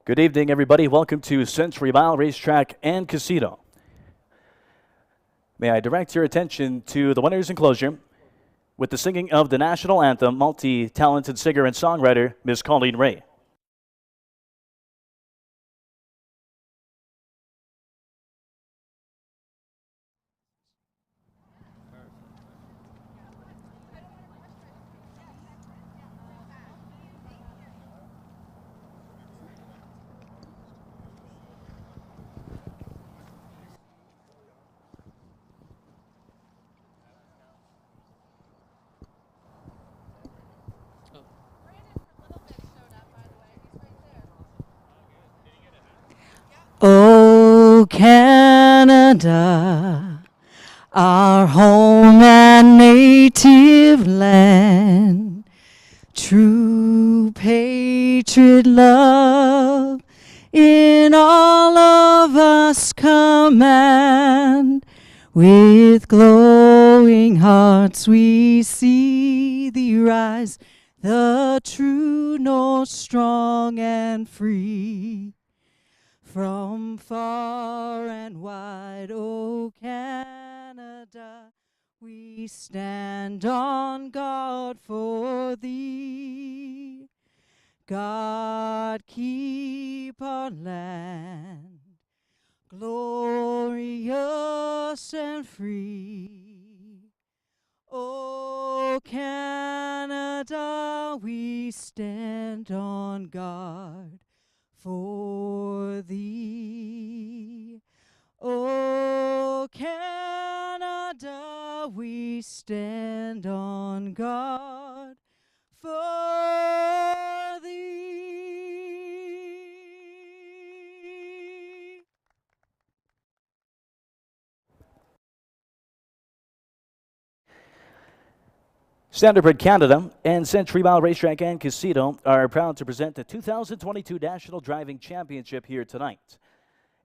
Good evening, everybody. Welcome to Century Mile Racetrack and Casino. May I direct your attention to the winner's enclosure with the singing of the national anthem, multi-talented singer and songwriter, Miss Colleen Ray. Oh, Canada, our home and native land, true patriot love in all of us command. With glowing hearts we see thee rise, the true north strong and free. From far and wide, O Canada, we stand on guard for thee. God keep our land glorious and free. O Canada, we stand on guard for thee. O Canada, we stand on guard for thee. Standardbred Canada and Century Mile Racetrack and Casino are proud to present the 2022 National Driving Championship here tonight.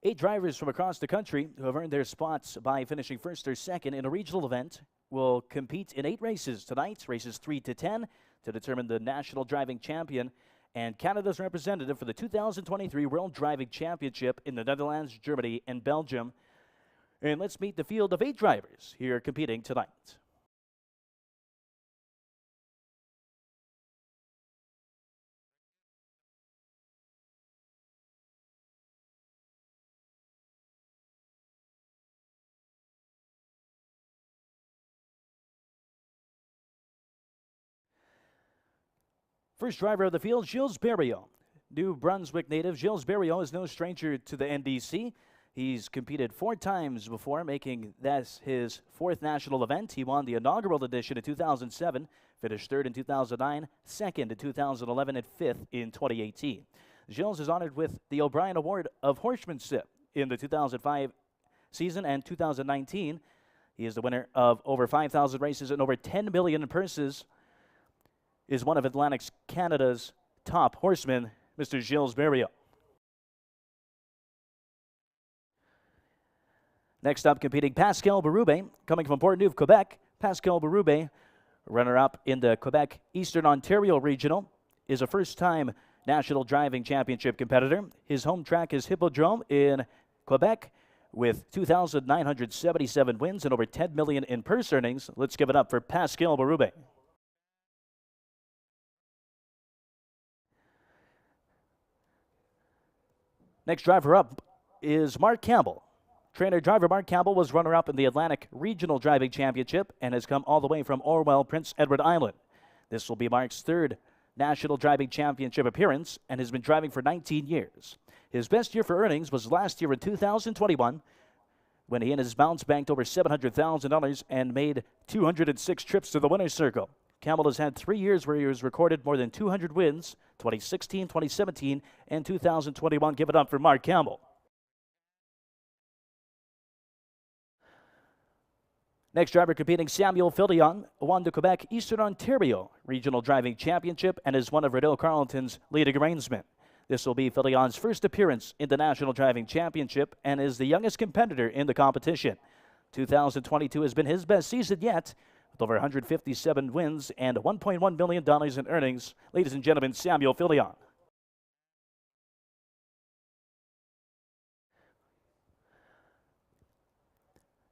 8 drivers from across the country who have earned their spots by finishing first or second in a regional event will compete in 8 races tonight, races 3 to 10, to determine the National Driving Champion and Canada's representative for the 2023 World Driving Championship in the Netherlands, Germany, and Belgium. And let's meet the field of 8 drivers here competing tonight. First driver of the field, Gilles Berriot. New Brunswick native Gilles Berriot is no stranger to the NDC. He's competed 4 times before, making this his 4th national event. He won the inaugural edition in 2007, finished 3rd in 2009, 2nd in 2011, and 5th in 2018. Gilles is honored with the O'Brien Award of Horsemanship in the 2005 season and 2019. He is the winner of over 5,000 races and over 10 million in purses. Is one of Atlantic Canada's top horsemen, Mr. Gilles Berriot. Next up, competing Pascal Berube, coming from Portneuf, Quebec. Pascal Berube, runner-up in the Quebec Eastern Ontario Regional, is a first-time National Driving Championship competitor. His home track is Hippodrome in Quebec with 2,977 wins and over 10 million in purse earnings. Let's give it up for Pascal Berube. Next driver up is Mark Campbell. Trainer-driver Mark Campbell was runner-up in the Atlantic Regional Driving Championship and has come all the way from Orwell, Prince Edward Island. This will be Mark's 3rd National Driving Championship appearance and has been driving for 19 years. His best year for earnings was last year in 2021 when he and his mounts banked over $700,000 and made 206 trips to the winner's circle. Campbell has had 3 years where he has recorded more than 200 wins, 2016, 2017, and 2021. Give it up for Mark Campbell. Next driver competing, Samuel Filion, won the Quebec Eastern Ontario Regional Driving Championship and is one of Rideau Carleton's leading reinsmen. This will be Filion's first appearance in the National Driving Championship and is the youngest competitor in the competition. 2022 has been his best season yet, with over 157 wins and $1.1 million in earnings. Ladies and gentlemen, Samuel Filion.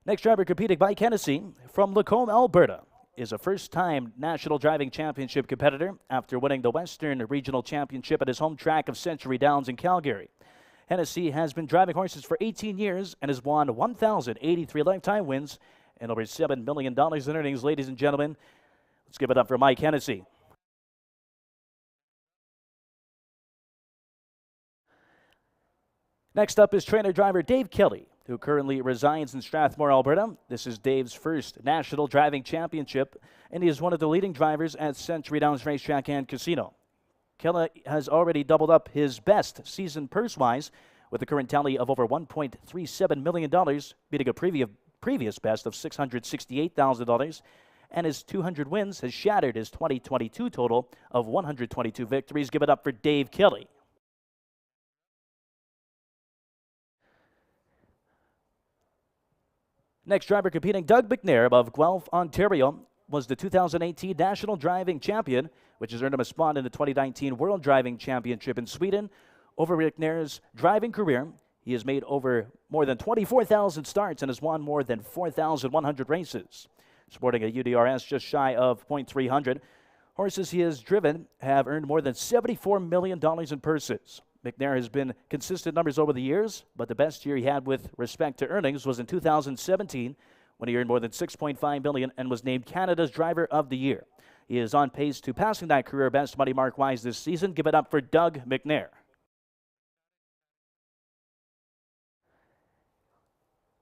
Next driver competing by Hennessy from Lacombe, Alberta, is a first-time National Driving Championship competitor after winning the Western Regional Championship at his home track of Century Downs in Calgary. Hennessy has been driving horses for 18 years and has won 1,083 lifetime wins and over $7 million in earnings. Ladies and gentlemen, let's give it up for Mike Hennessy. Next up is trainer-driver Dave Kelly, who currently resides in Strathmore, Alberta. This is Dave's first National Driving Championship, and he is one of the leading drivers at Century Downs Racetrack and Casino. Kelly has already doubled up his best season purse-wise with a current tally of over $1.37 million, beating a previous best of $668,000, and his 200 wins has shattered his 2022 total of 122 victories. Give it up for Dave Kelly. Next driver competing, Doug McNair of Guelph, Ontario, was the 2018 National Driving Champion, which has earned him a spot in the 2019 World Driving Championship in Sweden. Over McNair's driving career, he has made over more than 24,000 starts and has won more than 4,100 races. Sporting a UDRS just shy of .300, horses he has driven have earned more than $74 million in purses. McNair has been consistent numbers over the years, but the best year he had with respect to earnings was in 2017 when he earned more than $6.5 million and was named Canada's Driver of the Year. He is on pace to passing that career best money mark-wise this season. Give it up for Doug McNair.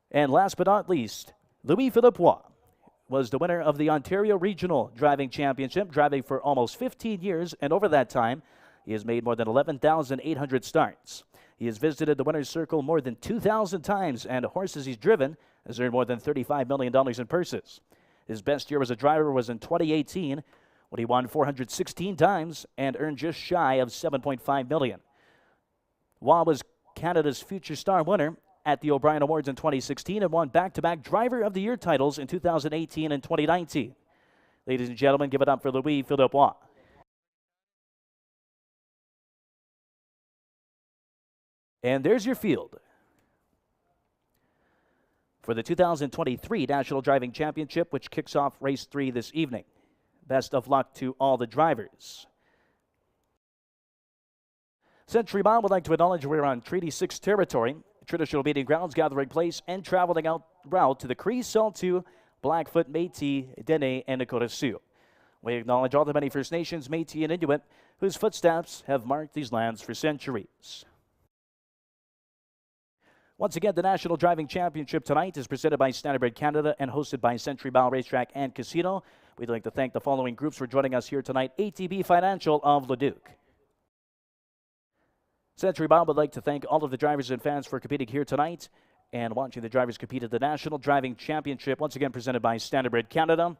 And last but not least, Louis-Philippe Roy was the winner of the Ontario Regional Driving Championship, driving for almost 15 years, and over that time, he has made more than 11,800 starts. He has visited the winner's circle more than 2,000 times, and horses he's driven has earned more than $35 million in purses. His best year as a driver was in 2018, when he won 416 times and earned just shy of $7.5 million. Roy was Canada's Future Star winner at the O'Brien Awards in 2016 and won back-to-back Driver of the Year titles in 2018 and 2019. Ladies and gentlemen, give it up for Louis-Philippe Roy. And there's your field for the 2023 National Driving Championship, which kicks off race 3 this evening. Best of luck to all the drivers. Century Mile would like to acknowledge we're on Treaty 6 territory, traditional meeting grounds, gathering place, and traveling out route to the Cree, Saulteaux, Blackfoot, Métis, Dene, and Nakota Sioux. We acknowledge all the many First Nations, Métis, and Inuit whose footsteps have marked these lands for centuries. Once again, the National Driving Championship tonight is presented by Standardbred Canada and hosted by Century Mile Racetrack and Casino. We'd like to thank the following groups for joining us here tonight. ATB Financial of Leduc. Century Mile would like to thank all of the drivers and fans for competing here tonight and watching the drivers compete at the National Driving Championship, once again presented by Standardbred Canada.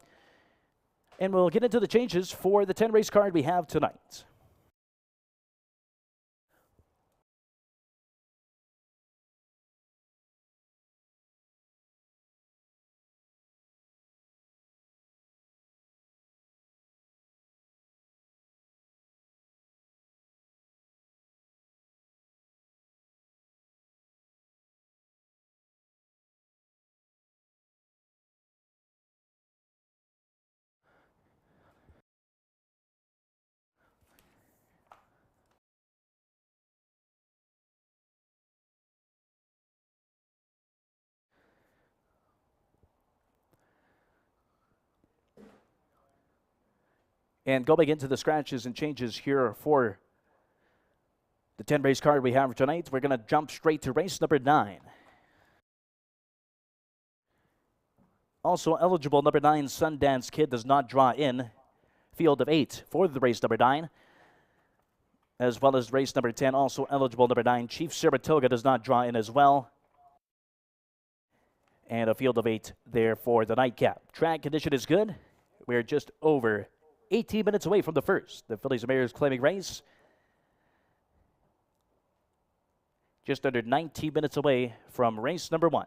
And we'll get into the changes for the 10-race card we have tonight. And going into the scratches and changes here for the 10-race card we have tonight, we're going to jump straight to race number 9. Also eligible, number 9, Sundance Kid does not draw in. Field of 8 for the race number 9. As well as race number 10, also eligible, number 9, Chief Saratoga does not draw in as well. And a field of 8 there for the nightcap. Track condition is good. We're just over 18 minutes away from the first. The Fillies and Mares claiming race. Just under 19 minutes away from race number 1.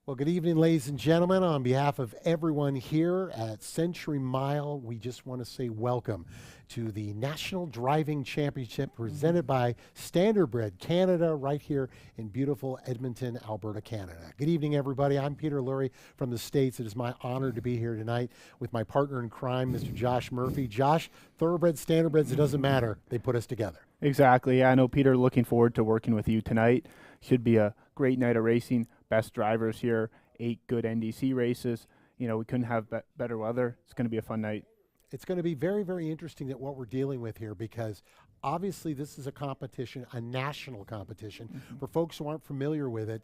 Well, good evening, ladies and gentlemen. On behalf of everyone here at Century Mile, we just want to say welcome to the National Driving Championship presented by Standardbred Canada right here in beautiful Edmonton, Alberta, Canada. Good evening, everybody. I'm Peter Lurie from the States. It is my honor to be here tonight with my partner in crime, Mr. Josh Murphy. Josh, thoroughbreds, standardbreds, it doesn't matter. They put us together. Exactly. Yeah, I know, Peter, looking forward to working with you tonight. Should be a great night of racing. Best drivers here, 8 good NDC races. You know, we couldn't have better weather. It's going to be a fun night. It's going to be very, very interesting that what we're dealing with here, because obviously this is a competition, a national competition. For folks who aren't familiar with it,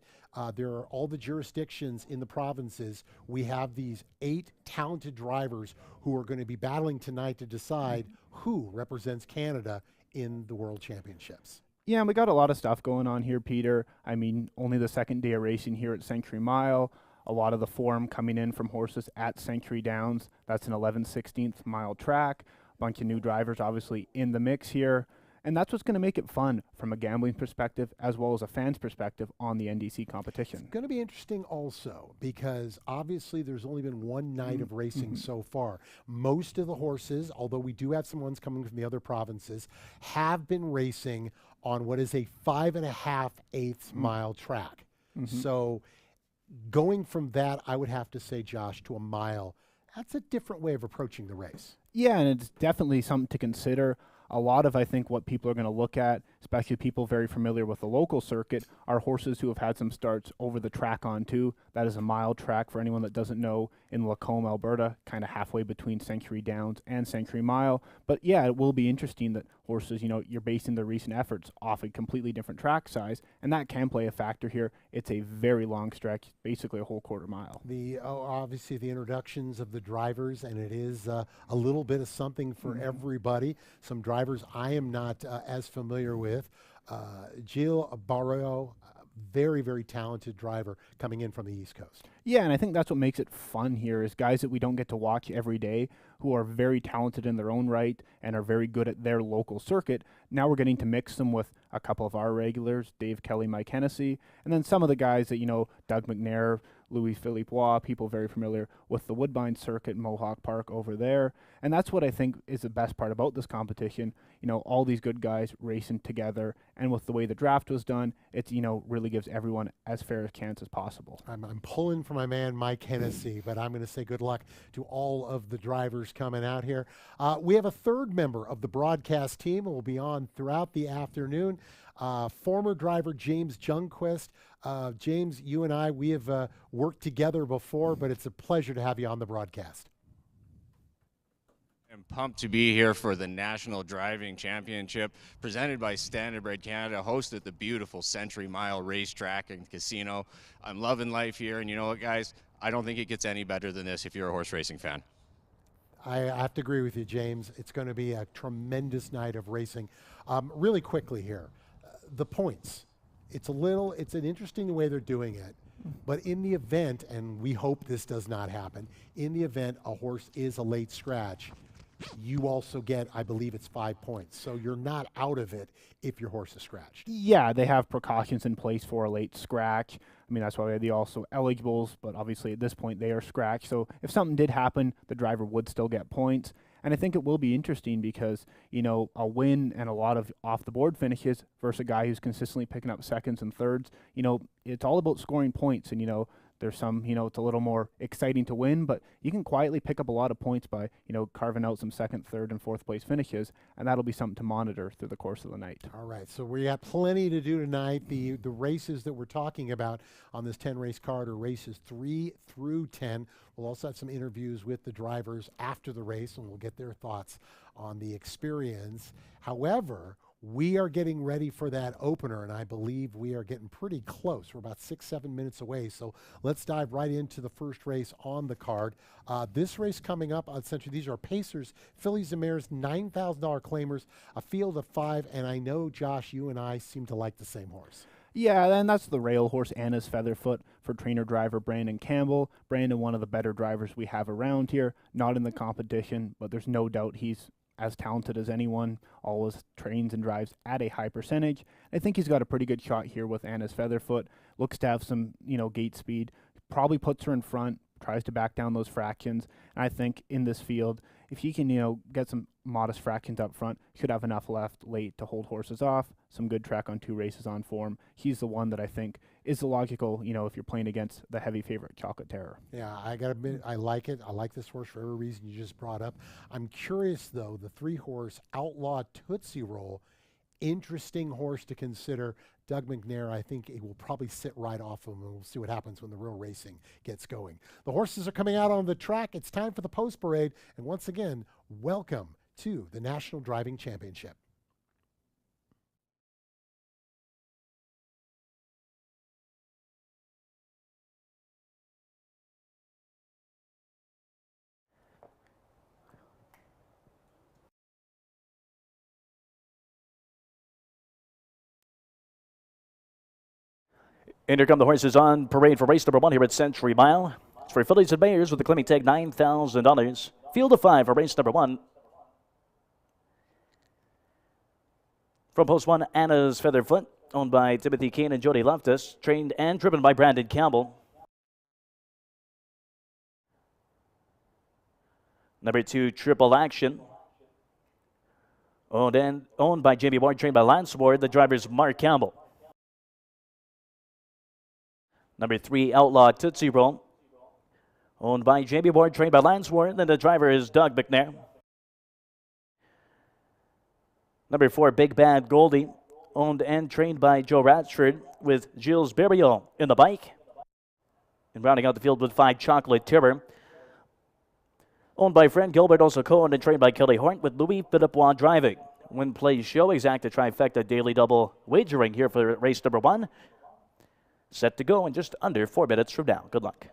there are all the jurisdictions in the provinces. We have these 8 talented drivers who are going to be battling tonight to decide who represents Canada in the World Championships. Yeah, and we got a lot of stuff going on here, Peter. I mean, only the second day of racing here at Century Mile. A lot of the form coming in from horses at Century Downs. That's an 11/16 mile track. A bunch of new drivers obviously in the mix here. And that's what's going to make it fun from a gambling perspective as well as a fan's perspective on the NDC competition. It's going to be interesting also because obviously there's only been one night of racing so far. Most of the horses, although we do have some ones coming from the other provinces, have been racing on what is a 5.5/8 mile track. So going from that, I would have to say, Josh, to a mile, that's a different way of approaching the race. Yeah, and it's definitely something to consider. A lot of, I think, what people are going to look at, especially people very familiar with the local circuit, are horses who have had some starts over the track on too. That is a mile track for anyone that doesn't know in Lacombe, Alberta, kind of halfway between Century Downs and Century Mile. But yeah, it will be interesting that horses, you know, you're basing their recent efforts off a completely different track size, and that can play a factor here. It's a very long stretch, basically a whole quarter mile. Obviously the introductions of the drivers, and it is a little bit of something for everybody. Some drivers I am not as familiar with. Gilles Barreau, very, very talented driver coming in from the East Coast. Yeah, and I think that's what makes it fun here is guys that we don't get to watch every day who are very talented in their own right and are very good at their local circuit. Now we're getting to mix them with a couple of our regulars, Dave Kelly, Mike Hennessy, and then some of the guys that, you know, Doug McNair, Louis Philippe, people very familiar with the Woodbine circuit, Mohawk Park over there. And that's what I think is the best part about this competition. You know, all these good guys racing together. And with the way the draft was done, it's, you know, really gives everyone as fair a chance as possible. I'm pulling for my man, Mike Hennessy, but I'm going to say good luck to all of the drivers coming out here. We have a third member of the broadcast team who will be on throughout the afternoon. Former driver James Jungquist. James, you and I, we have worked together before, but it's a pleasure to have you on the broadcast. I'm pumped to be here for the National Driving Championship presented by Standardbred Canada, hosted at the beautiful Century Mile Racetrack and Casino. I'm loving life here, and you know what, guys? I don't think it gets any better than this if you're a horse racing fan. I have to agree with you, James. It's going to be a tremendous night of racing. Really quickly here, the points. It's an interesting way they're doing it. But in the event, and we hope this does not happen, in the event a horse is a late scratch, you also get, I believe it's 5 points. So you're not out of it if your horse is scratched. Yeah, they have precautions in place for a late scratch. I mean, that's why we have the also eligibles, but obviously at this point they are scratched. So if something did happen, the driver would still get points. And I think it will be interesting because, you know, a win and a lot of off-the-board finishes versus a guy who's consistently picking up seconds and thirds, you know, it's all about scoring points. And, you know, there's some, you know, it's a little more exciting to win, but you can quietly pick up a lot of points by, you know, carving out some second, third, and fourth place finishes, and that'll be something to monitor through the course of the night. All right, so we got plenty to do tonight. The races that we're talking about on this 10-race card are races 3 through 10. We'll also have some interviews with the drivers after the race, and we'll get their thoughts on the experience. However, we are getting ready for that opener, and I believe we are getting pretty close. We're about 6-7 minutes away, so let's dive right into the first race on the card. This race coming up, essentially, these are Pacers, Fillies and Mares, $9,000 claimers, a field of 5, and I know, Josh, you and I seem to like the same horse. Yeah, and that's the rail horse, Anna's Featherfoot, for trainer-driver Brandon Campbell. Brandon, one of the better drivers we have around here, not in the competition, but there's no doubt he's as talented as anyone, always trains and drives at a high percentage. I think he's got a pretty good shot here with Anna's Featherfoot. Looks to have some, you know, gate speed, probably puts her in front, tries to back down those fractions. And I think in this field, if he can, get some modest fractions up front, should have enough left late to hold horses off. Some good track on 2 races on form. He's the one that I think is the logical, if you're playing against the heavy favorite Chocolate Terror. Yeah, I got to admit, I like it. I like this horse for every reason you just brought up. I'm curious, though, the 3-horse Outlaw Tootsie Roll, interesting horse to consider. Doug McNair, I think he will probably sit right off him, and we'll see what happens when the real racing gets going. The horses are coming out on the track. It's time for the post parade. And once again, welcome to the National Driving Championship. And here come the horses on parade for race number 1 here at Century Mile. It's for fillies and mares with the claiming tag $9,000. Field of 5 for race number 1. From post 1, Anna's Featherfoot, owned by Timothy Kane and Jody Loftus, trained and driven by Brandon Campbell. Number 2, Triple Action, owned by Jamie Ward, trained by Lance Ward. The driver's Mark Campbell. Number 3, Outlaw Tootsie Roll, owned by Jamie Ward, trained by Lance Ward. Then the driver is Doug McNair. Number 4, Big Bad Goldie, owned and trained by Joe Ratchford, with Gilles Berriot in the bike. And rounding out the field with 5, Chocolate Terror, owned by Fred Gilbert, also co-owned and trained by Kelly Horn, with Louis Philippois driving. Win, play, show, exacta trifecta daily double wagering here for race number 1. Set to go in just under 4 minutes from now. Good luck.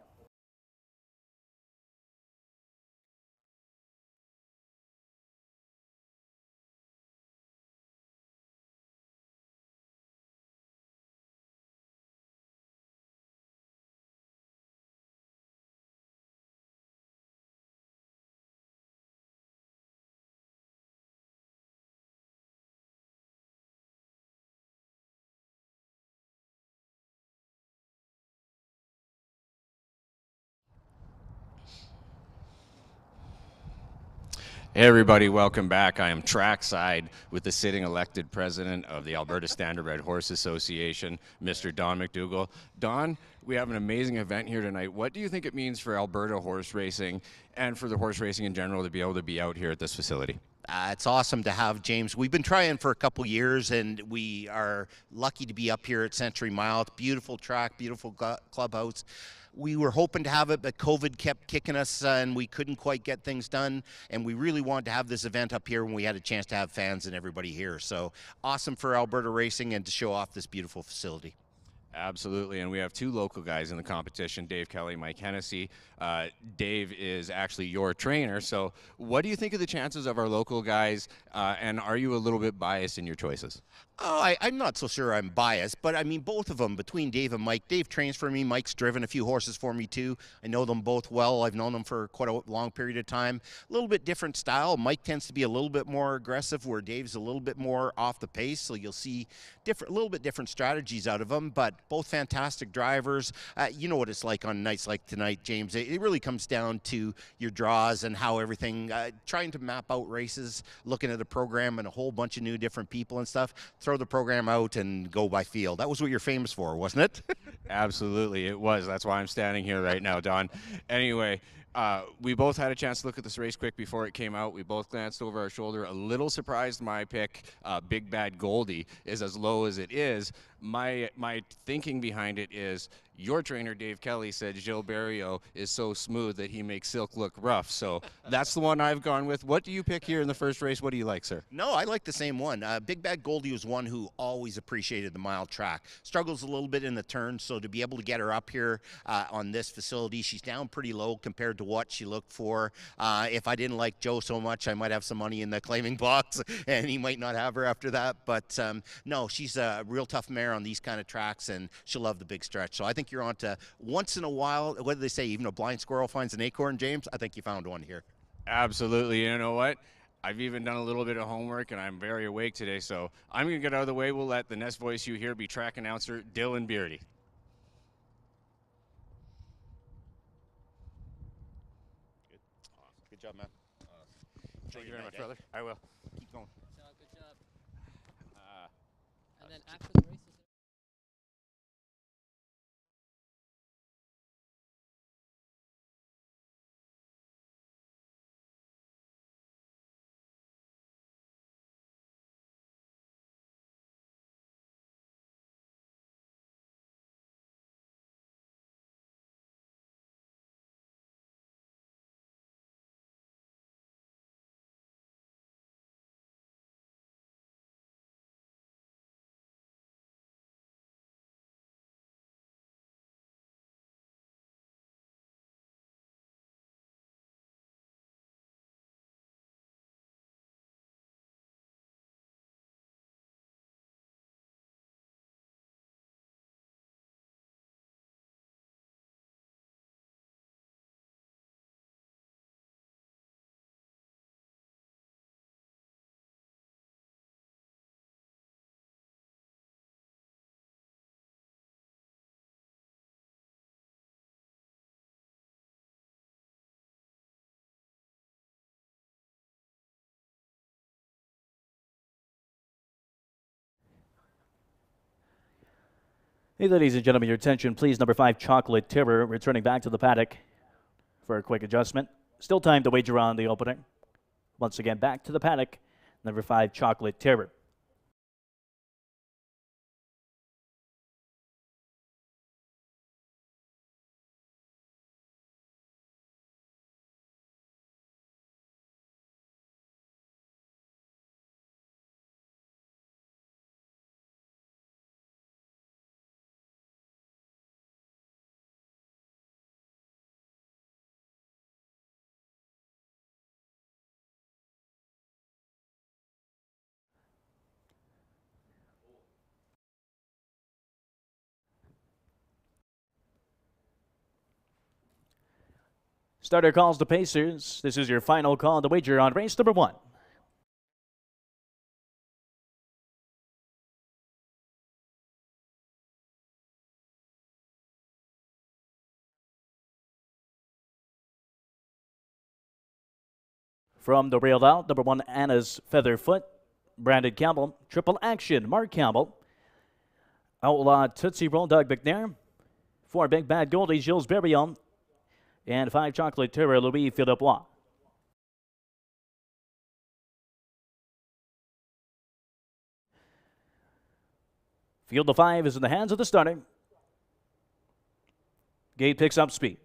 Hey everybody, welcome back. I am trackside with the sitting elected president of the Alberta Standardbred Horse Association, Mr. Don McDougall. Don, we have an amazing event here tonight. What do you think it means for Alberta horse racing and for the horse racing in general to be able to be out here at this facility? It's awesome to have James. We've been trying for a couple years, and we are lucky to be up here at Century Mile. It's beautiful track, beautiful clubhouse. We were hoping to have it, but COVID kept kicking us, and we couldn't quite get things done. And we really wanted to have this event up here when we had a chance to have fans and everybody here. So awesome for Alberta racing and to show off this beautiful facility. Absolutely, and we have 2 local guys in the competition, Dave Kelly, Mike Hennessy. Dave is actually your trainer, so what do you think of the chances of our local guys, and are you a little bit biased in your choices? Oh, I'm not so sure I'm biased, but I mean, both of them, between Dave and Mike. Dave trains for me. Mike's driven a few horses for me, too. I know them both well. I've known them for quite a long period of time. A little bit different style. Mike tends to be a little bit more aggressive, where Dave's a little bit more off the pace, so you'll see a little bit different strategies out of them, but both fantastic drivers. You know what it's like on nights like tonight, James. It really comes down to your draws and how everything, trying to map out races, looking at a program and a whole bunch of new different people and stuff. Throw the program out and go by feel. That was what you're famous for, wasn't it? Absolutely, it was. That's why I'm standing here right now, Don. Anyway, we both had a chance to look at this race quick before it came out. We both glanced over our shoulder. A little surprised my pick, Big Bad Goldie, is as low as it is. My thinking behind it is your trainer, Dave Kelly, said Gilles Berriot is so smooth that he makes silk look rough. So that's the one I've gone with. What do you pick here in the first race? What do you like, sir? No, I like the same one. Big Bad Goldie was one who always appreciated the mile track. Struggles a little bit in the turns, so to be able to get her up here on this facility, she's down pretty low compared to what she looked for. If I didn't like Joe so much, I might have some money in the claiming box, and he might not have her after that. But no, she's a real tough mare on these kind of tracks, and she'll love the big stretch. So I think you're on to once in a while, what do they say, even a blind squirrel finds an acorn, James? I think you found one here. Absolutely. You know what? I've even done a little bit of homework, and I'm very awake today, so I'm going to get out of the way. We'll let the next voice you hear be track announcer Dylan Beardy. job, man. Thank you very much, brother. I will. Keep going. Good job. And then after the race, Hey, ladies and gentlemen, your attention, please. Number 5, Chocolate Terror, returning back to the paddock for a quick adjustment. Still time to wager on the opener. Once again, back to the paddock. Number 5, Chocolate Terror. Starter calls the Pacers. This is your final call to wager on race number 1. From the rail out, number 1, Anna's Featherfoot, Brandon Campbell. Triple Action, Mark Campbell. Outlaw Tootsie Roll, Doug McNair. 4, Big Bad Goldie, Gilles Barillon. And 5, Chocolate Terror, Louis Philippois. Field of 5 is in the hands of the starter. Gate picks up speed.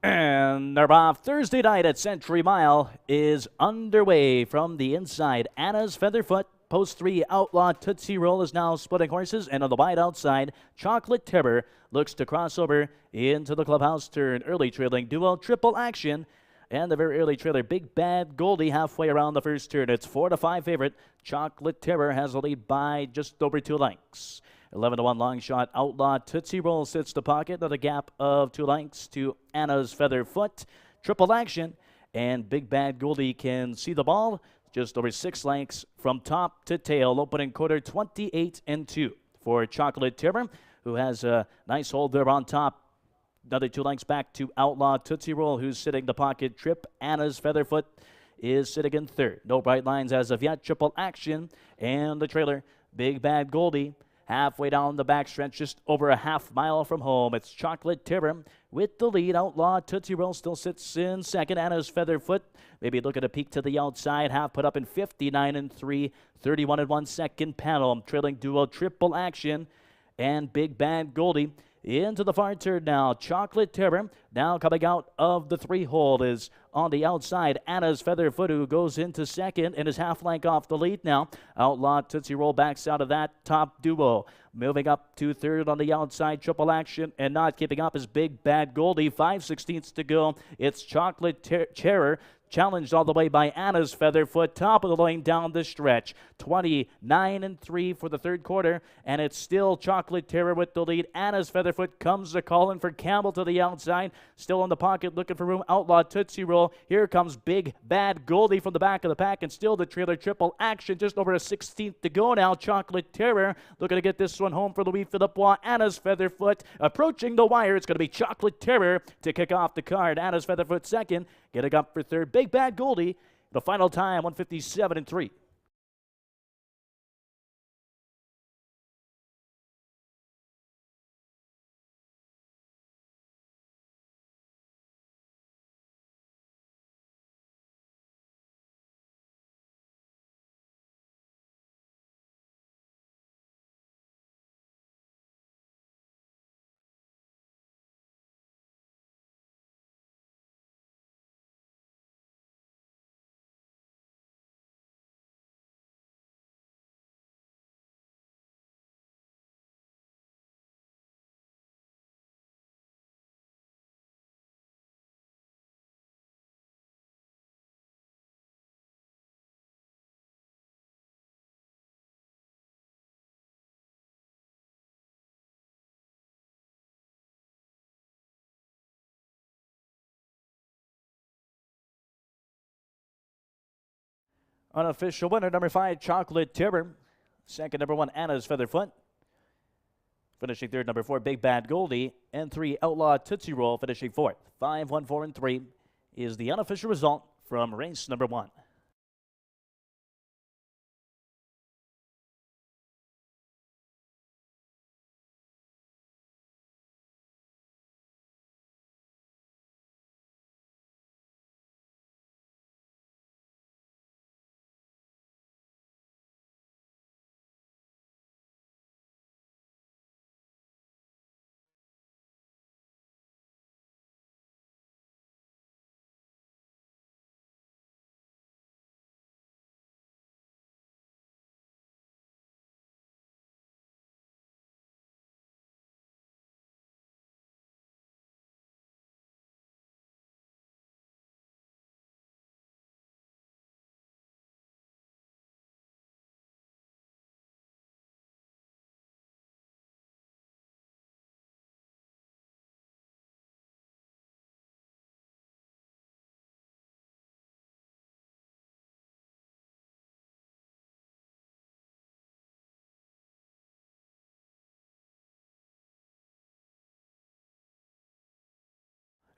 And our off Thursday night at Century Mile is underway from the inside. Anna's Featherfoot. Post 3, Outlaw Tootsie Roll is now splitting horses, and on the wide outside, Chocolate Terror looks to cross over into the clubhouse turn. Early trailing duo, Triple Action, and the very early trailer, Big Bad Goldie, halfway around the first turn. It's 4-5 favorite. Chocolate Terror has the lead by just over 2 lengths. 11-1 long shot. Outlaw Tootsie Roll sits the pocket at a gap of 2 lengths to Anna's Featherfoot. Triple Action and Big Bad Goldie can see the ball just over 6 lengths from top to tail. Opening quarter 28-2 for Chocolate Terror, who has a nice hold there on top. Another 2 lengths back to Outlaw Tootsie Roll, who's sitting the pocket trip. Anna's Featherfoot is sitting in third. No bright lines as of yet. Triple Action and the trailer, Big Bad Goldie, halfway down the backstretch, just over a half mile from home. It's Chocolate Terror with the lead. Outlaw Tootsie Roll still sits in second. Anna's Featherfoot, maybe look at a peek to the outside. Half put up in 59-3, 31-1 second panel. Trailing duo Triple Action and Big Bad Goldie. Into the far turn now. Chocolate Terror now coming out of the 3-hole is on the outside. Anna's Featherfoot, who goes into second and is half length off the lead now. Outlaw Tootsie Roll backs out of that top duo. Moving up to third on the outside, Triple Action, and not keeping up is Big Bad Goldie. 5/16 to go. It's Chocolate Terror Challenged all the way by Anna's Featherfoot, top of the lane down the stretch. 29-3 for the third quarter, and it's still Chocolate Terror with the lead. Anna's Featherfoot comes to calling for Campbell to the outside. Still in the pocket, looking for room. Outlaw Tootsie Roll. Here comes Big Bad Goldie from the back of the pack, and still the trailer triple action. Just over a 16th to go now. Chocolate Terror looking to get this one home for Louis Philippois. Anna's Featherfoot approaching the wire. It's going to be Chocolate Terror to kick off the card. Anna's Featherfoot second, getting up for third. Big Bad Goldie, the final time, 157-3. Unofficial winner, number 5, Chocolate Terror. Second, number 1, Anna's Featherfoot. Finishing third, number 4, Big Bad Goldie. And 3, Outlaw Tootsie Roll, finishing fourth. 5, 1, 4, and 3 is the unofficial result from race number 1.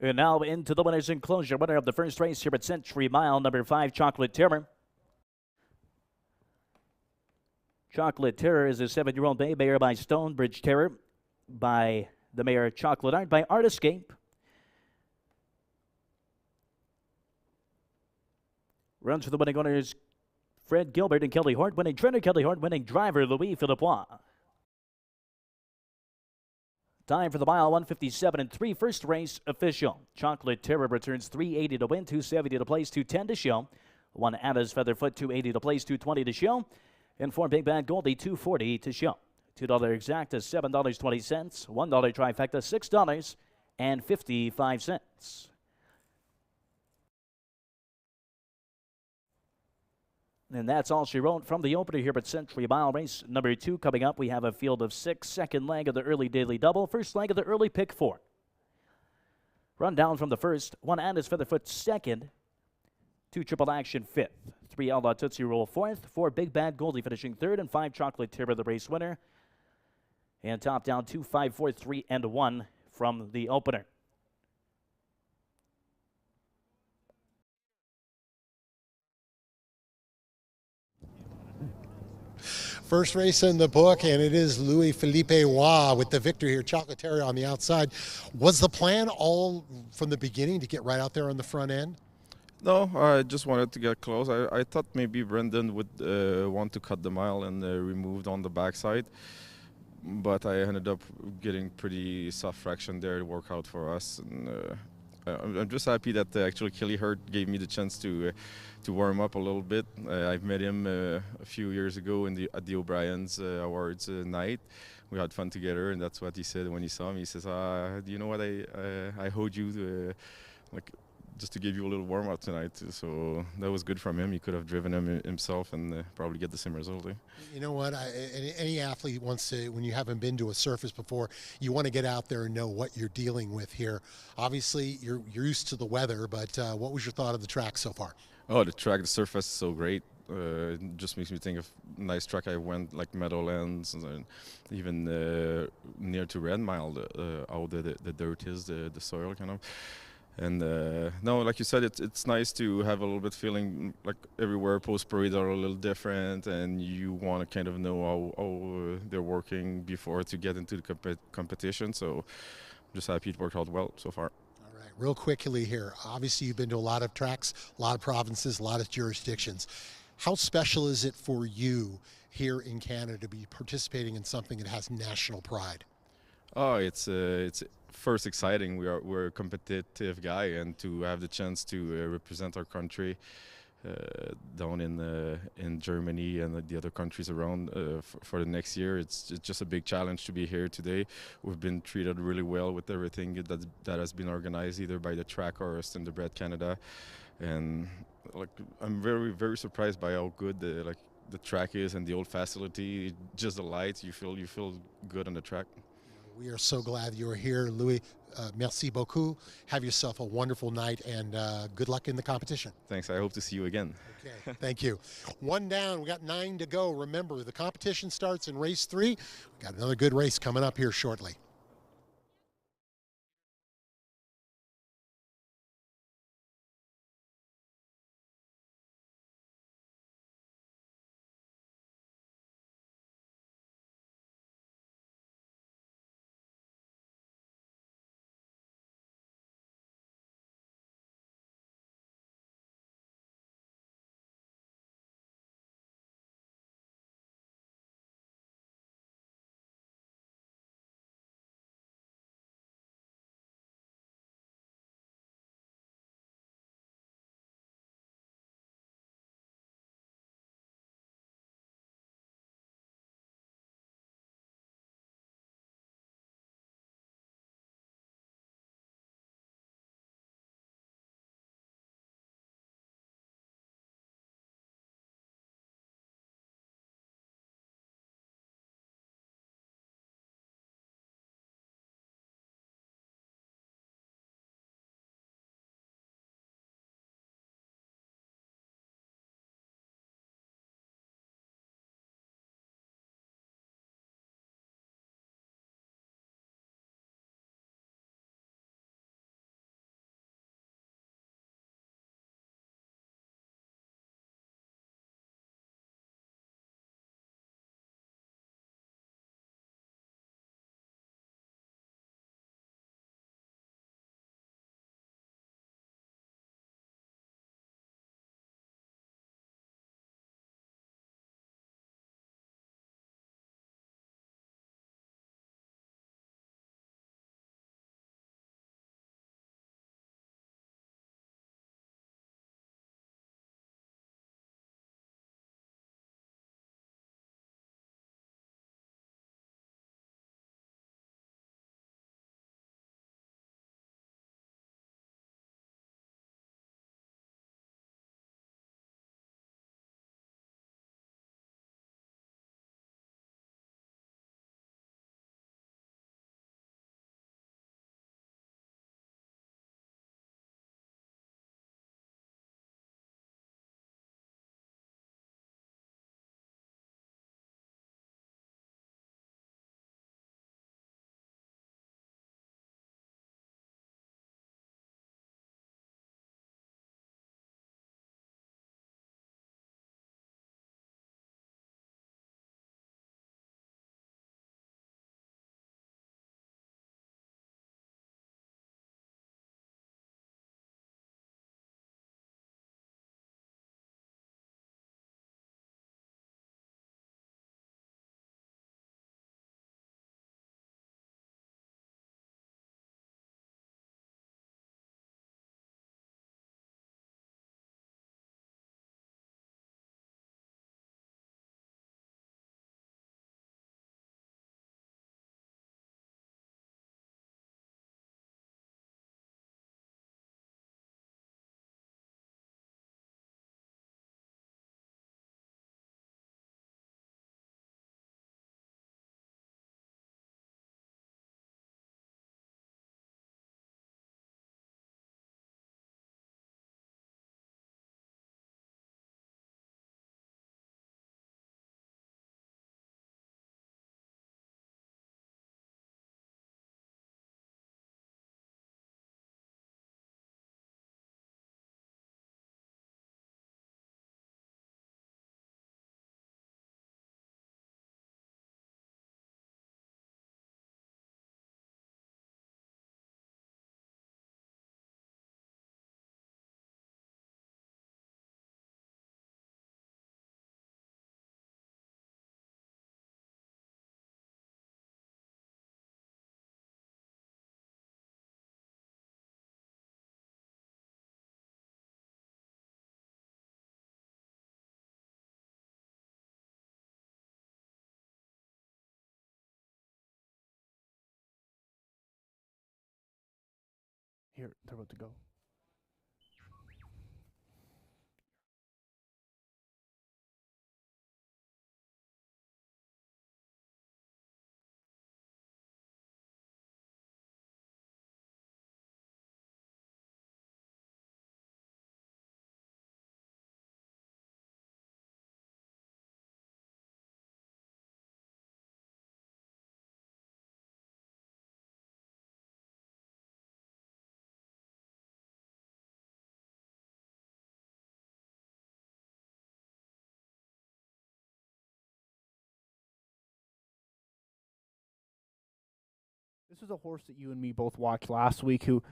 And now into the winner's enclosure. Winner of the first race here at Century Mile, number 5, Chocolate Terror. Chocolate Terror is a 7-year-old bay mare by Stonebridge Terror, by the mare Chocolate Art, by Art Escape. Runs for the winning owners, Fred Gilbert and Kelly Hort. Winning trainer, Kelly Hort. Winning driver, Louis Philippois. Time for the mile, 157-3. First race official. Chocolate Terror returns 380 to win, 270 to place, 210 to show. 1 Anna's Featherfoot, 280 to place, 220 to show. And 4 Big Bad Goldie, 240 to show. $2 exacta, $7.20. $1 trifecta, $6.55. And that's all she wrote from the opener here at Century Mile race number 2. Coming up, we have a field of 6. Second leg of the early daily double. First leg of the early pick 4. Run down from the first. 1 Anna's Featherfoot second. 2 Triple Action fifth. 3 Outlaw Tootsie Roll fourth. 4 Big Bad Goldie finishing third. And 5 Chocolate Terror the race winner. And top down 2, 5, 4, 3, and 1 from the opener. First race in the book, and it is Louis Philippe Roy with the victor here. Chocolate Terror on the outside. Was the plan all from the beginning to get right out there on the front end? No, I just wanted to get close. I thought maybe Brendan would want to cut the mile and removed on the backside. But I ended up getting pretty soft fraction there to work out for us. And I'm just happy that actually Kelly Hurt gave me the chance to warm up a little bit. I've met him a few years ago at the O'Brien's Awards night. We had fun together, and that's what he said when he saw me. He says, "Do you know what? I owed you like just to give you a little warm up tonight. So that was good from him. He could have driven him himself and probably get the same result. You know what? Any athlete wants to, when you haven't been to a surface before, you want to get out there and know what you're dealing with here. Obviously, you're used to the weather, but what was your thought of the track so far? Oh, the track, the surface is so great. It just makes me think of nice track I went, like Meadowlands, and even near to Red Mile, how the dirt is, the soil kind of. And no, like you said, it's nice to have a little bit feeling like everywhere post parades are a little different, and you want to kind of know how they're working before to get into the competition. So I'm just happy it worked out well so far. All right, real quickly here. Obviously, you've been to a lot of tracks, a lot of provinces, a lot of jurisdictions. How special is it for you here in Canada to be participating in something that has national pride? Oh, it's first exciting. We're a competitive guy, and to have the chance to represent our country down in Germany and the other countries around for the next year, it's just a big challenge to be here today. We've been treated really well with everything that has been organized either by the track or Standardbred Canada, and like I'm very surprised by how good the track is and the old facility. Just the lights, you feel good on the track. We are so glad you are here, Louis. Merci beaucoup. Have yourself a wonderful night, and good luck in the competition. Thanks. I hope to see you again. Okay, thank you. One down. We got 9 to go. Remember, the competition starts in race 3. We got another good race coming up here shortly. Here, they're about to go. This was a horse that you and me both watched last week who,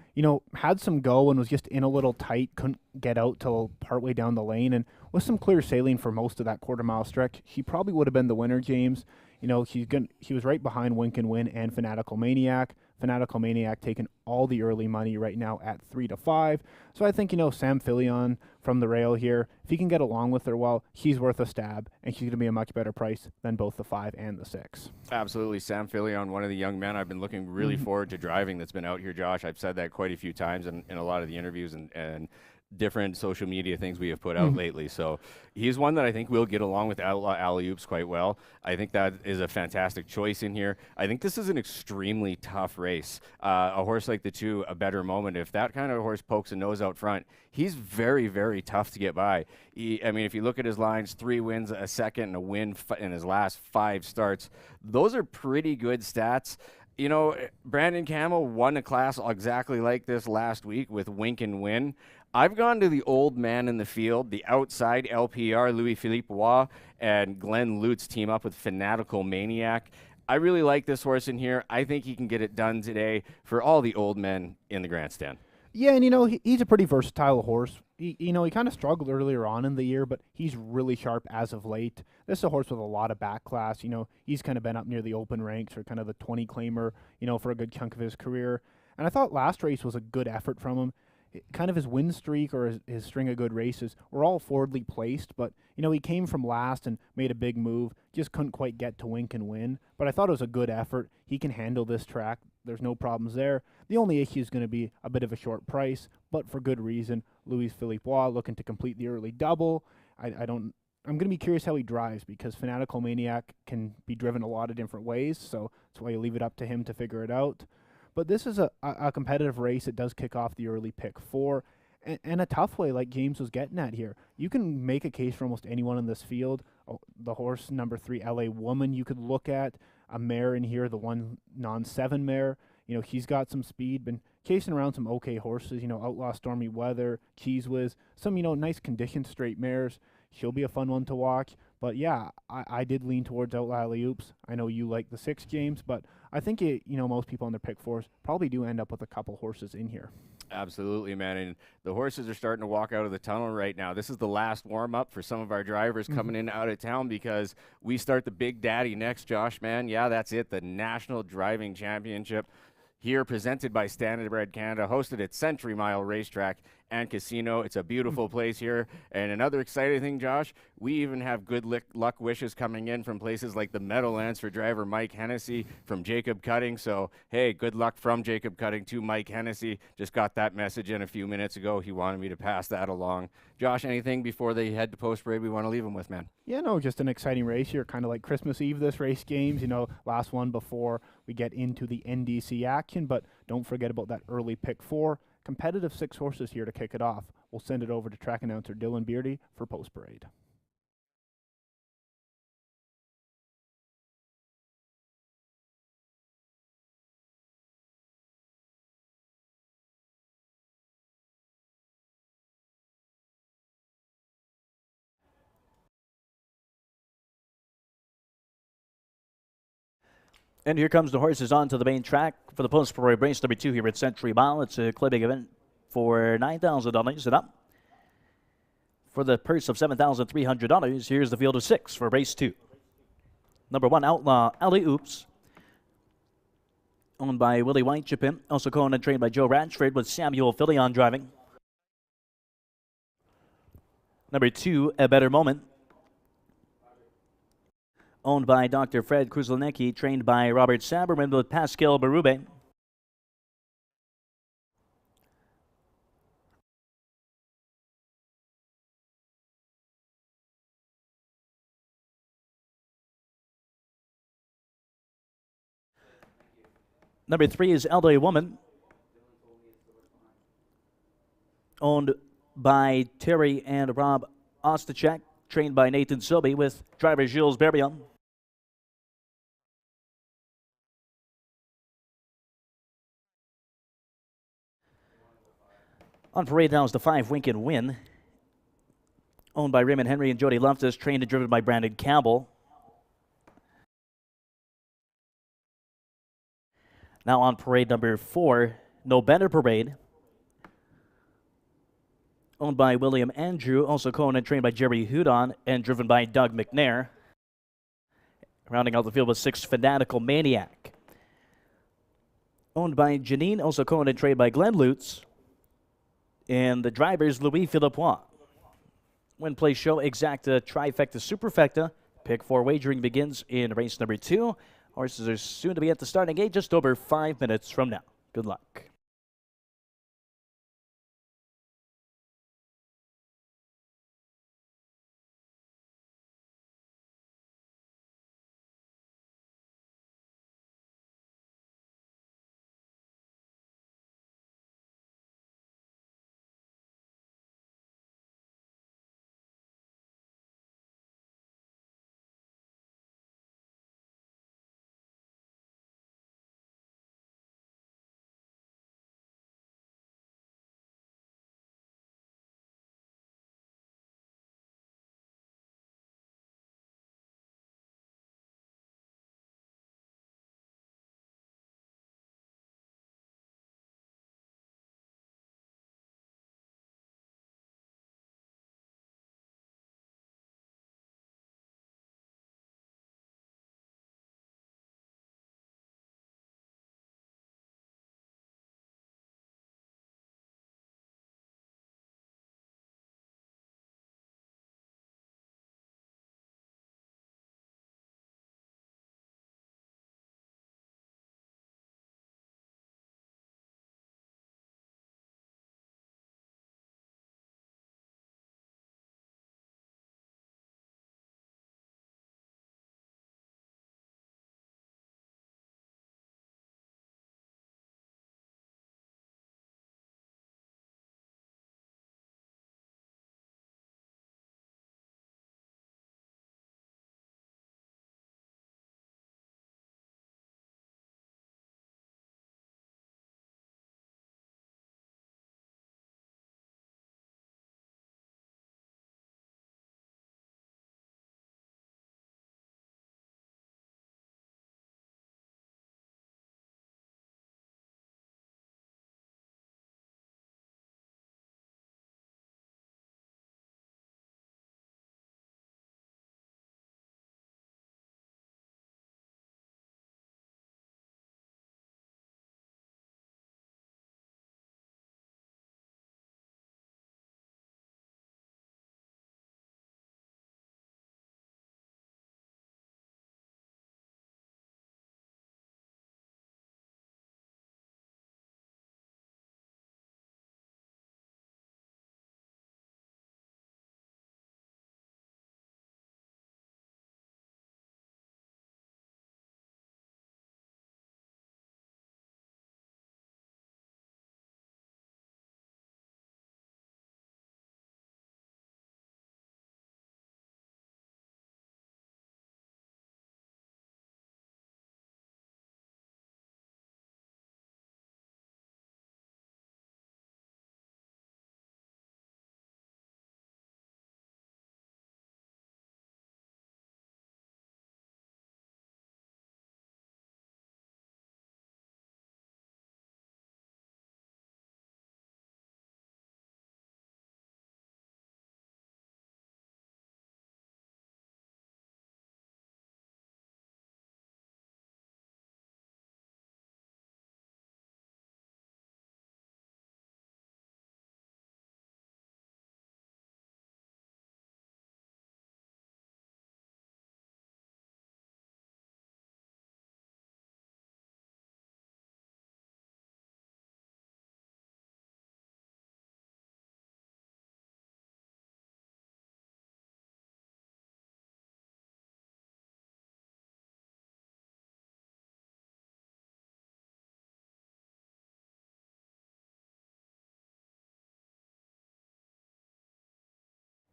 had some go and was just in a little tight, couldn't get out till partway down the lane. And with some clear sailing for most of that quarter-mile stretch, he probably would have been the winner, James. He was right behind Wink and Win and Fanatical Maniac. Fanatical Maniac taking all the early money right now at 3-5. So I think, Sam Filion from the rail here, if he can get along with her well, he's worth a stab, and she's going to be a much better price than both the 5 and the 6. Absolutely. Sam Filion, one of the young men I've been looking really forward to driving that's been out here, Josh. I've said that quite a few times in a lot of the interviews and different social media things we have put out lately. So he's one that I think will get along with Outlaw Alley-Oops quite well. I think that is a fantastic choice in here. I think this is an extremely tough race. A horse like the 2, A Better Moment, if that kind of horse pokes a nose out front, he's very, very tough to get by. If you look at his lines, 3 wins, a second, and a win in his last 5 starts, those are pretty good stats. Brandon Camel won a class exactly like this last week with Wink and Win. I've gone to the old man in the field, the outside LPR, Louis-Philippe Roy, and Glenn Lutz team up with Fanatical Maniac. I really like this horse in here. I think he can get it done today for all the old men in the grandstand. Yeah, and he's a pretty versatile horse. He kind of struggled earlier on in the year, but he's really sharp as of late. This is a horse with a lot of back class. He's kind of been up near the open ranks or kind of the 20 claimer, for a good chunk of his career. And I thought last race was a good effort from him. Kind of his win streak or his string of good races were all forwardly placed, but he came from last and made a big move, just couldn't quite get to Wink and Win. But I thought it was a good effort. He can handle this track. There's no problems there. The only issue is going to be a bit of a short price, but for good reason. Louis-Philippe Roy looking to complete the early double. I'm going to be curious how he drives because Fanatical Maniac can be driven a lot of different ways, so that's why you leave it up to him to figure it out. But this is a competitive race. It does kick off the early pick 4, and a tough way like James was getting at here. You can make a case for almost anyone in this field. The horse number 3, LA Woman, you could look at. A mare in here, the 1 non-7 mare. He's got some speed, been chasing around some okay horses. Outlaw Stormy Weather, Cheese Whiz, some, nice conditioned straight mares. She'll be a fun one to watch. But yeah, I did lean towards Outlaw Alley-Oops. I know you like the 6, James, but I think most people on their pick 4s probably do end up with a couple horses in here. Absolutely, man. And the horses are starting to walk out of the tunnel right now. This is the last warm-up for some of our drivers coming in out of town because we start the Big Daddy next, Josh, man. Yeah, that's it, the National Driving Championship here presented by Standardbred Canada, hosted at Century Mile Racetrack and Casino. It's a beautiful place here. And another exciting thing, Josh, we even have good luck wishes coming in from places like the Meadowlands for driver Mike Hennessy from Jacob Cutting. So, hey, good luck from Jacob Cutting to Mike Hennessy. Just got that message in a few minutes ago. He wanted me to pass that along. Josh, anything before they head to post parade we want to leave them with, man? Yeah, no, just an exciting race here, kind of like Christmas Eve, this race, Games. Last one before we get into the NDC action, but don't forget about that early pick 4. Competitive 6 horses here to kick it off. We'll send it over to track announcer Dylan Beardy for post parade. And here comes the horses onto the main track for the post parade race number 2 here at Century Mile. It's a clipping event for $9,000 and up. For the purse of $7,300, here's the field of 6 for race 2. Number 1, Outlaw Alley-Oops, owned by Willie Whitechapin, also co-owned and trained by Joe Ratchford with Samuel Filion driving. Number 2, A Better Moment, owned by Dr. Fred Kruzlenicki, trained by Robert Saberman with Pascal Berube. Number 3 is Elderly Woman, owned by Terry and Rob Ostachek, trained by Nathan Sobey with driver Gilles Berrion. On parade now is the 5 Wink and Win, owned by Raymond Henry and Jody Loftus, trained and driven by Brandon Campbell. Now on parade number 4, No Better Parade, owned by William Andrew, also co-owned and trained by Jerry Houdon and driven by Doug McNair. Rounding out the field with 6 Fanatical Maniac, owned by Janine, also co-owned and trained by Glenn Lutz, and the drivers Louis Philippois. Win, play, show, exacta, trifecta, superfecta. Pick 4 wagering begins in race number 2. Horses are soon to be at the starting gate just over 5 minutes from now. Good luck.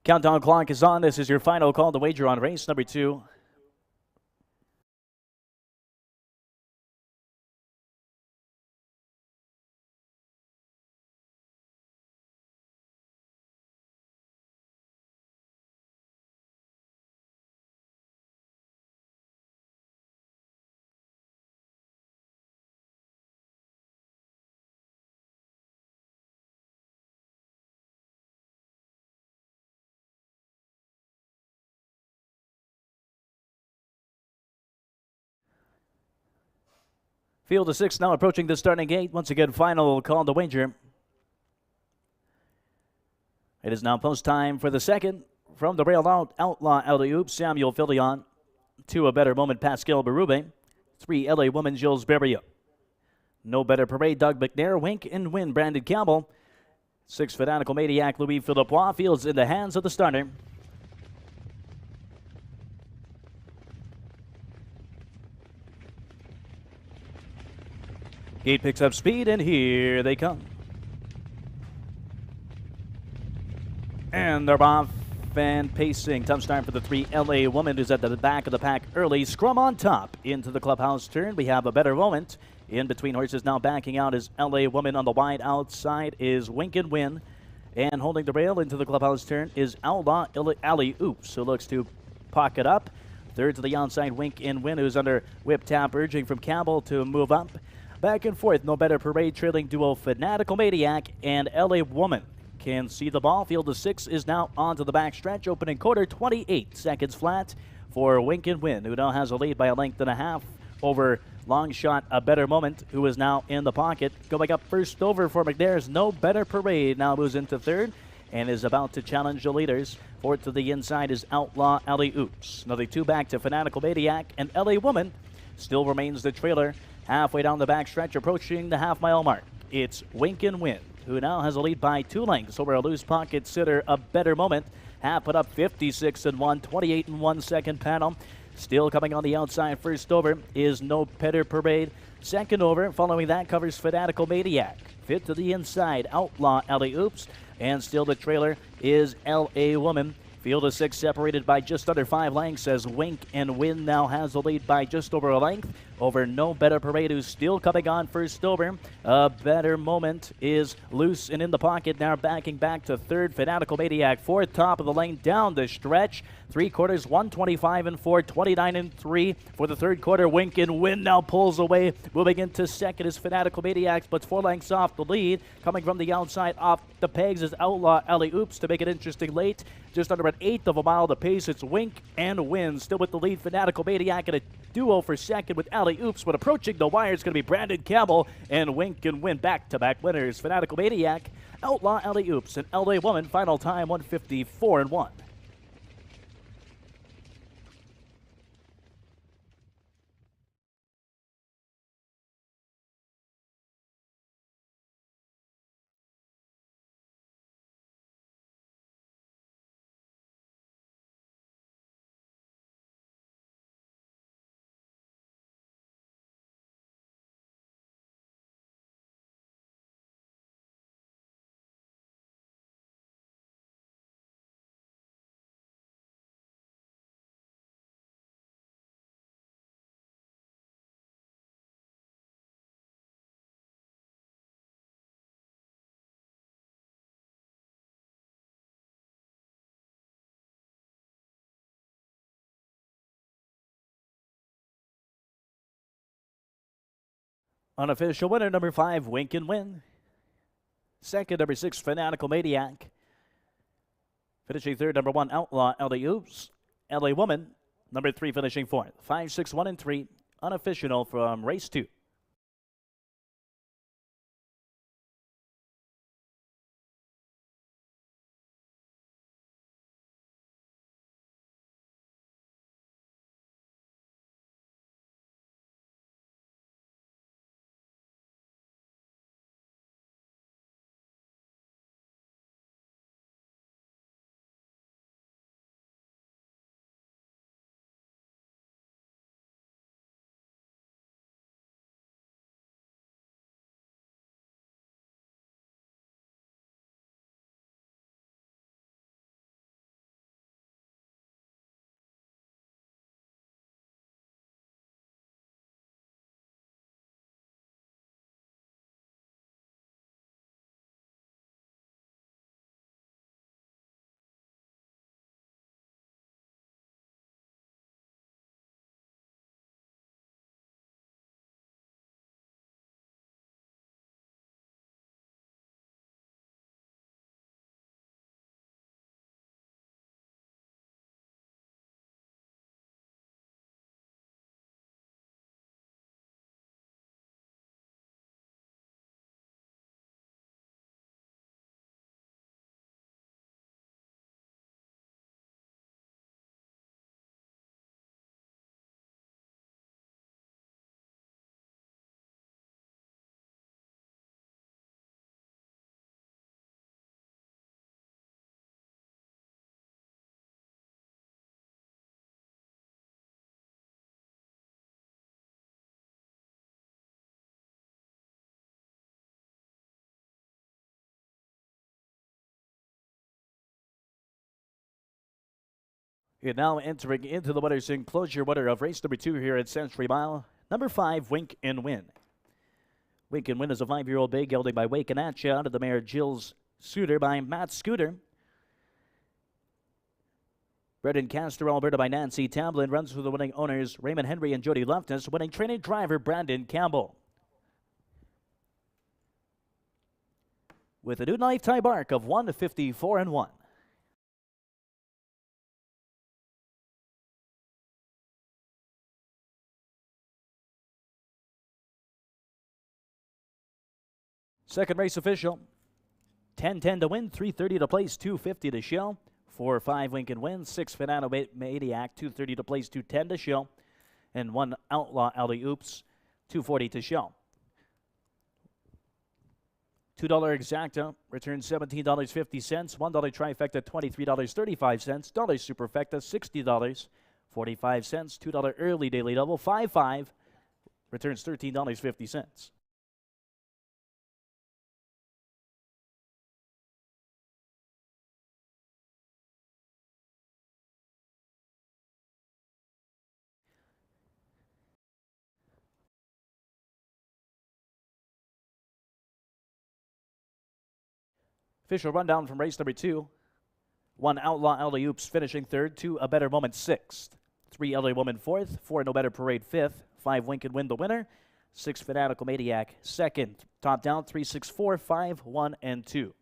Countdown clock is on. This is your final call to wager on race number 2. Field of 6 now approaching the starting gate. Once again, final call to wager. It is now post time for the second. From the rail out, Outlaw Alley-Oop, Samuel Fillion. 2, A Better Moment, Pascal Berube. 3, LA Woman, Jules Berrio. No Better Parade, Doug McNair. Wink and Win, Brandon Campbell. 6, Fanatical Maniac, Louis Philippois. Fields in the hands of the starter. Gate picks up speed, and here they come. And they're off and pacing. Tough start for the 3 LA Woman, who's at the back of the pack early. Scrum on top into the clubhouse turn. We have A Better Moment. In between horses now backing out is LA Woman. On the wide outside is Wink and Win. And holding the rail into the clubhouse turn is Outlaw Alley-Oops, who looks to pocket up. Third to the outside, Wink and Win, who's under whip tap, urging from Campbell to move up. Back and forth, No Better Parade, trailing duo Fanatical Maniac and LA Woman. Can see the ball. Field of 6 is now onto the back stretch. Opening quarter, 28 seconds flat for Wink and Win, who now has a lead by a length and a half over long shot A Better Moment, who is now in the pocket. Going up first over for McNair's No Better Parade. Now moves into third and is about to challenge the leaders. Fourth to the inside is Outlaw Alley-Oops. Another 2 back to Fanatical Maniac, and LA Woman still remains the trailer. Halfway down the backstretch, approaching the half-mile mark. It's Wink and Win, who now has a lead by 2 lengths over a loose pocket sitter, A Better Moment. Half put up 56 and 1, 28 and 1 second panel. Still coming on the outside, first over is No Better Parade. Second over, following that, covers Fanatical Maniac. Fifth to the inside, Outlaw Alley-Oops. And still the trailer is LA Woman. Field of 6 separated by just under 5 lengths as Wink and Win now has the lead by just over a length over No Better Parade, who's still coming on first over. A Better Moment is loose and in the pocket, now backing back to third. Fanatical Maniac fourth, top of the lane down the stretch. 3 quarters, 125 and 4, 29 and 3 for the third quarter. Wink and Win now pulls away. Moving into second is Fanatical Maniac, but 4 lengths off the lead. Coming from the outside off the pegs is Outlaw Alley-Oops to make it interesting late. Just under an eighth of a mile to pace. It's Wink and Win still with the lead. Fanatical Maniac and a duo for second with Alley-Oops, but approaching the wire is going to be Brandon Campbell and Wink and Win back-to-back winners. Fanatical Maniac, Outlaw Alley-Oops, and LA Woman. Final time 154 and 1. Unofficial winner, number 5, Wink and Win. Second, number 6, Fanatical Maniac. Finishing third, number 1, Outlaw Alley-Oops. LA Woman, number 3, finishing fourth. 5, 6, 1, and 3. Unofficial from race 2. And now entering into the winner's enclosure, winner of race number 2 here at Century Mile, number 5, Wink and Win. Wink and Win is a 5-year-old bay gelding by Wake and Atcha out of the mare Jill's Suitor by Matt Scooter. Bred in Castor, Alberta by Nancy Tamblin, runs for the winning owners Raymond Henry and Jody Loftus, winning training driver Brandon Campbell. With a new lifetime mark of 154-1. Second race official, 10-10 to win, 330 to place, 250 to show. 4-5 Lincoln win, 6 Fanano Maniac, 230 to place, 210 to show. And 1 Outlaw Alley Oops, 240 to show. $2 exacta returns $17.50. $1 trifecta $23.35. $1 superfecta $60.45. $2 early daily double 5-5 returns $13.50. Official rundown from race number 2. 1 Outlaw Alley Oops finishing 3rd. 2 A Better Moment 6th. 3 LA Woman 4th. 4 No Better Parade 5th. 5 Wink and Win the winner. 6 Fanatical Maniac 2nd. Top down 3, 6, 4, 5, 1, and 2.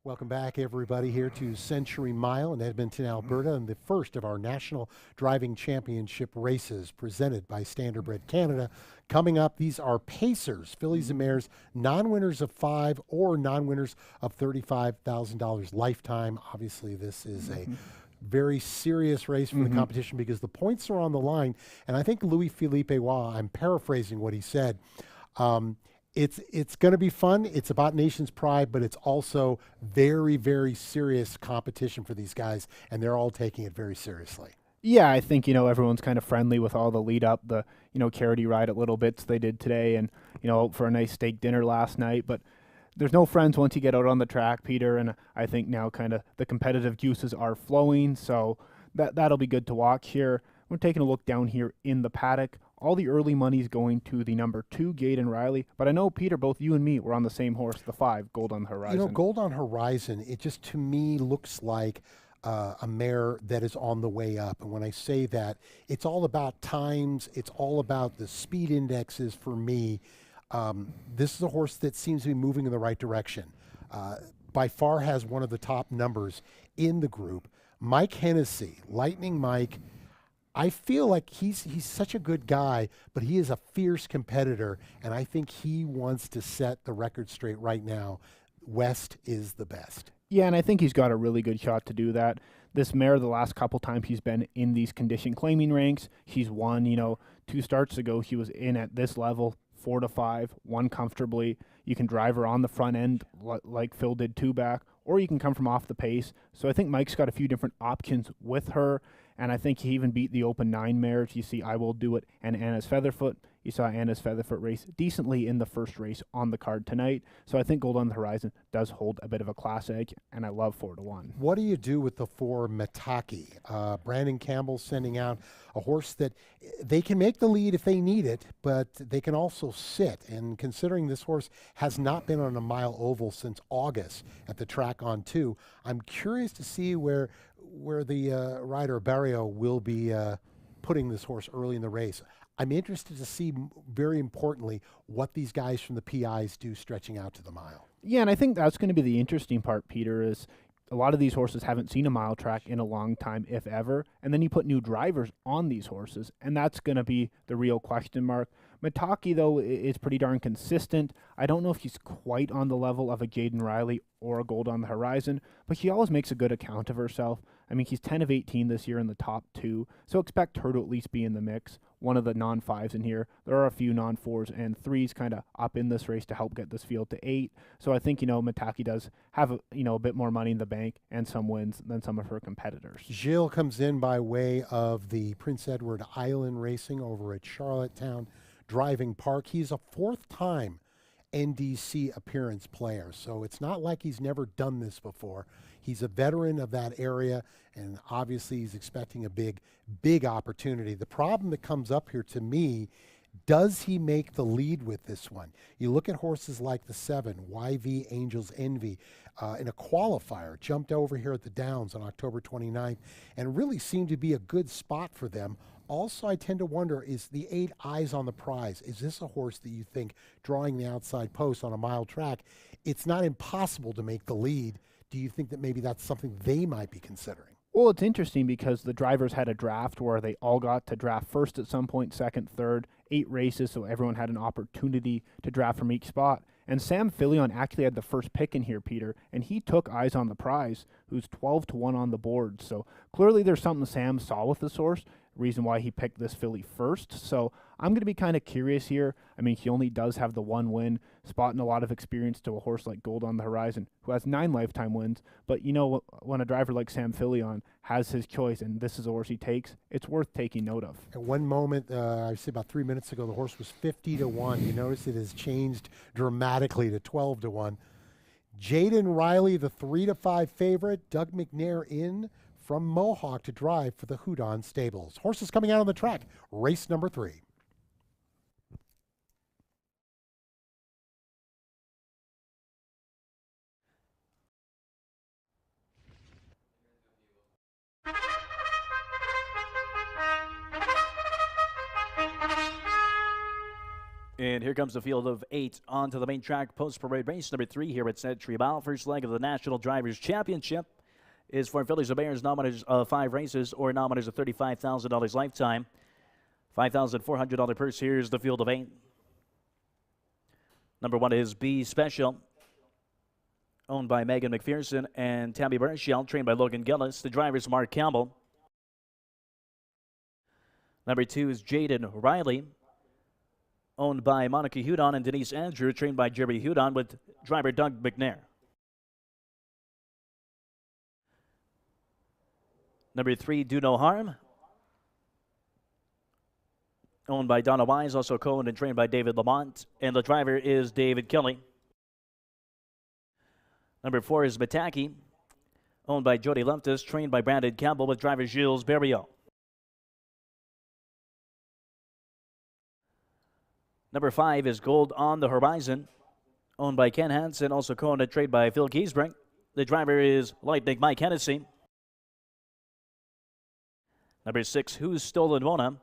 Welcome back, everybody, here to Century Mile in Edmonton, Alberta, and the first of our National Driving Championship races presented by Standardbred Canada. Coming up, these are Pacers, fillies and mares, non-winners of 5 or non-winners of $35,000 lifetime. Obviously, this is a very serious race for the competition because the points are on the line. And I think Louis-Philippe Roy, I'm paraphrasing what he said, it's going to be fun. It's about nation's pride, but it's also very, very serious competition for these guys, and they're all taking it very seriously. Yeah, I think, everyone's kind of friendly with all the lead up, the, charity ride at Little Bits they did today and, for a nice steak dinner last night. But there's no friends once you get out on the track, Peter, and I think now kind of the competitive juices are flowing, so that'll be good to watch here. We're taking a look down here in the paddock. All the early money's going to the number 2, Gaydon Riley. But I know, Peter, both you and me were on the same horse, the 5, Gold on the Horizon. Gold on Horizon, it just to me looks like a mare that is on the way up. And when I say that, it's all about times. It's all about the speed indexes for me. This is a horse that seems to be moving in the right direction. By far has one of the top numbers in the group. Mike Hennessy, Lightning Mike, I feel like he's such a good guy, but he is a fierce competitor, and I think he wants to set the record straight right now. West is the best. Yeah, and I think he's got a really good shot to do that. This mare, the last couple times he's been in these condition claiming ranks, he's won. 2 starts ago, he was in at this level, 4 to 5, won comfortably. You can drive her on the front end like Phil did 2 back, or you can come from off the pace. So I think Mike's got a few different options with her. And I think he even beat the Open 9 mares. You see I Will Do It and Anna's Featherfoot. You saw Anna's Featherfoot race decently in the first race on the card tonight. So I think Gold on the Horizon does hold a bit of a class edge, and I love 4 to 1. What do you do with the 4 Mataki? Brandon Campbell sending out a horse that they can make the lead if they need it, but they can also sit. And considering this horse has not been on a mile oval since August at the track on 2, I'm curious to see where the rider Barrio will be putting this horse early in the race. I'm interested to see, very importantly, what these guys from the PIs do stretching out to the mile. Yeah, and I think that's going to be the interesting part, Peter, is a lot of these horses haven't seen a mile track in a long time, if ever, and then you put new drivers on these horses, and that's going to be the real question mark. Mataki, though, is pretty darn consistent. I don't know if he's quite on the level of a Gaydon Riley or a Gold on the Horizon, but she always makes a good account of herself. I mean, he's 10 of 18 this year in the top 2, so expect her to at least be in the mix. One of the non-5s in here. There are a few non-4s and 3s kind of up in this race to help get this field to 8. So I think, Mataki does have, a bit more money in the bank and some wins than some of her competitors. Gilles comes in by way of the Prince Edward Island Racing over at Charlottetown Driving Park. He's a 4th time NDC appearance player, so it's not like he's never done this before. He's a veteran of that area, and obviously he's expecting a big opportunity. The problem that comes up here to me, does he make the lead with this one? You look at horses like the 7, YV Angels Envy, in a qualifier, jumped over here at the Downs on October 29th, and really seemed to be a good spot for them. Also, I tend to wonder, is the 8 Eyes on the Prize, is this a horse that you think, drawing the outside post on a mile track, it's not impossible to make the lead? Do you think that maybe that's something they might be considering? Well, it's interesting because the drivers had a draft where they all got to draft first at some point, second, third, 8 races, so everyone had an opportunity to draft from each spot. And Sam Fillion actually had the first pick in here, Peter, and he took Eyes on the Prize, who's 12 to 1 on the board. So clearly there's something Sam saw with this horse, reason why he picked this filly first. So I'm going to be kind of curious here. I mean, he only does have the 1 win, spotting a lot of experience to a horse like Gold on the Horizon, who has 9 lifetime wins. But when a driver like Sam Fillion has his choice and this is a horse he takes, it's worth taking note of. At one moment, I say about 3 minutes ago, the horse was 50 to 1. You notice it has changed dramatically to 12 to 1. Jaden Riley, the 3 to 5 favorite. Doug McNair in from Mohawk to drive for the Houdon Stables. Horses coming out on the track. Race number 3. And here comes the field of 8 onto the main track post-parade race number 3 here at Century Mile. First leg of the National Drivers' Championship is for fillies and mares, nominators of 5 races or nominators of $35,000 lifetime. $5,400 purse. Here's the field of 8. Number 1 is B Special, owned by Megan McPherson and Tammy Burchell, trained by Logan Gillis. The driver is Mark Campbell. Number 2 is Jaden Riley, owned by Monica Hudon and Denise Andrew, trained by Jerry Hudon with driver Doug McNair. Number 3, Do No Harm, owned by Donna Wise, also co-owned and trained by David Lamont, and the driver is David Kelly. Number 4 is Mataki, owned by Jody Leftis, trained by Brandon Campbell with driver Gilles Berriot. Number 5 is Gold on the Horizon, owned by Ken Hansen, also co-owned and trained by Phil Giesbrink. The driver is Lightning Mike Hennessy. Number 6, Who's Stolen Mona,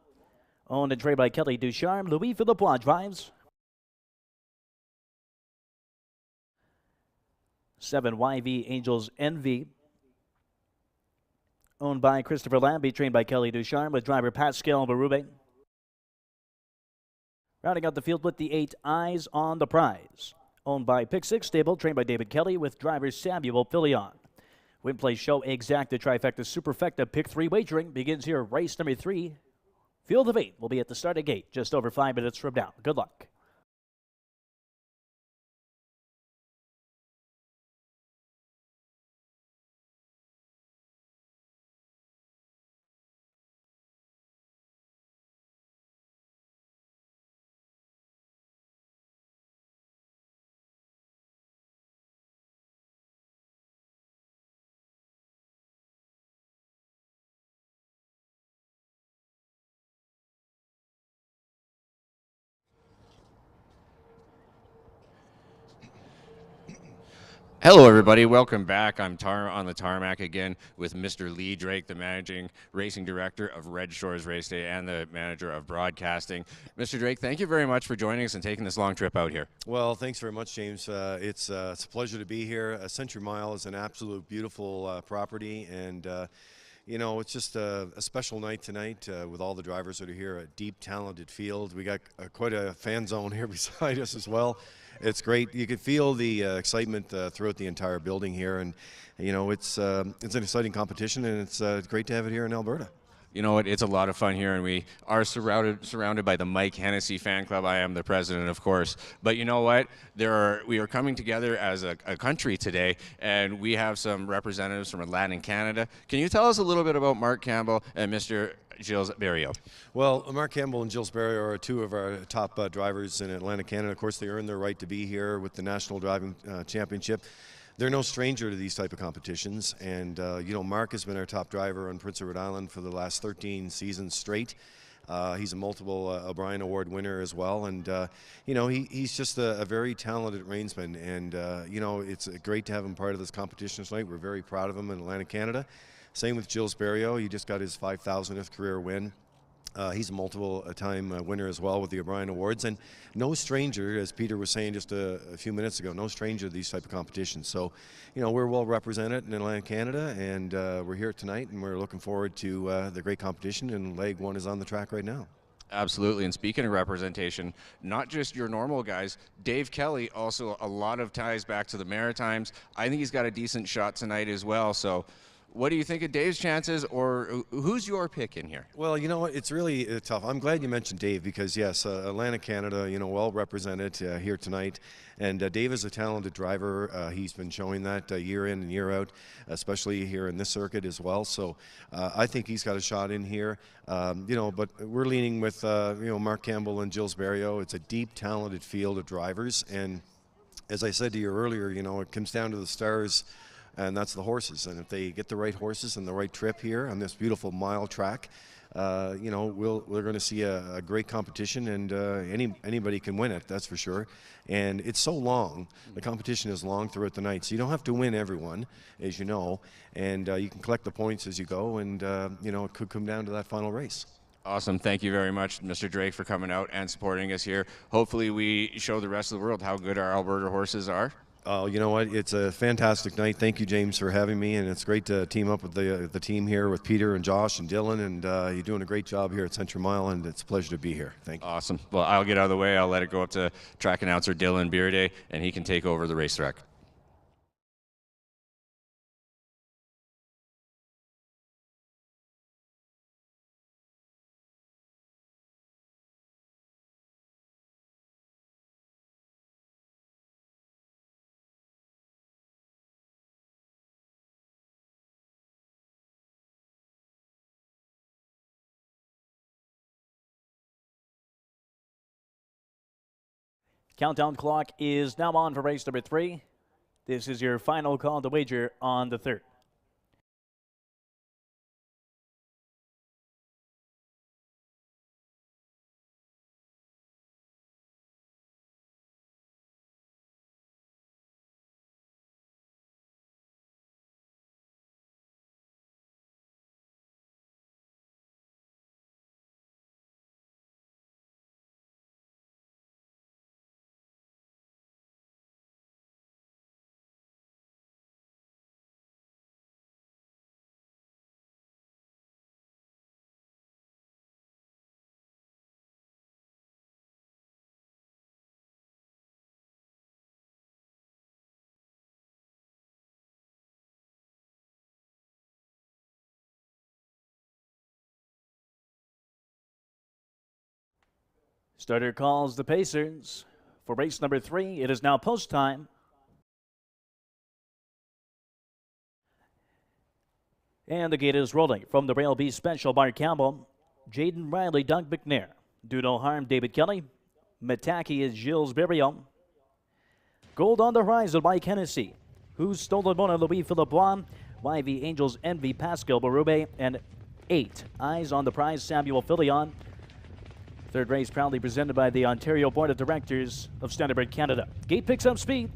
owned and trained by Kelly Ducharme. Louis Philippois drives. 7, YV Angels Envy, owned by Christopher Lambie, trained by Kelly Ducharme with driver Pascal Berube. Rounding out the field with the 8, Eyes on the Prize, owned by Pick 6 Stable, trained by David Kelly with driver Samuel Filion. Win, play, show, exacta, trifecta, superfecta, Pick 3 wagering begins here. Race number 3. Field of 8 will be at the starting gate just over 5 minutes from now. Good luck. Hello, everybody. Welcome back. I'm on the tarmac again with Mr. Lee Drake, the managing racing director of Red Shores Race Day and the manager of broadcasting. Mr. Drake, thank you very much for joining us and taking this long trip out here. Well, thanks very much, James. It's a pleasure to be here. Century Mile is an absolute beautiful property, and you know, it's just a special night tonight with all the drivers that are here. A deep, talented field. We got quite a fan zone here beside us as well. It's great. You could feel the excitement throughout the entire building here, and you know, it's an exciting competition, and it's great to have it here in Alberta. You know what? It's a lot of fun here, and we are surrounded by the Mike Hennessy fan club. I am the president, of course. But you know what? We are coming together as a country today, and we have some representatives from Atlantic Canada. Can you tell us a little bit about Mark Campbell and Mr. Gilles Berriot? Well, Mark Campbell and Gilles Berriot are 2 of our top drivers in Atlantic Canada. Of course, they earned their right to be here with the National Driving Championship. They're no stranger to these type of competitions, and you know, Mark has been our top driver on Prince Edward Island for the last 13 seasons straight. He's a multiple O'Brien Award winner as well, and you know, he's just a very talented reinsman, and you know, it's great to have him part of this competition tonight. We're very proud of him in Atlantic Canada. Same with Gilles Berriot. He just got his 5,000th career win. He's a multiple-time winner as well with the O'Brien Awards, and no stranger, as Peter was saying just a few minutes ago, no stranger to these type of competitions. So, you know, we're well represented in Atlantic Canada, and we're here tonight, and we're looking forward to the great competition, and leg 1 is on the track right now. Absolutely, and speaking of representation, not just your normal guys, Dave Kelly also a lot of ties back to the Maritimes. I think he's got a decent shot tonight as well, so what do you think of Dave's chances, or who's your pick in here? Well, you know what, it's really tough. I'm glad you mentioned Dave because, yes, Atlantic Canada, you know, well represented here tonight. And Dave is a talented driver. He's been showing that year in and year out, especially here in this circuit as well. So I think he's got a shot in here. You know, but we're leaning with, you know, Mark Campbell and Gilles Berriot. It's a deep, talented field of drivers. And as I said to you earlier, you know, it comes down to the stars, and that's the horses. And if they get the right horses and the right trip here on this beautiful mile track, you know, we're going to see a great competition, and anybody can win it, that's for sure. And it's so long. The competition is long throughout the night, so you don't have to win everyone, as you know, and you can collect the points as you go, and you know, it could come down to that final race. Awesome. Thank you very much, Mr. Drake, for coming out and supporting us here. Hopefully we show the rest of the world how good our Alberta horses are. Oh, you know what? It's a fantastic night. Thank you, James, for having me, and it's great to team up with the team here with Peter and Josh and Dylan, and you're doing a great job here at Century Mile, and it's a pleasure to be here. Thank you. Awesome. Well, I'll get out of the way. I'll let it go up to track announcer Dylan Bearday, and he can take over the racetrack. Countdown clock is now on for race number 3. This is your final call to wager on the third. Starter calls the Pacers. For race number 3, it is now post time. And the gate is rolling. From the Rail B Special, Mark Campbell, Jaden Riley, Doug McNair, Do No Harm, David Kelly, Mataki is Gilles Berriot, Gold on the Horizon, Mike Hennessy, Who's Stolen Mona, Louis Philippe Bois, YV Angels Envy, Pascal Barube, and 8 Eyes on the Prize, Samuel Filion. Third race proudly presented by the Ontario Board of Directors of Standardbred Canada. Gate picks up speed.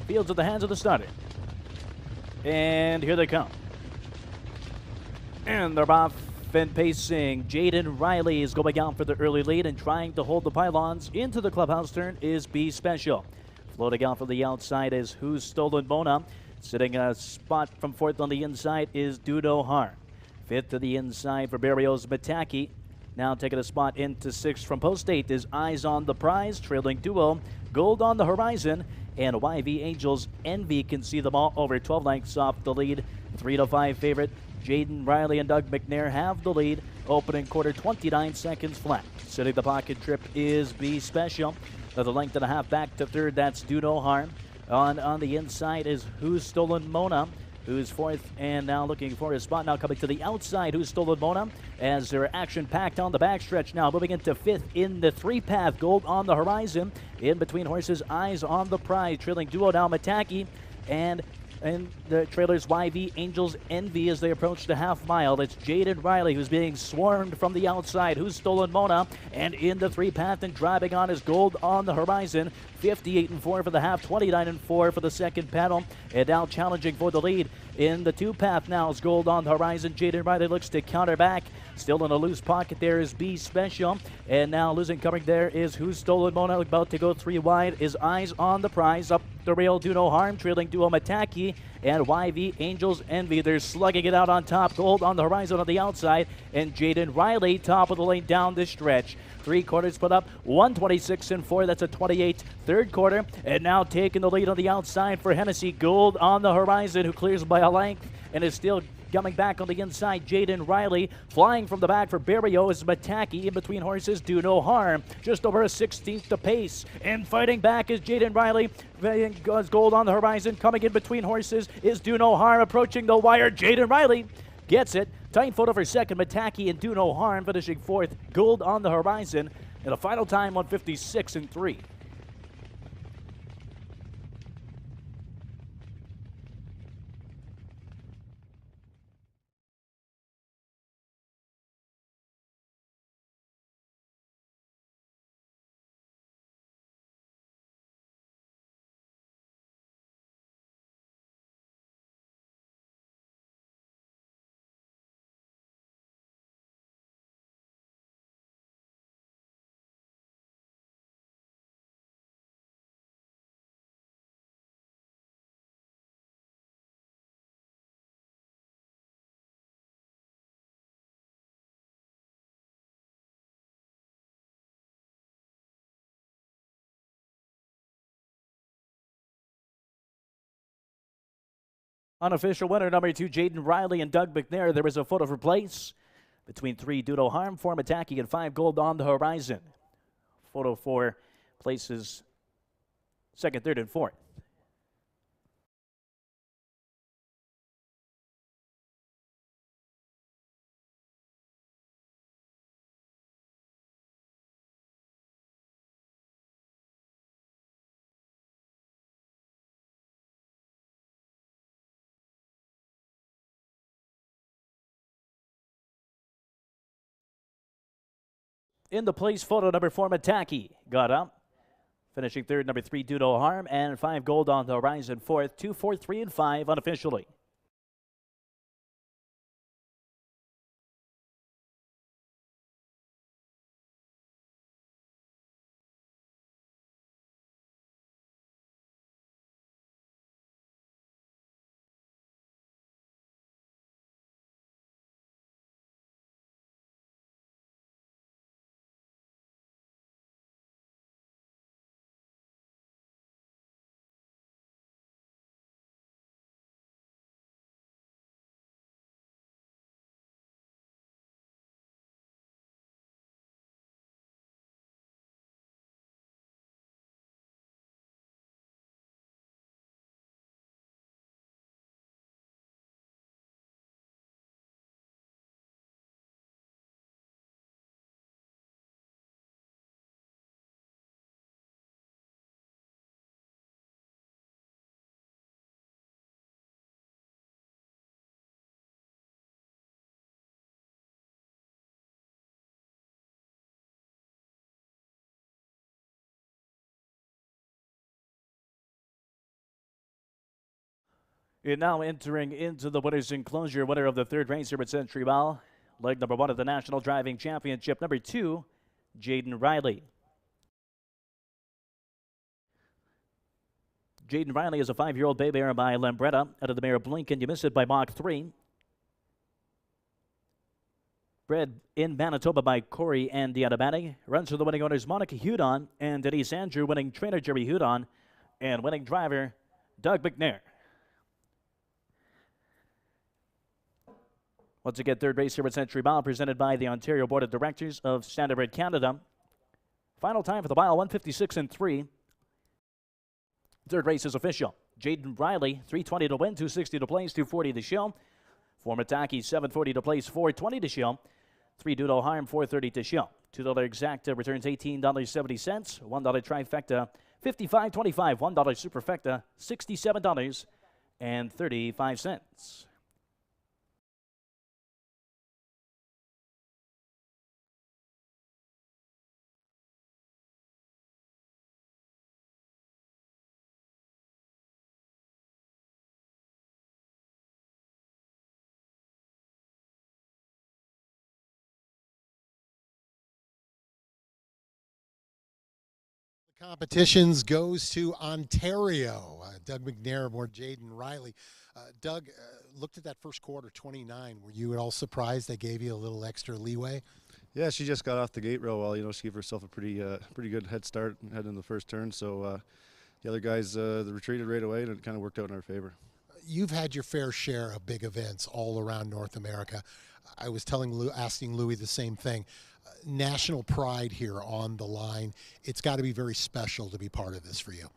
Fields at the hands of the starter. And here they come. And they're off and pacing. Jaden Riley is going out for the early lead and trying to hold the pylons. Into the clubhouse turn is B Special. Floating out from the outside is Who's Stolen Mona. Sitting a spot from fourth on the inside is Do No Harm. Fifth to the inside for Barrios Mataki. Now taking a spot into sixth from post 8 is Eyes on the Prize. Trailing duo, Gold on the Horizon. And YV Angels Envy can see them all over 12 lengths off the lead. 3 to 5 favorite. Jaden Riley and Doug McNair have the lead. Opening quarter, 29 seconds flat. Sitting the pocket trip is B Special. Another length and a half back to third. That's Do No Harm. On the inside is Who's Stolen Mona, who's fourth and now looking for his spot. Now coming to the outside, Who's Stolen Mona, as they're action-packed on the backstretch now. Moving into fifth in the 3-path, Gold on the Horizon. In between horses, Eyes on the Prize. Trailing duo now, Mataki, and the trailers YV Angels Envy as they approach the half mile. It's Jaden Riley who's being swarmed from the outside. Who's Stolen Mona, and in the 3-path and driving on is Gold on the Horizon. 58-4 for the half, 29-4 for the second panel, and now challenging for the lead in the 2-path now is Gold on the Horizon. Jaden Riley looks to counter back. Still in a loose pocket there is B Special, and now losing covering there is Who's Stolen Mona. About to go 3 wide is Eyes on the Prize. Up the rail, Do No Harm. Trailing duo Mataki and YV Angels Envy. They're slugging it out on top. Gold on the Horizon on the outside, and Jaden Riley top of the lane down this stretch. 3 quarters put up 126-4. That's a 28 third quarter, and now taking the lead on the outside for Hennessy. Gold on the Horizon, who clears by a length and is still coming back on the inside. Jaden Riley flying from the back for Barrio is Mataki. In between horses, Do No Harm, just over a 16th to pace, and fighting back is Jaden Riley. Goes Gold on the Horizon. Coming in between horses is Do No Harm, approaching the wire. Jaden Riley gets it. Tight photo for second, Mataki, and Do No Harm finishing fourth. Gold on the Horizon, and a final time 156-3. Unofficial winner number 2, Jaden Riley and Doug McNair. There was a photo for place between 3, Dudo Harm, 4, Mataki, and 5, Gold on the horizon. Photo for places 2nd, 3rd, and 4th. In the place photo, number 4, Mataki got up. Finishing 3rd, number 3, Dudo Harm, and 5, Gold on the horizon, 4th, 2, 4, 3, and 5 unofficially. You're now entering into the winner's enclosure. Winner of the 3rd race here at Century Mile. Leg number 1 of the National Driving Championship. Number 2, Jaden Riley. Jaden Riley is a 5-year-old bay mare by Lambretta. Out of the mare Blinken, you miss it by Mach 3. Bred in Manitoba by Corey and Dianabani. Runs for the winning owners Monica Hudon and Denise Andrew. Winning trainer Jerry Hudon. And winning driver Doug McNair. Once again, 3rd race here at Century Mile, presented by the Ontario Board of Directors of Standardbred Canada. Final time for the mile, 1:56 and 3. 3rd race is official. Jaden Riley, 3:20 to win, 2:60 to place, 2:40 to show. 4, Mataki, 7:40 to place, 4:20 to show. 3, Dudo Harm, 4:30 to show. $2 exacta returns $18.70. $1 trifecta, $55.25. $1 superfecta, $67.35. Competitions goes to Ontario. Doug McNair aboard Jaden Riley. Doug, looked at that first quarter, 29. Were you at all surprised they gave you a little extra leeway? Yeah, she just got off the gate real well. You know, she gave herself a pretty good head start heading in the first turn. So the other guys they retreated right away, and it kind of worked out in our favor. You've had your fair share of big events all around North America. I was asking Louis the same thing. National pride here on the line. It's got to be very special to be part of this for you.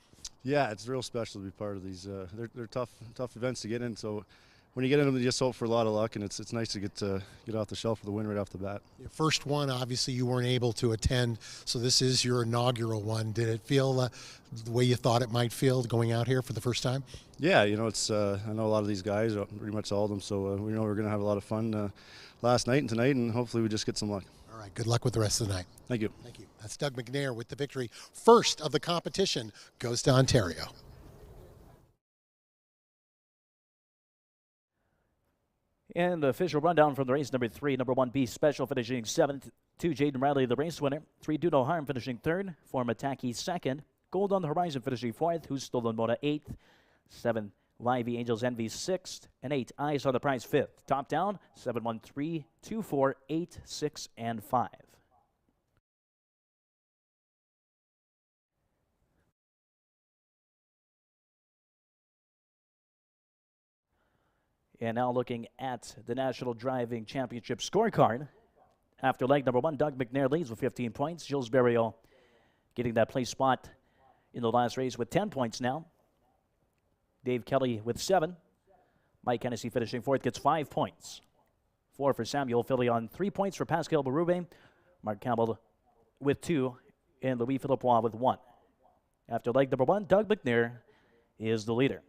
Yeah, it's real special to be part of these. They're tough events to get in. So when you get in them, you just hope for a lot of luck, and it's nice to get off the shelf with a win right off the bat. Your first one, obviously, you weren't able to attend, so this is your inaugural one. Did it feel the way you thought it might feel going out here for the first time? Yeah, you know, it's I know a lot of these guys, pretty much all of them. So we know we're going to have a lot of fun last night and tonight, and hopefully we just get some luck. All right, good luck with the rest of the night. Thank you. Thank you. That's Doug McNair with the victory. First of the competition goes to Ontario. And the official rundown from the race, number 3, number 1, B Special finishing 7th, 2, Jaden Riley, the race winner. 3, Dudo Harm finishing 3rd, 4, Mataki 2nd, Gold on the Horizon finishing 4th, Who's Stolen Mona 8th, 7, YV Angels Envy 6th, and 8, Eyes on the Prize 5th. Top down, 7, 1, 3, 2, 4, 8, 6, and 5. And now looking at the National Driving Championship scorecard. After leg number 1, Doug McNair leads with 15 points. Gilles Berrios getting that place spot in the last race with 10 points now. Dave Kelly with 7. Mike Hennessy finishing 4th gets 5 points. 4 for Samuel Filion, 3 points for Pascal Berube. Mark Campbell with 2, and Louis Philippois with 1. After leg number 1, Doug McNair is the leader.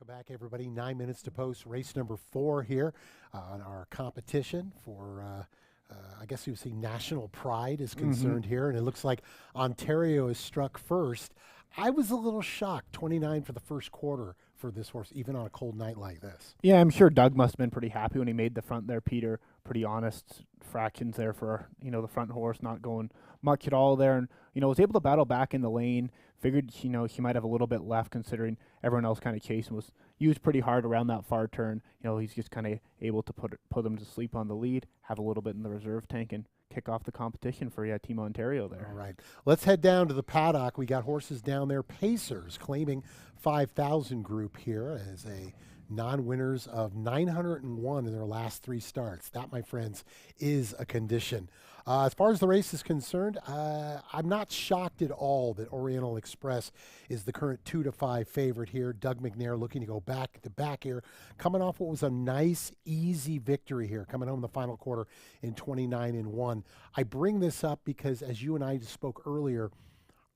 Welcome back, everybody. 9 minutes to post. Race number 4 here on our competition for, I guess you would say national pride is concerned here. And it looks like Ontario is struck first. I was a little shocked, 29 for the first quarter for this horse, even on a cold night like this. Yeah, I'm sure Doug must have been pretty happy when he made the front there, Peter. Pretty honest fractions there for, the front horse not going much at all there. And, was able to battle back in the lane. Figured, he might have a little bit left considering everyone else kind of chasing was used pretty hard around that far turn. He's just kind of able to put them to sleep on the lead, have a little bit in the reserve tank, and kick off the competition for Team Ontario there. All right. Let's head down to the paddock. We got horses down there. Pacers claiming 5,000 group here as a non-winners of 901 in their last 3 starts. That, my friends, is a condition. As far as the race is concerned, I'm not shocked at all that Oriental Express is the current 2-5 favorite here. Doug McNair looking to go back to back here, coming off what was a nice, easy victory here, coming home in the final quarter in 29-1. I bring this up because, as you and I just spoke earlier,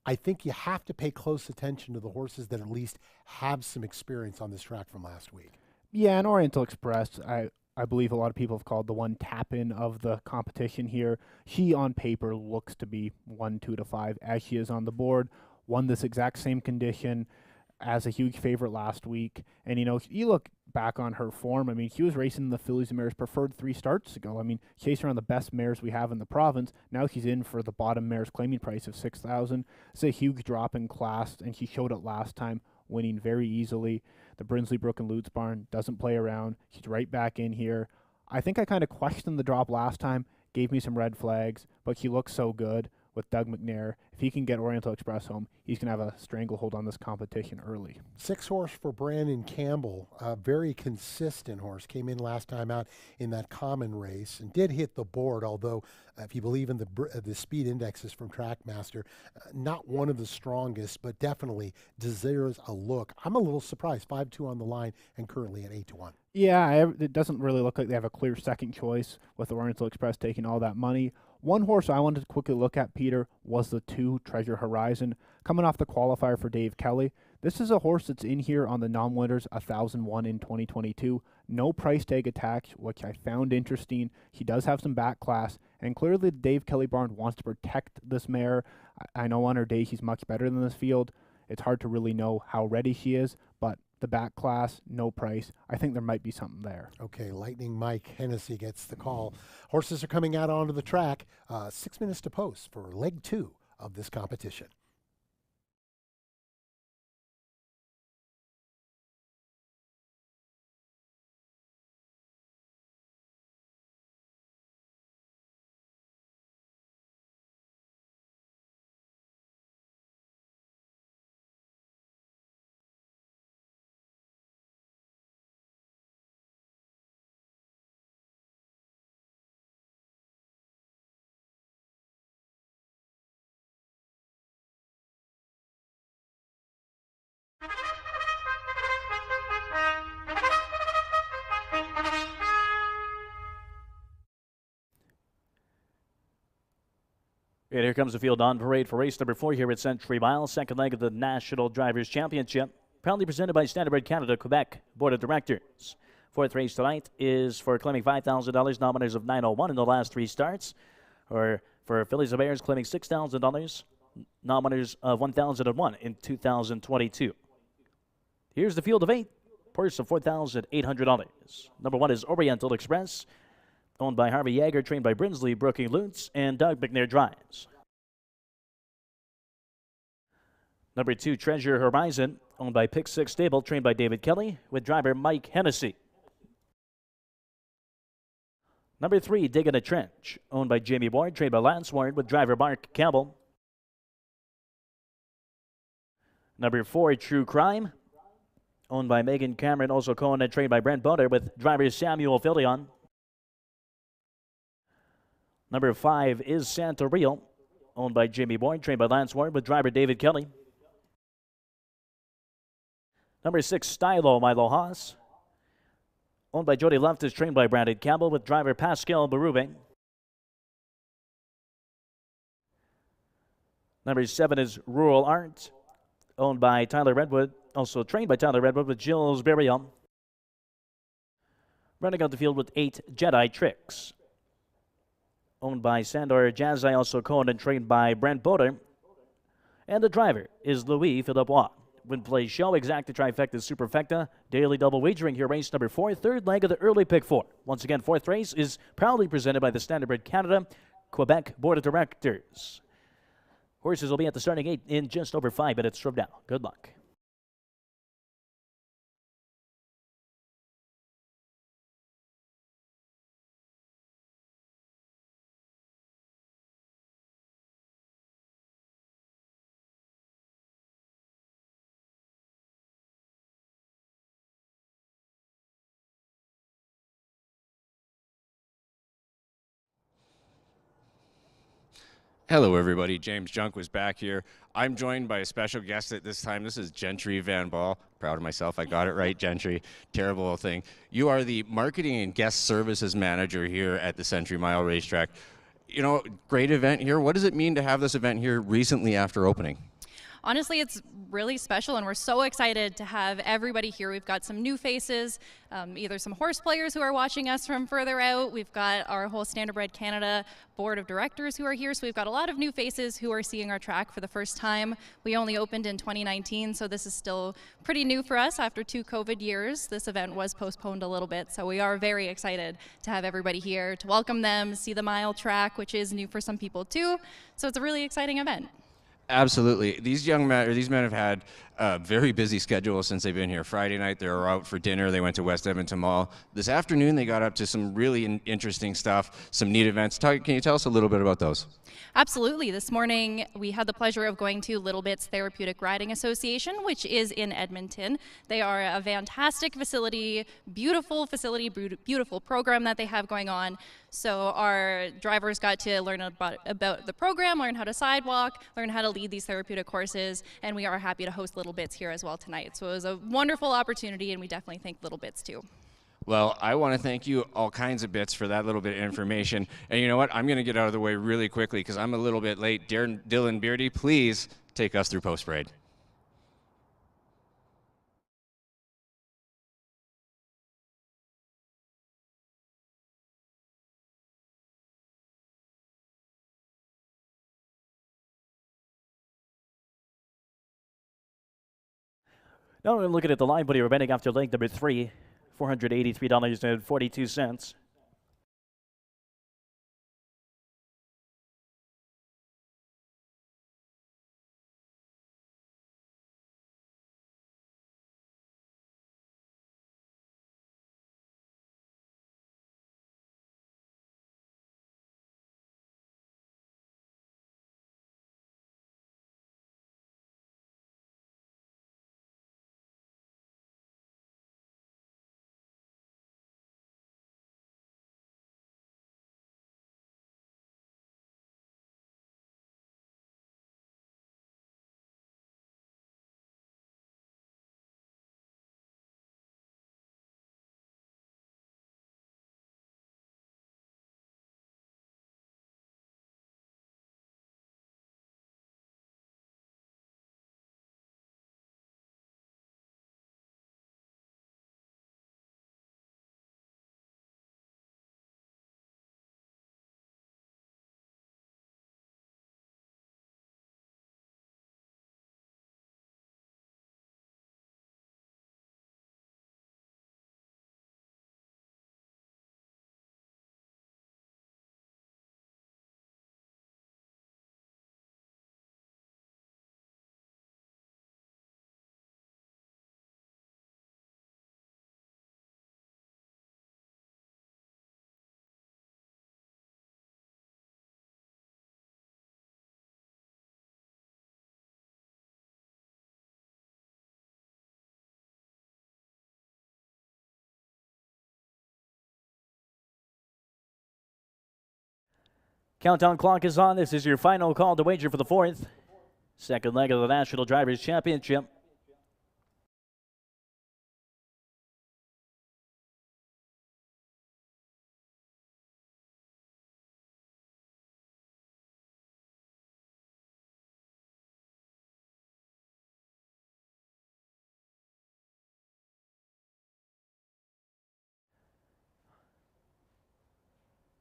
I think you have to pay close attention to the horses that at least have some experience on this track from last week. Yeah, and Oriental Express, I believe a lot of people have called the one tap-in of the competition here. She, on paper, looks to be 1-2-5 as she is on the board. Won this exact same condition as a huge favorite last week. And, you look back on her form. I mean, she was racing the Fillies and Mares preferred 3 starts ago. I mean, chasing around the best mares we have in the province. Now she's in for the bottom mares claiming price of $6,000. It's a huge drop in class, and she showed it last time, winning very easily. The Brinsley Brook and Lutz Barn doesn't play around. She's right back in here. I think I kind of questioned the drop last time, gave me some red flags, but she looks so good with Doug McNair. If he can get Oriental Express home, he's going to have a stranglehold on this competition early. 6 horse for Brandon Campbell, a very consistent horse. Came in last time out in that common race and did hit the board, although if you believe in the speed indexes from Trackmaster, not one of the strongest, but definitely deserves a look. I'm a little surprised, 5-2 on the line and currently at 8-1. Yeah, it doesn't really look like they have a clear second choice with Oriental Express taking all that money. One horse I wanted to quickly look at, Peter, was the 2 Treasure Horizon, coming off the qualifier for Dave Kelly. This is a horse that's in here on the non-winners 1,001 in 2022. No price tag attached, which I found interesting. He does have some back class, and clearly the Dave Kelly barn wants to protect this mare. I know on her day she's much better than this field. It's hard to really know how ready she is, but the back class, no price. I think there might be something there. Okay, Lightning Mike Hennessy gets the call. Horses are coming out onto the track. 6 minutes to post for leg 2 of this competition. And here comes the field on parade for race number 4 here at Century Mile, second leg of the National Drivers' Championship, proudly presented by Standardbred Canada, Quebec Board of Directors. 4th race tonight is for claiming $5,000, non-winners of 901 in the last 3 starts, or for Fillies and Mares claiming $6,000, non-winners of 1,001 in 2022. Here's the field of 8, purse of $4,800. Number 1 is Oriental Express, owned by Harvey Yeager, trained by Brinsley, Brooking Lutz, and Doug McNair drives. Number 2, Treasure Horizon, owned by Pick 6 Stable, trained by David Kelly, with driver Mike Hennessy. Number 3, Digging a Trench, owned by Jamie Ward, trained by Lance Ward, with driver Mark Campbell. Number 4, True Crime, owned by Megan Cameron, also co-owned and trained by Brent Boder, with driver Samuel Fillion. Number 5 is Santa Rio, owned by Jamie Boyd, trained by Lance Ward, with driver David Kelly. Number 6, Stylo Milo Haas, owned by Jody Loftus, trained by Brandon Campbell, with driver Pascal Berube. Number 7 is Rural Art, owned by Tyler Redwood, also trained by Tyler Redwood with Gilles Berrion. Running out the field with 8 Jedi Tricks. Owned by Sandor Jazai, also co-owned and trained by Brent Boder. And the driver is Louis Philippe Watt. Win, play, show, exacta, trifecta, superfecta, daily double wagering here, race number 4, third leg of the early pick 4. Once again, fourth race is proudly presented by the Standardbred Canada Quebec Board of Directors. Horses will be at the starting gate in just over 5 minutes from now. Good luck. Hello, everybody. James Junk was back here. I'm joined by a special guest at this time. This is Gentry Van Ball. Proud of myself. I got it right, Gentry. Terrible thing. You are the marketing and guest services manager here at the Century Mile Racetrack. You know, great event here. What does it mean to have this event here recently after opening? Honestly, it's really special, and we're so excited to have everybody here. We've got some new faces, either some horse players who are watching us from further out. We've got our whole Standardbred Canada Board of Directors who are here, so we've got a lot of new faces who are seeing our track for the first time. We only opened in 2019, so this is still pretty new for us after 2 COVID years. This event was postponed a little bit, so we are very excited to have everybody here, to welcome them, see the mile track, which is new for some people too. So it's a really exciting event. Absolutely. These men have had a very busy schedule since they've been here. Friday night, they were out for dinner. They went to West Edmonton Mall. This afternoon, they got up to some really interesting stuff, some neat events. Can you tell us a little bit about those? Absolutely. This morning, we had the pleasure of going to Little Bits Therapeutic Riding Association, which is in Edmonton. They are a fantastic facility, beautiful program that they have going on. So our drivers got to learn about the program, learn how to sidewalk, learn how to lead these therapeutic courses, and we are happy to host Little Bits here as well tonight. So it was a wonderful opportunity, and we definitely thank Little Bits too. Well, I want to thank you all kinds of bits for that little bit of information. And you know what? I'm going to get out of the way really quickly because I'm a little bit late. Dylan Beardy, please take us through post-parade. Now we're looking at the line, buddy. We're betting after leg number 3, $483.42. Countdown clock is on. This is your final call to wager for the 4th. Second leg of the National Drivers' Championship.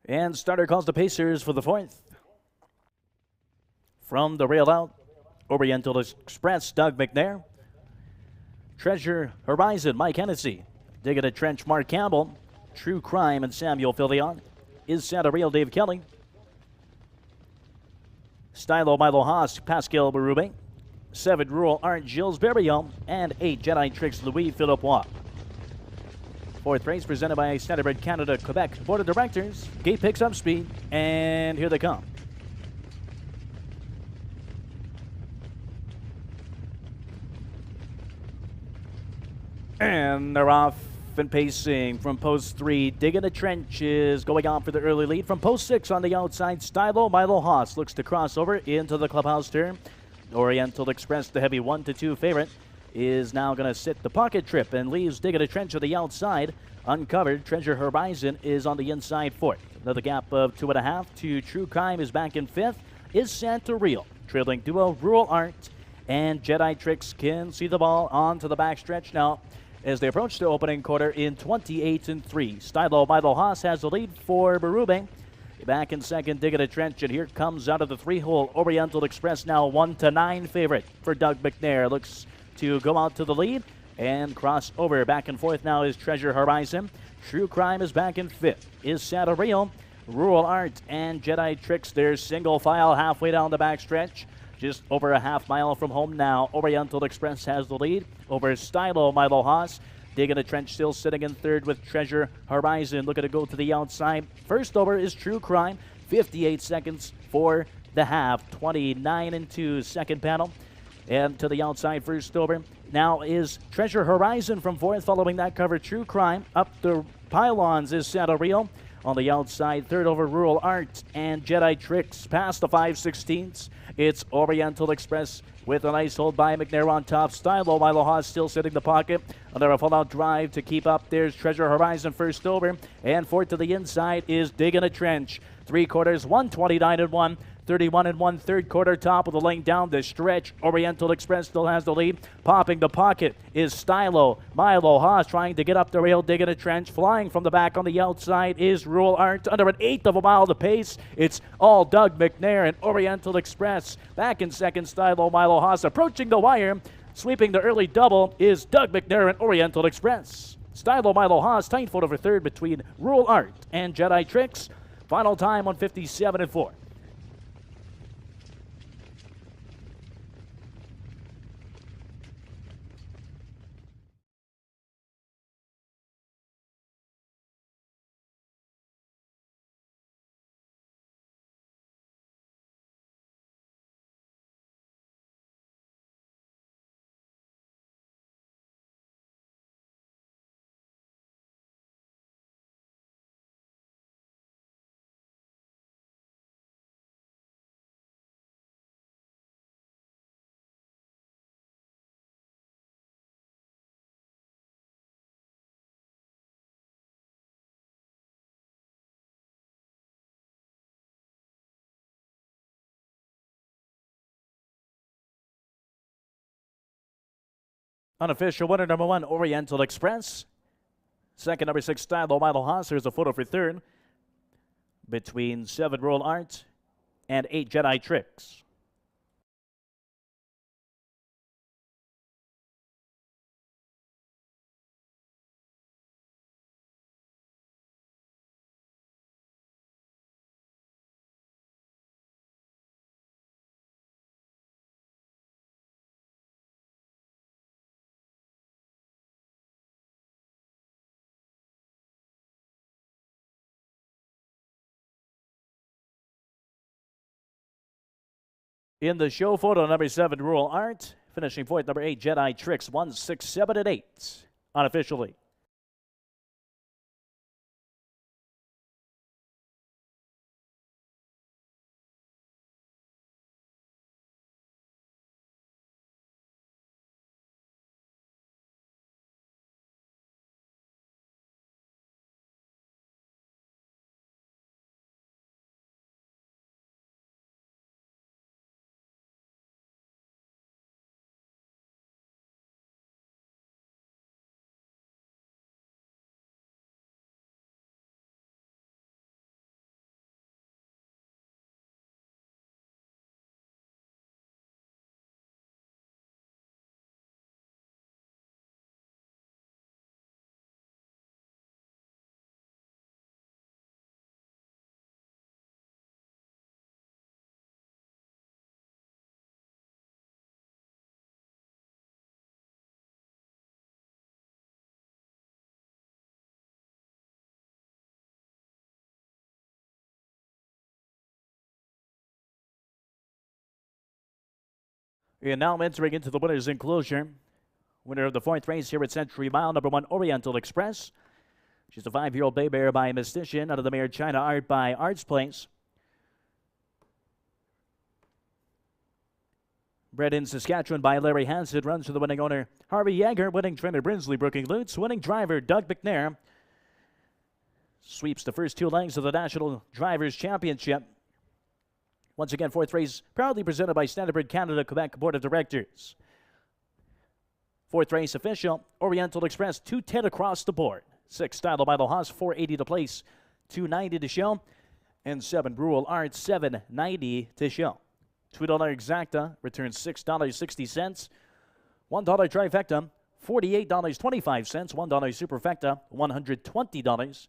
And starter calls the Pacers for the 4th. From the rail out, Oriental Express, Doug McNair. Treasure Horizon, Mike Hennessy. Digging a Trench, Mark Campbell. True Crime and Samuel Fillion. Is Santa Real, Dave Kelly. Stylo, Milo Haas, Pascal Berube. 7 Rural Art, Gilles Berriot. And 8 Jedi Tricks, Louis Philippe Watt. 4th race presented by Standardbred Canada, Quebec Board of Directors. Gate picks up speed, and here they come. And they're off and pacing from post 3. Digging the trenches, going on for the early lead. From post 6 on the outside, Stylo, Milo Haas looks to cross over into the clubhouse turn. Oriental Express, the heavy 1-2 favorite, is now going to sit the pocket trip and leaves Digging a Trench to the outside. Uncovered, Treasure Horizon is on the inside 4th. Another gap of 2.5 to True Crime is back in 5th. Is Santa Real. Trailing duo, Rural Art and Jedi Tricks can see the ball onto the backstretch now as they approach the opening quarter in 28-3. Stylo, Milo Haas has the lead for Berube. Back in second, Digging a Trench, and here comes out of the 3-hole Oriental Express, now 1-9 favorite for Doug McNair. Looks to go out to the lead and cross over. Back and forth now is Treasure Horizon. True Crime is back in 5th. Is Santa Real. Rural Art and Jedi Tricks, their single file halfway down the backstretch. Just over a half mile from home now. Oriental Express has the lead over Stylo, Milo Haas. Digging a Trench still sitting in 3rd with Treasure Horizon looking to go to the outside. First over is True Crime. 58 seconds for the half. 29-2 second panel. And to the outside first over now is Treasure Horizon from 4th. Following that cover, True Crime. Up the pylons is Santa Real. On the outside, 3rd over Rural Art and Jedi Tricks. Past the 5/16. It's Oriental Express with a nice hold by McNair on top. Stylo, Milo Haas still sitting the pocket. Under a full-out drive to keep up. There's Treasure Horizon first over. And 4th to the inside is Digging a Trench. 3 quarters, 129-1. 31-1, 3rd quarter, top of the lane down the stretch. Oriental Express still has the lead. Popping the pocket is Stylo. Milo Haas trying to get up the rail, Digging a Trench. Flying from the back on the outside is Rural Art. Under 1/8 of a mile the pace. It's all Doug McNair and Oriental Express. Back in second, Stylo, Milo Haas approaching the wire. Sweeping the early double is Doug McNair and Oriental Express. Stylo, Milo Haas, tight foot over 3rd between Rural Art and Jedi Tricks. Final time on 57-4. Unofficial winner number 1, Oriental Express. Second, number 6, Stylo, Milo Haas. There's a photo for 3rd between 7 Rural Art and 8 Jedi Tricks. In the show photo, number 7, Rural Art. Finishing 4th, number 8, Jedi Tricks. 1, 6, 7, and 8 unofficially. And now entering into the winner's enclosure. Winner of the 4th race here at Century Mile, number 1 Oriental Express. She's a 5-year-old bay mare by Mystician, out of the mare China Art by Arts Place. Bred in Saskatchewan by Larry Hansen, runs for the winning owner Harvey Yeager, winning trainer Brinsley Brooking Lutz, winning driver Doug McNair. Sweeps the first 2 legs of the National Drivers' Championship. Once again, 4th race proudly presented by Standardbred Canada Quebec Board of Directors. 4th race official, Oriental Express, 210 across the board. 6 Style by the Haas, 480 to place, 290 to show. And 7 Rural Arts, 790 to show. $2 exacta returns $6.60. $1 trifecta, $48.25. $1 superfecta, $120.45.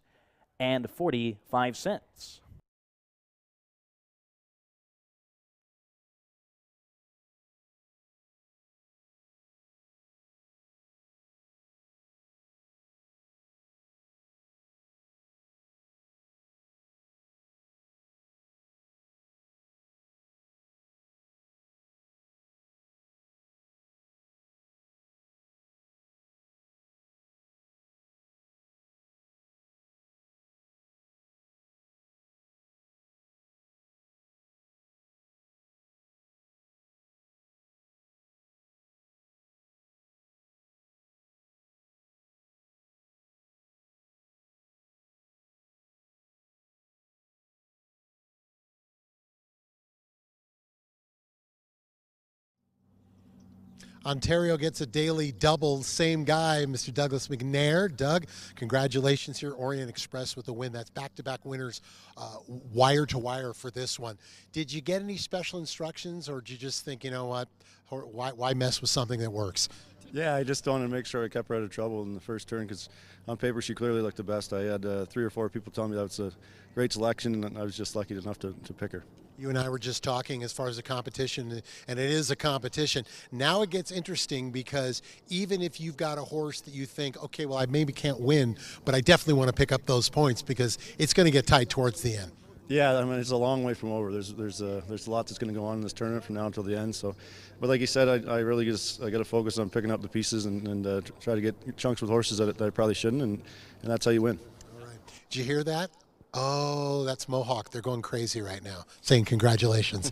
Ontario gets a daily double, same guy, Mr. Douglas McNair. Doug, congratulations here, Orient Express with a win. That's back-to-back winners, wire to wire for this one. Did you get any special instructions, or did you just think, you know what, why mess with something that works? Yeah, I just wanted to make sure I kept her out of trouble in the first turn, because on paper she clearly looked the best. I had 3 or 4 people telling me that was a great selection, and I was just lucky enough to pick her. You and I were just talking as far as the competition, and it is a competition. Now it gets interesting, because even if you've got a horse that you think, okay, well, I maybe can't win, but I definitely want to pick up those points, because it's going to get tight towards the end. Yeah, I mean, it's a long way from over. There's a lot that's going to go on in this tournament from now until the end. So, but like you said, I really got to focus on picking up the pieces and try to get chunks with horses that I probably shouldn't, and that's how you win. All right. Did you hear that? Oh, that's Mohawk. They're going crazy right now, saying congratulations.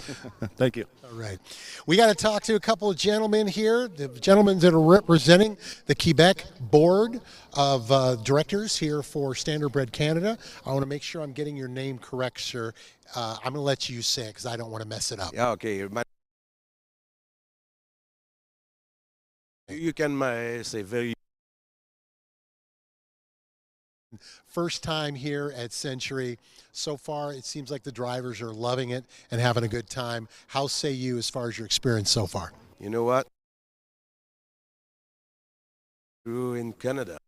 Thank you. All right. We got to talk to a couple of gentlemen here, the gentlemen that are representing the Quebec Board of Directors here for Standardbred Canada. I want to make sure I'm getting your name correct, sir. I'm going to let you say it, because I don't want to mess it up. Yeah, okay. You can say very. First time here at Century. So far, it seems like the drivers are loving it and having a good time. How say you as far as your experience so far? You know what? Through in Canada,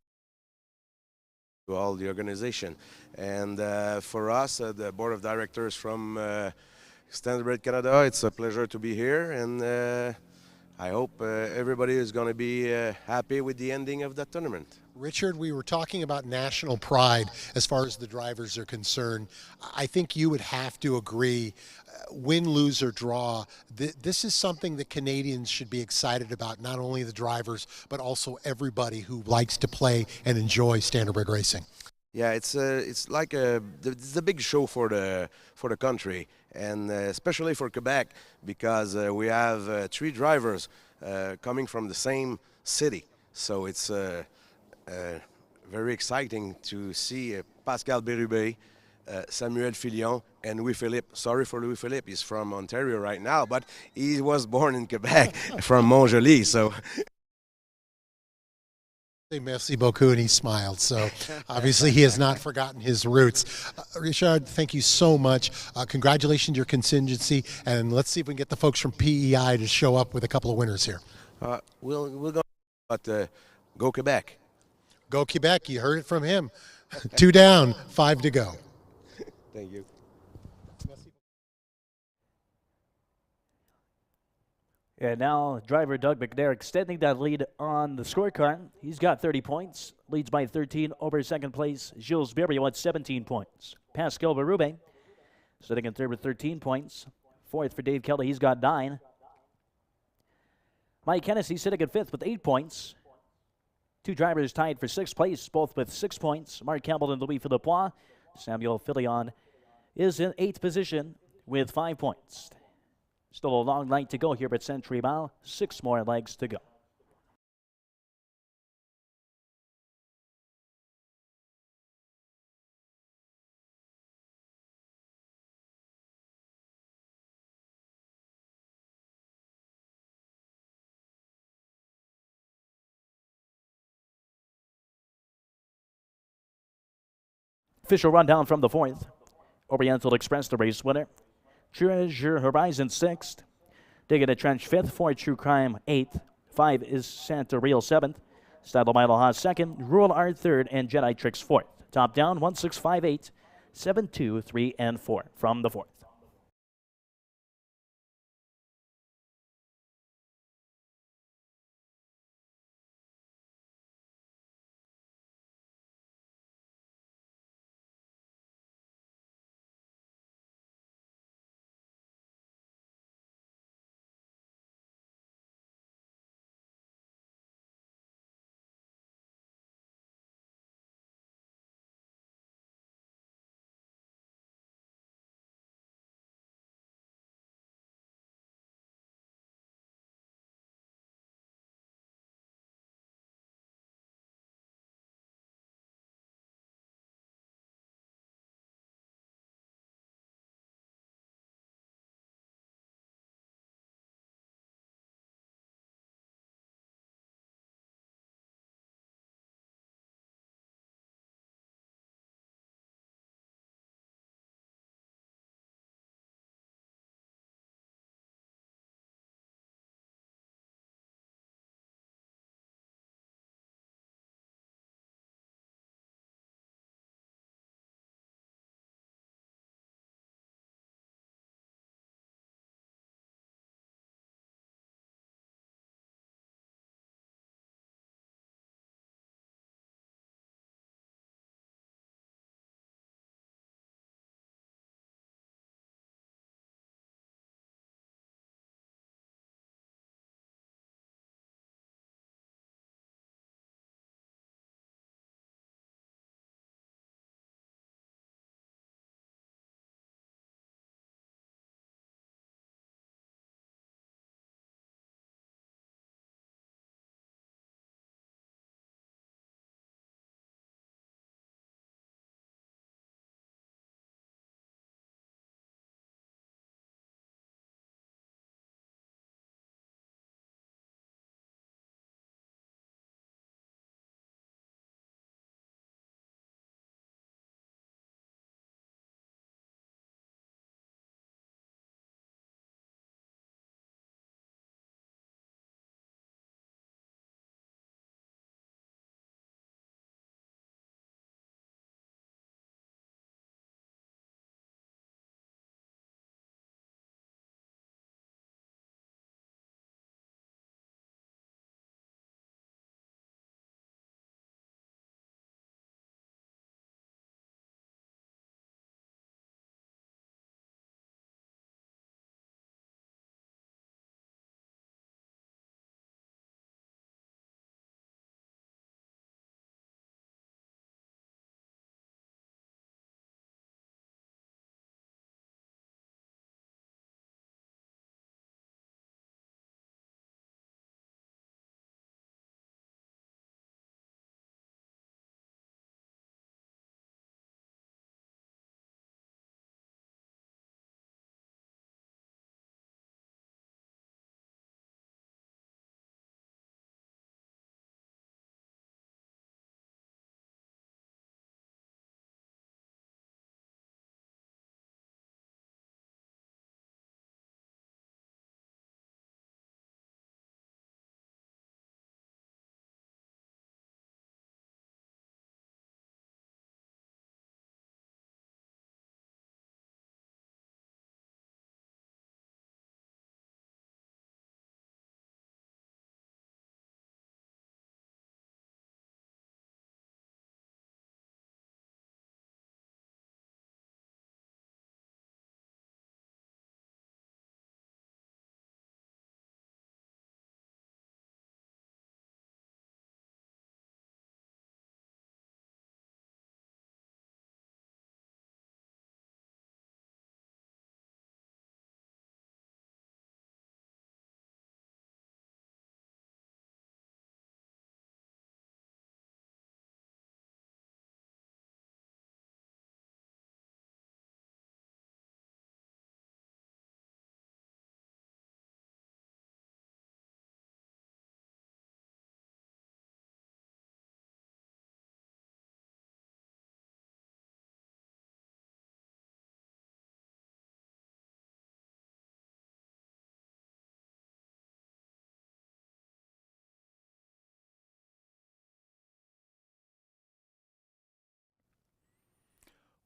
to all the organization, and for us, the board of directors from Standardbred Canada, it's a pleasure to be here, and I hope everybody is going to be happy with the ending of that tournament. Richard, we were talking about national pride as far as the drivers are concerned. I think you would have to agree, win, lose, or draw, this is something that Canadians should be excited about, not only the drivers, but also everybody who likes to play and enjoy Standardbred racing. Yeah, it's like the big show for the country, and especially for Quebec, because we have 3 drivers coming from the same city. So it's very exciting to see Pascal Bérubé, Samuel Filion, and Louis-Philippe. Sorry for Louis-Philippe, he's from Ontario right now, but he was born in Quebec, from Montjoly. So. Merci beaucoup, and he smiled. So obviously he has not forgotten his roots. Richard, thank you so much. Congratulations to your contingency, and let's see if we can get the folks from PEI to show up with a couple of winners here. We'll go, but go Quebec. Go Quebec. You heard it from him. 2 down, 5 to go. Thank you. And now driver Doug McNair extending that lead on the scorecard. He's got 30 points, leads by 13 over second place. Gilles Berriot at 17 points. Pascal Berube sitting in third with 13 points. Fourth for Dave Kelly, he's got 9. Mike Hennessy sitting at 5th with 8 points. 2 drivers tied for 6th place, both with 6 points. Mark Campbell and Louis Philippois. Samuel Filion is in 8th position with 5 points. Still a long night to go here at Century Mile. 6 more legs to go. Official rundown from the 4th. Oriental Express, the race winner. Treasure Horizon 6th. Digging a Trench 5th. 4 True Crime 8th. 5 is Santa Real 7th. Stadler Milo Haas 2nd. Rural Art 3rd. And Jedi Tricks 4th. Top down 1, 6, 5, 8, 7, 2, 3, and 4 from the 4th.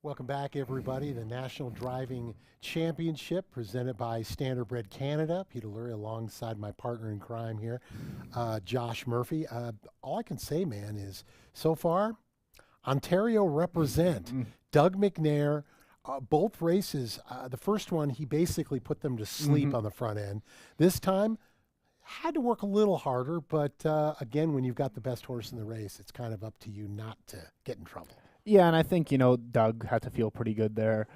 Welcome back, everybody. The National Driving Championship presented by Standardbred Canada. Peter Lurie alongside my partner in crime here, Josh Murphy. All I can say, man, is so far, Ontario represent. Doug McNair, both races, the first one, he basically put them to sleep on the front end. This time, had to work a little harder, but again, when you've got the best horse in the race, it's kind of up to you not to get in trouble. Yeah, and I think, Doug had to feel pretty good there.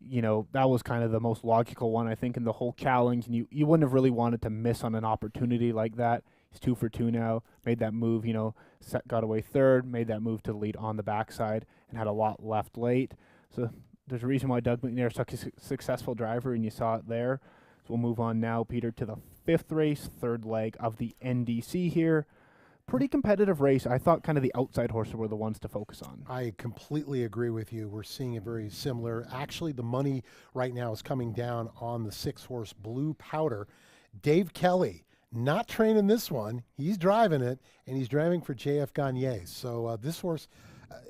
That was kind of the most logical one, I think, in the whole challenge. And you wouldn't have really wanted to miss on an opportunity like that. He's 2 for 2 now, made that move, got away third, made that move to the lead on the backside, and had a lot left late. So there's a reason why Doug McNair is such a successful driver, and you saw it there. So we'll move on now, Peter, to the 5th race, 3rd leg of the NDC here. Pretty competitive race. I thought kind of the outside horses were the ones to focus on. I completely agree with you. We're seeing it very similar. Actually, the money right now is coming down on the 6-horse Blue Powder. Dave Kelly, not training this one. He's driving it, and he's driving for J.F. Gagne. So this horse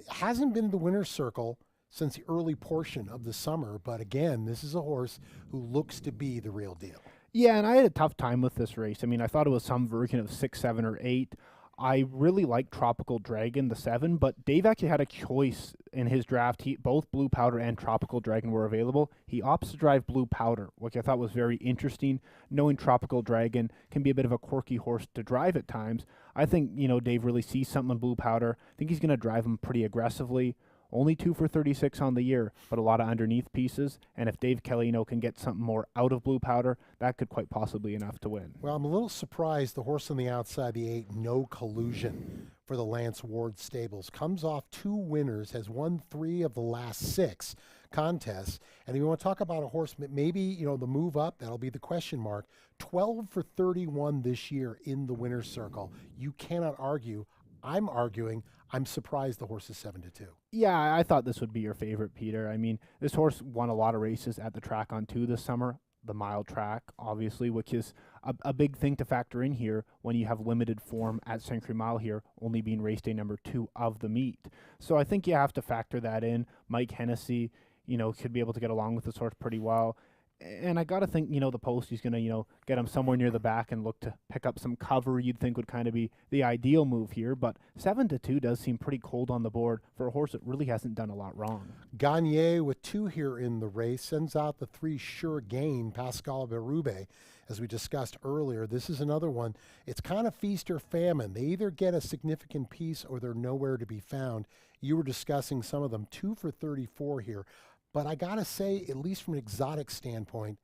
hasn't been in the winner's circle since the early portion of the summer. But again, this is a horse who looks to be the real deal. Yeah, and I had a tough time with this race. I mean, I thought it was some version of 6, 7, or 8. I really like Tropical Dragon, the 7, but Dave actually had a choice in his draft. Both Blue Powder and Tropical Dragon were available. He opts to drive Blue Powder, which I thought was very interesting. Knowing Tropical Dragon can be a bit of a quirky horse to drive at times, I think, Dave really sees something in Blue Powder. I think he's going to drive him pretty aggressively. Only 2 for 36 on the year, but a lot of underneath pieces. And if Dave Kelly, can get something more out of Blue Powder, that could quite possibly be enough to win. Well, I'm a little surprised the horse on the outside, the 8, No Collusion for the Lance Ward Stables. Comes off 2 winners, has won 3 of the last 6 contests. And if you want to talk about a horse, maybe, the move up, that'll be the question mark. 12 for 31 this year in the winner's circle. You cannot argue. I'm arguing. I'm surprised the horse is 7 to 2. Yeah, I thought this would be your favorite, Peter. I mean, this horse won a lot of races at the track on 2 this summer. The mile track, obviously, which is a big thing to factor in here when you have limited form at Century Mile here, only being race day number 2 of the meet. So I think you have to factor that in. Mike Hennessy, could be able to get along with this horse pretty well. And I got to think, the post, he's going to, get him somewhere near the back and look to pick up some cover. You'd think would kind of be the ideal move here. But 7 to 2 does seem pretty cold on the board for a horse that really hasn't done a lot wrong. Gagne with 2 here in the race sends out the 3 Sure Gain, Pascal Berube. As we discussed earlier, this is another one. It's kind of feast or famine. They either get a significant piece or they're nowhere to be found. You were discussing some of them. 2 for 34 here. But I got to say, at least from an exotic standpoint,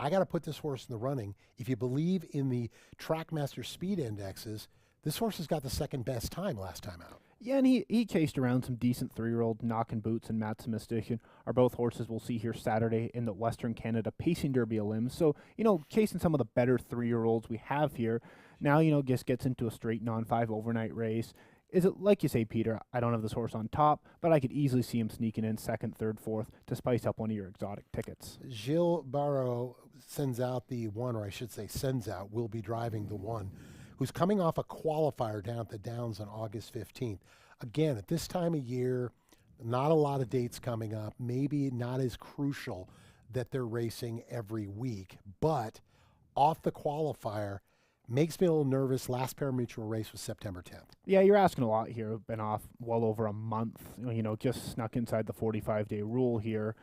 I got to put this horse in the running. If you believe in the Trackmaster speed indexes, this horse has got the 2nd best time last time out. Yeah, and he chased around some decent 3-year-old. Knockin' Boots and Matsumistation are both horses we'll see here Saturday in the Western Canada Pacing Derby of Limbs. So, chasing some of the better 3-year-olds we have here. Now, just gets into a straight non-5 overnight race. Is it, like you say, Peter, I don't have this horse on top, but I could easily see him sneaking in 2nd, 3rd, 4th to spice up one of your exotic tickets. Gilles Barreau sends out the 1, or I should say sends out, will be driving the 1, who's coming off a qualifier down at the Downs on August 15th. Again, at this time of year, not a lot of dates coming up, maybe not as crucial that they're racing every week, but off the qualifier, makes me a little nervous. Last parimutuel race was September 10th. Yeah, you're asking a lot here. Been off well over a month, just snuck inside the 45-day rule here.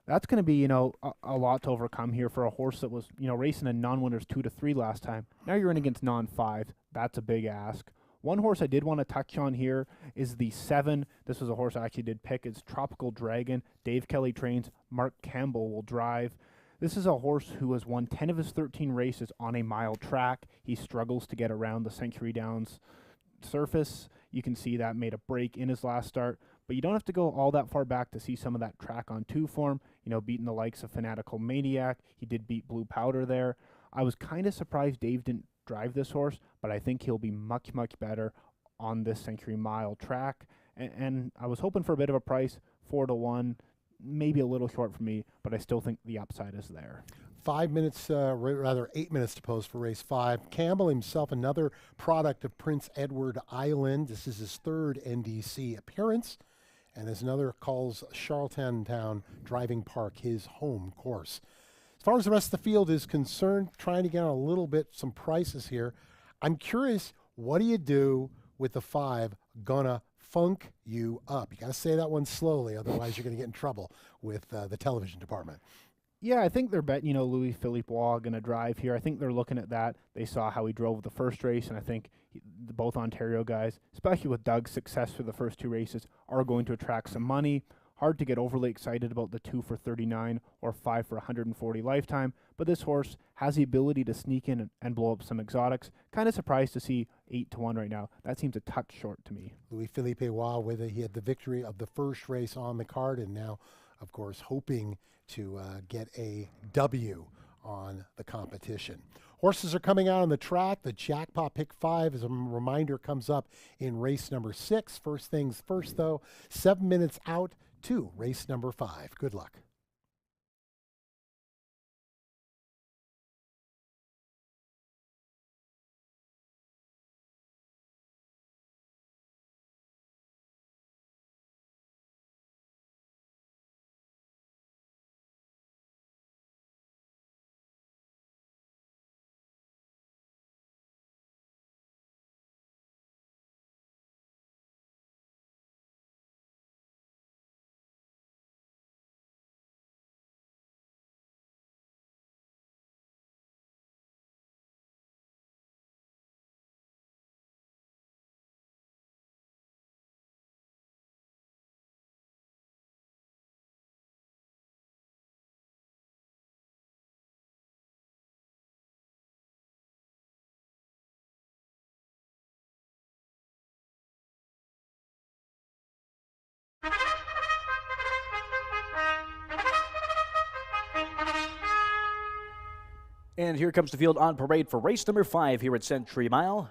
That's going to be, a lot to overcome here for a horse that was, racing in non-winners 2 to 3 last time. Now you're in against non-5. That's a big ask. One horse I did want to touch on here is the 7. This was a horse I actually did pick. It's Tropical Dragon. Dave Kelly trains. Mark Campbell will drive. This is a horse who has won 10 of his 13 races on a mile track. He struggles to get around the Century Downs surface. You can see that made a break in his last start, but you don't have to go all that far back to see some of that track on 2 form, beating the likes of Fanatical Maniac. He did beat Blue Powder there. I was kind of surprised Dave didn't drive this horse, but I think he'll be much, much better on this Century Mile track. And I was hoping for a bit of a price, 4 to 1. Maybe a little short for me, but I still think the upside is there. 8 minutes to pose for race 5. Campbell himself, another product of Prince Edward Island. This is his 3rd NDC appearance. and there's another calls Charlottetown Driving Park his home course. As far as the rest of the field is concerned, trying to get a little bit some prices here. I'm curious, what do you do with the 5 Gonna Funk You Up? You got to say that one slowly, otherwise you're going to get in trouble with the television department. Yeah, I think they're betting, Louis Philippe Waugh going to drive here. I think they're looking at that. They saw how he drove the first race, and I think both Ontario guys, especially with Doug's success for the first 2 races, are going to attract some money. Hard to get overly excited about the 2 for 39 or 5 for 140 lifetime, but this horse has the ability to sneak in and blow up some exotics. Kind of surprised to see 8-1 right now. That seems a touch short to me. Louis Philippe Waugh, he had the victory of the first race on the card, and now, of course, hoping to get a W on the competition. Horses are coming out on the track. The jackpot pick 5, as a reminder, comes up in race number 6. First things first, though, 7 minutes out to race number 5. Good luck. And here comes the field on parade for race number 5 here at Century Mile.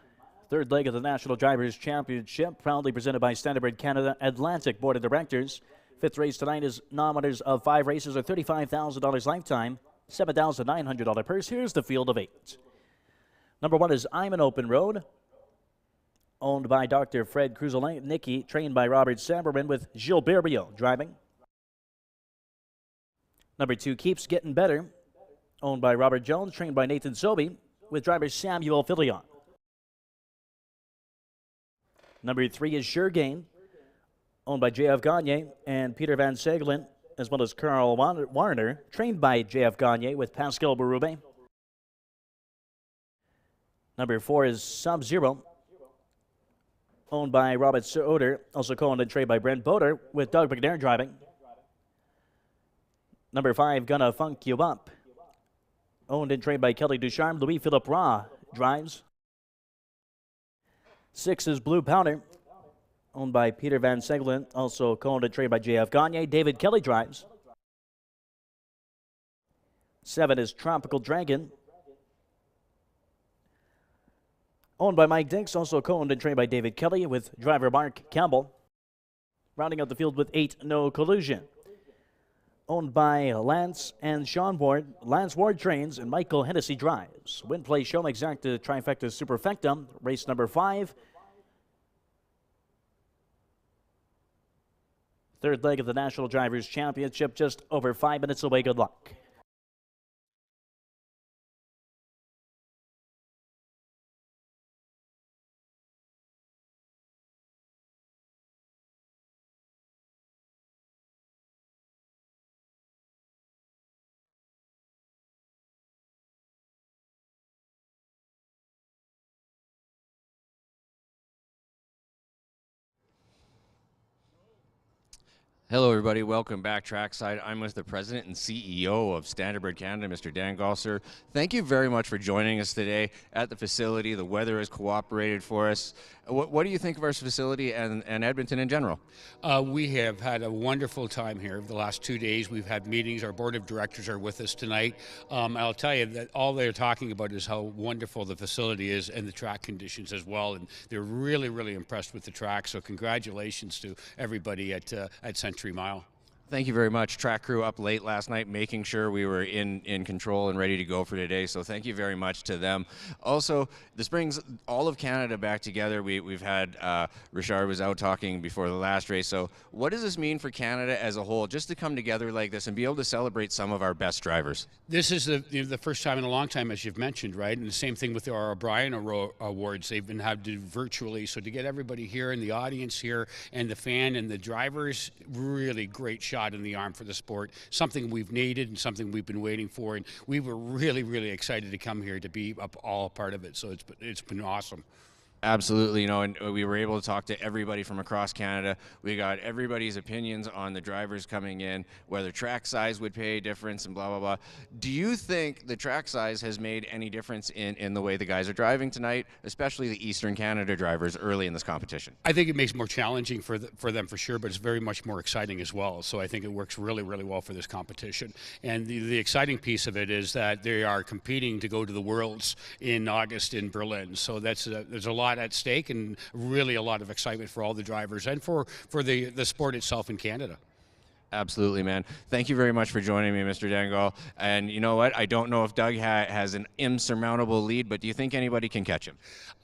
Third leg of the National Drivers' Championship, proudly presented by Standardbred Canada Atlantic Board of Directors. 5th race tonight is nominators of 5 races, or $35,000 lifetime, $7,900 purse. Here's the field of 8. Number 1 is I'm an Open Road, owned by Dr. Fred Kruzalnicki, trained by Robert Samberman, with Gilles Berriot driving. Number 2, Keeps Getting Better, owned by Robert Jones, trained by Nathan Sobey, with driver Samuel Filion. Number 3 is Sure Game, owned by J.F. Gagne and Peter Van Segelen, as well as Carl Warner, trained by J.F. Gagne, with Pascal Berube. Number 4 is Sub-Zero, owned by Robert Soder, also co-owned and trained by Brent Boder, with Doug McNair driving. Number 5, Gonna Funk You Up, owned and trained by Kelly Ducharme. Louis Philippe Waugh drives. 6 is Blue Powder, owned by Peter Van Segelen, also co-owned and trained by J.F. Gagne. David Kelly drives. 7 is Tropical Dragon, owned by Mike Dix, also co-owned and trained by David Kelly, with driver Mark Campbell. Rounding out the field with 8, No Collusion, owned by Lance and Sean Ward. Lance Ward trains and Michael Hennessy drives. Win, play, show, exacta, trifecta, superfecta. Race number 5. Third leg of the National Drivers' Championship, just over 5 minutes away. Good luck. Hello, everybody. Welcome back trackside. I'm with the president and CEO of Standardbred Canada, Mr. Dan Gosser. Thank you very much for joining us today at the facility. The weather has cooperated for us. What do you think of our facility and Edmonton in general? We have had a wonderful time here the last 2 days. We've had meetings. Our board of directors are with us tonight. I'll tell you that all they're talking about is how wonderful the facility is and the track conditions as well. And they're really, really impressed with the track. So congratulations to everybody at Century Mile. Thank you very much. Track crew up late last night, making sure we were in control and ready to go for today. So thank you very much to them. Also, this brings all of Canada back together. We've had Richard was out talking before the last race. So what does this mean for Canada as a whole, just to come together like this and be able to celebrate some of our best drivers? This is the first time in a long time, as you've mentioned, right? And the same thing with our O'Brien Awards. They've been had to virtually. So to get everybody here and the audience here and the fan and the drivers, really great shot in the arm for the sport. Something we've needed and something we've been waiting for. And we were really, really excited to come here to be all a part of it. So it's been awesome. Absolutely, you know, and we were able to talk to everybody from across Canada. We got everybody's opinions on the drivers coming in, whether track size would pay a difference and blah, blah, blah. Do you think the track size has made any difference in the way the guys are driving tonight, especially the Eastern Canada drivers early in this competition? I think it makes it more challenging for them for sure, but it's very much more exciting as well. So I think it works really, really well for this competition. And the exciting piece of it is that they are competing to go to the Worlds in August in Berlin. So there's a lot at stake and really a lot of excitement for all the drivers and for the sport itself in Canada. Absolutely, man. Thank you very much for joining me, Mr. Dangal. And you know what? I don't know if Doug has an insurmountable lead, but do you think anybody can catch him?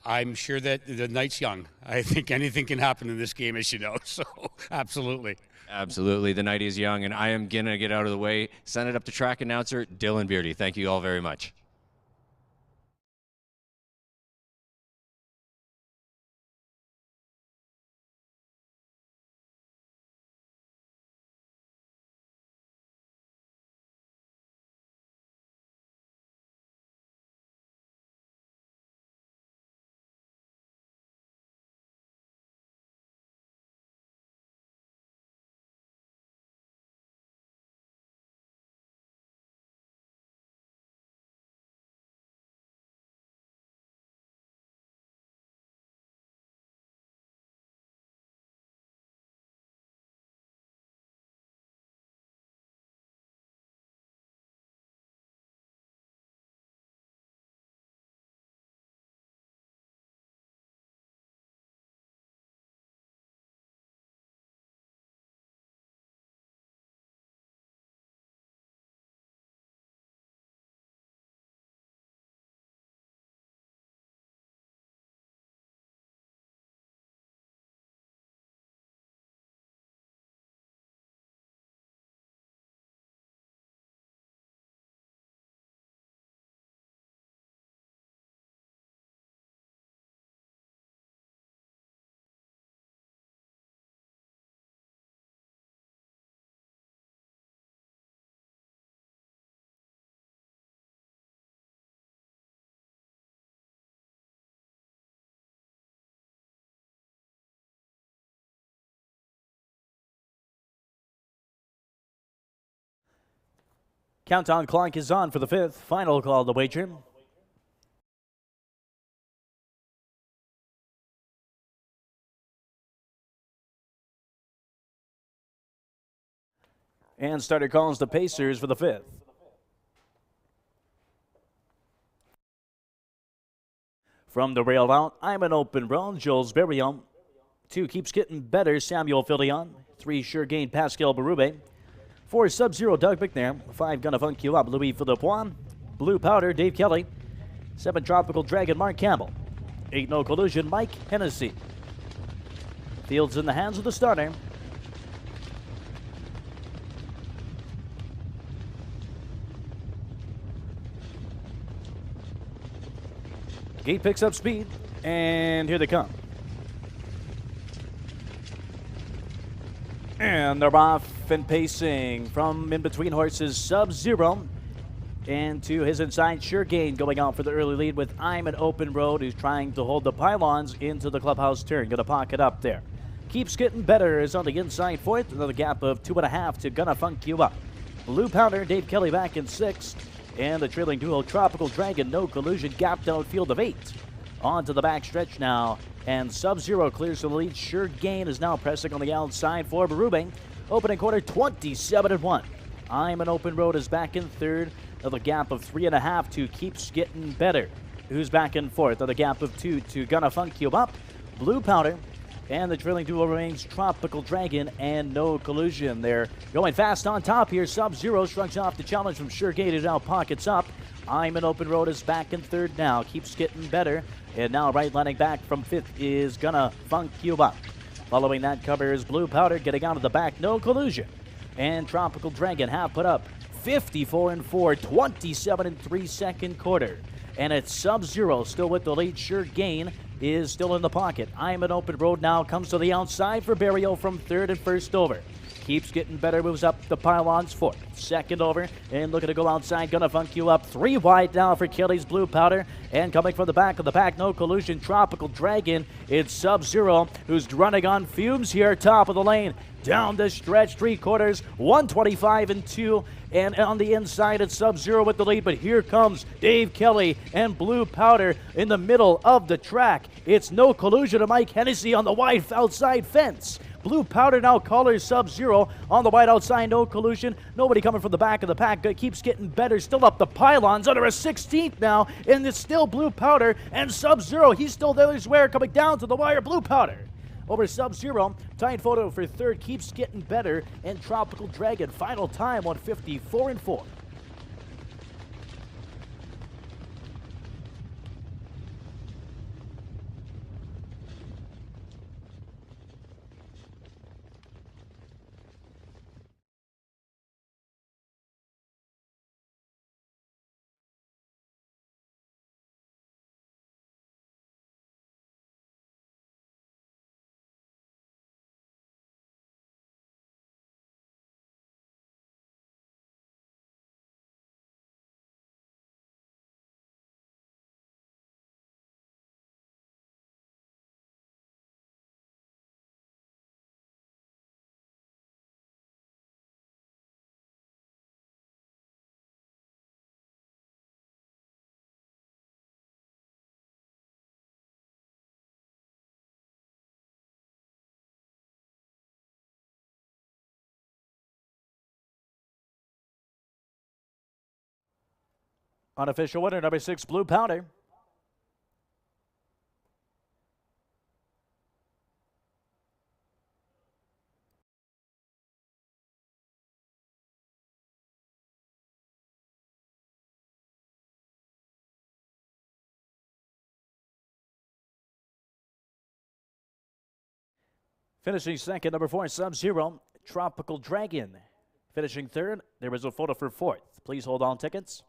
I'm sure that the night's young. I think anything can happen in this game, as you know. So, absolutely. Absolutely. The night is young, and I am going to get out of the way. Send it up to track announcer Dylan Beardy. Thank you all very much. Countdown clock is on for the fifth. Final call to wager. And starter calls the Pacers for the fifth. From the rail out, I'm an open road, Jules Berrion. 2 keeps getting better, Samuel Filion. 3 sure gain, Pascal Berube. 4 Sub-Zero, Doug McNair. 5 Gonna Funk You Up, Louis Philippe. Blue Powder, Dave Kelly. 7 Tropical Dragon, Mark Campbell. 8 No Collusion, Mike Hennessy. Fields in the hands of the starter. Gate picks up speed, and here they come. And they're off and pacing from in between horses, Sub-Zero. And to his inside, Sure Gain going out for the early lead with I'm an Open Road, who's trying to hold the pylons into the clubhouse turn. Gonna pocket up there. Keeps Getting Better is on the inside fourth. Another gap of 2.5 to Gonna Funk You Up. Blue Powder, Dave Kelly back in sixth. And the trailing duo, Tropical Dragon, No Collusion, gapped out field of 8. On to the back stretch now. And Sub-Zero clears the lead. Sure Gain is now pressing on the outside for Berube. Opening quarter 27-1. I'm an Open Road is back in third. Another gap of 3.5 to Keeps Getting Better, who's back in fourth. Another gap of 2 to Gonna Funk You Up. Blue Powder And the trailing duo remains Tropical Dragon and No Collusion. They're going fast on top here. Sub-Zero shrugs off the challenge from Suregated out, pockets up. I'm an Open Road is back in third now. Keeps getting better. And now right lining back from fifth is gonna funk you up. Following that cover is Blue Powder getting out of the back. No Collusion. And Tropical Dragon have put up 54-4, 27-3 second quarter. And it's Sub-Zero still with the lead. Sure Gain is still in the pocket. I'm an Open Road now. Comes to the outside for Barrio from third and first over. Keeps getting better, moves up the pylons fourth. Second over, and looking to go outside, gonna funk you up. 3 wide now for Kelly's Blue Powder, and coming from the back of the pack, No Collusion, Tropical Dragon. It's Sub-Zero, who's running on fumes here, top of the lane. Down the stretch, 3/4, 125-2, and on the inside, it's Sub-Zero with the lead, but here comes Dave Kelly and Blue Powder in the middle of the track. It's No Collusion to Mike Hennessy on the wide outside fence. Blue Powder now collars Sub-Zero on the wide outside, No Collusion. Nobody coming from the back of the pack. It keeps getting better, still up the pylons, under a 16th now, and it's still Blue Powder and Sub-Zero. He's still there's where coming down to the wire, Blue Powder. Over Sub-Zero, tied photo for third, keeps getting better, and Tropical Dragon, final time, 154-4. Unofficial winner, number 6, Blue Powder. Finishing second, number 4, Sub-Zero, Tropical Dragon. Finishing third, there is a photo for fourth. Please hold on tickets.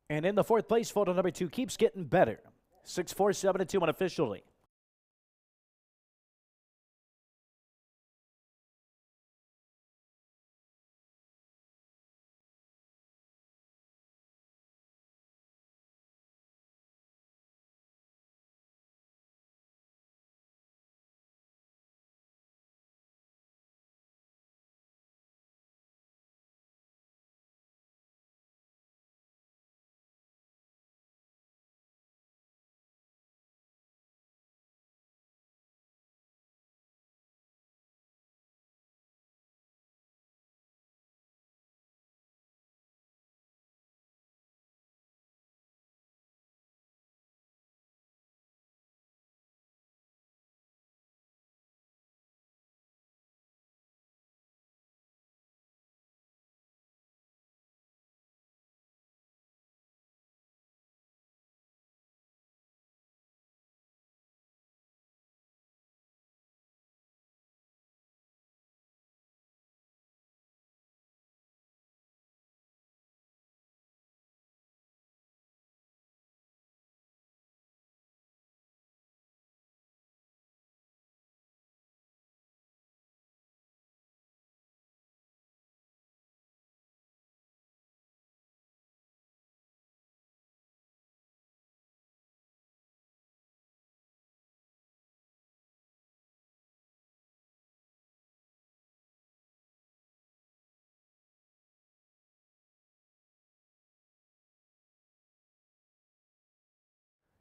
And in the fourth place, photo number 2 keeps getting better. 6-4-7-2 unofficially.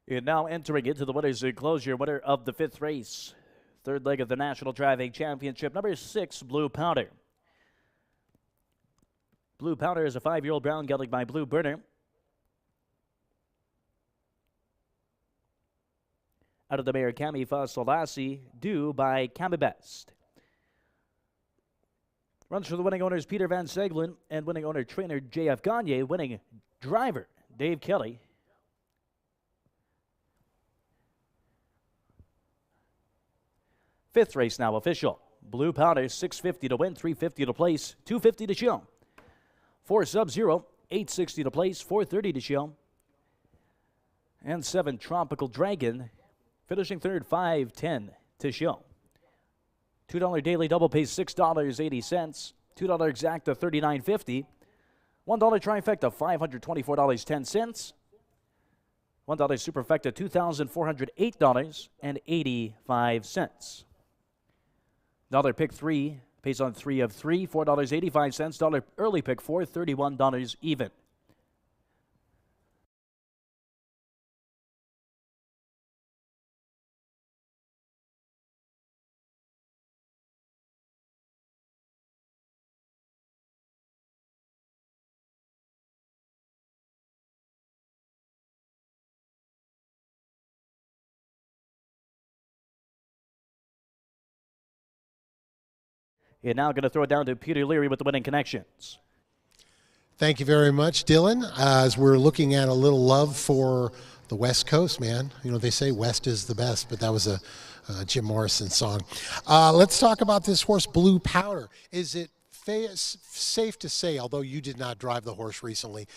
And now entering into the winners enclosure, winner of the 5th race, 3rd leg of the National Driving Championship, number 6, Blue Powder. Blue Powder is a 5-year-old brown gelding by Blue Burner. Out of the mare Cami Fasolassi, due by Cami Best. Runs for the winning owners Peter Van Seglin and winning owner trainer J.F. Gagne, winning driver Dave Kelly. Fifth race now official. Blue Powder, $6.50 to win, $3.50 to place, $2.50 to show. 4 Sub-Zero, $8.60 to place, $4.30 to show. And 7 Tropical Dragon, finishing third, $5.10 to show. $2 daily double pays $6.80. $2 exacta, $39.50. $1 trifecta, $524.10. $1 superfecta, $2,408.85. Dollar pick 3 pays on 3 of 3, $4.85. Dollar early pick 4, $31 even. You're now going to throw it down to Peter Leary with the winning connections. Thank you very much, Dylan. As we're looking at a little love for the West Coast, man. You know, they say West is the best, but that was a Jim Morrison song. Let's talk about this horse, Blue Powder. Is it safe to say, although you did not drive the horse recently,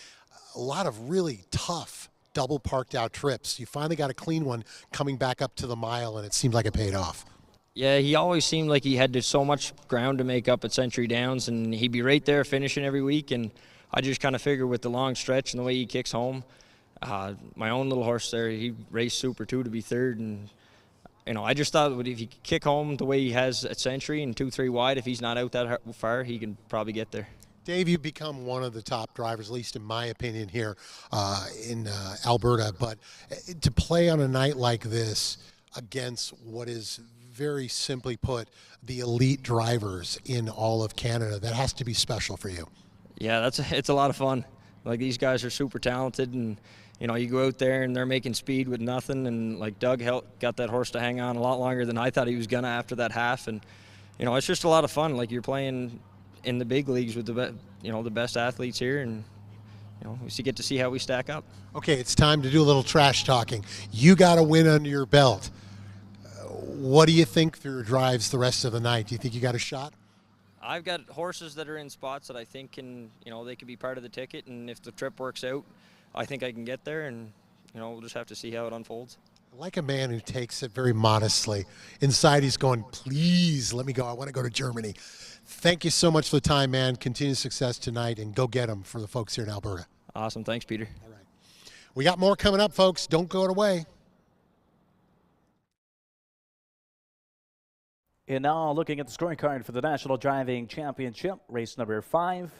a lot of really tough double parked out trips. You finally got a clean one coming back up to the mile, and it seemed like it paid off. Yeah, he always seemed like he had so much ground to make up at Century Downs, and he'd be right there finishing every week. And I just kind of figured with the long stretch and the way he kicks home, my own little horse there, he raced super too to be third. And, you know, I just thought if he could kick home the way he has at Century and 2-3 wide, if he's not out that far, he can probably get there. Dave, you've become one of the top drivers, at least in my opinion, here in Alberta. But to play on a night like this against what is very simply put, the elite drivers in all of Canada, that has to be special for you. Yeah, it's a lot of fun. Like, these guys are super talented, and you know, you go out there and they're making speed with nothing, and like Doug got that horse to hang on a lot longer than I thought he was gonna after that half, and you know, it's just a lot of fun. Like, you're playing in the big leagues with the best athletes here, and you know, we get to see how we stack up. Okay, it's time to do a little trash talking. You got a win under your belt. What do you think through your drives the rest of the night? Do you think you got a shot? I've got horses that are in spots that I think can, you know, they could be part of the ticket, and if the trip works out, I think I can get there, and you know, we'll just have to see how it unfolds. I like a man who takes it very modestly. Inside he's going, please let me go. I want to go to Germany. Thank you so much for the time, man. Continued success tonight, and go get them for the folks here in Alberta. Awesome. Thanks, Peter. All right. We got more coming up, folks. Don't go away. And now looking at the scorecard for the National Driving Championship, race number 5,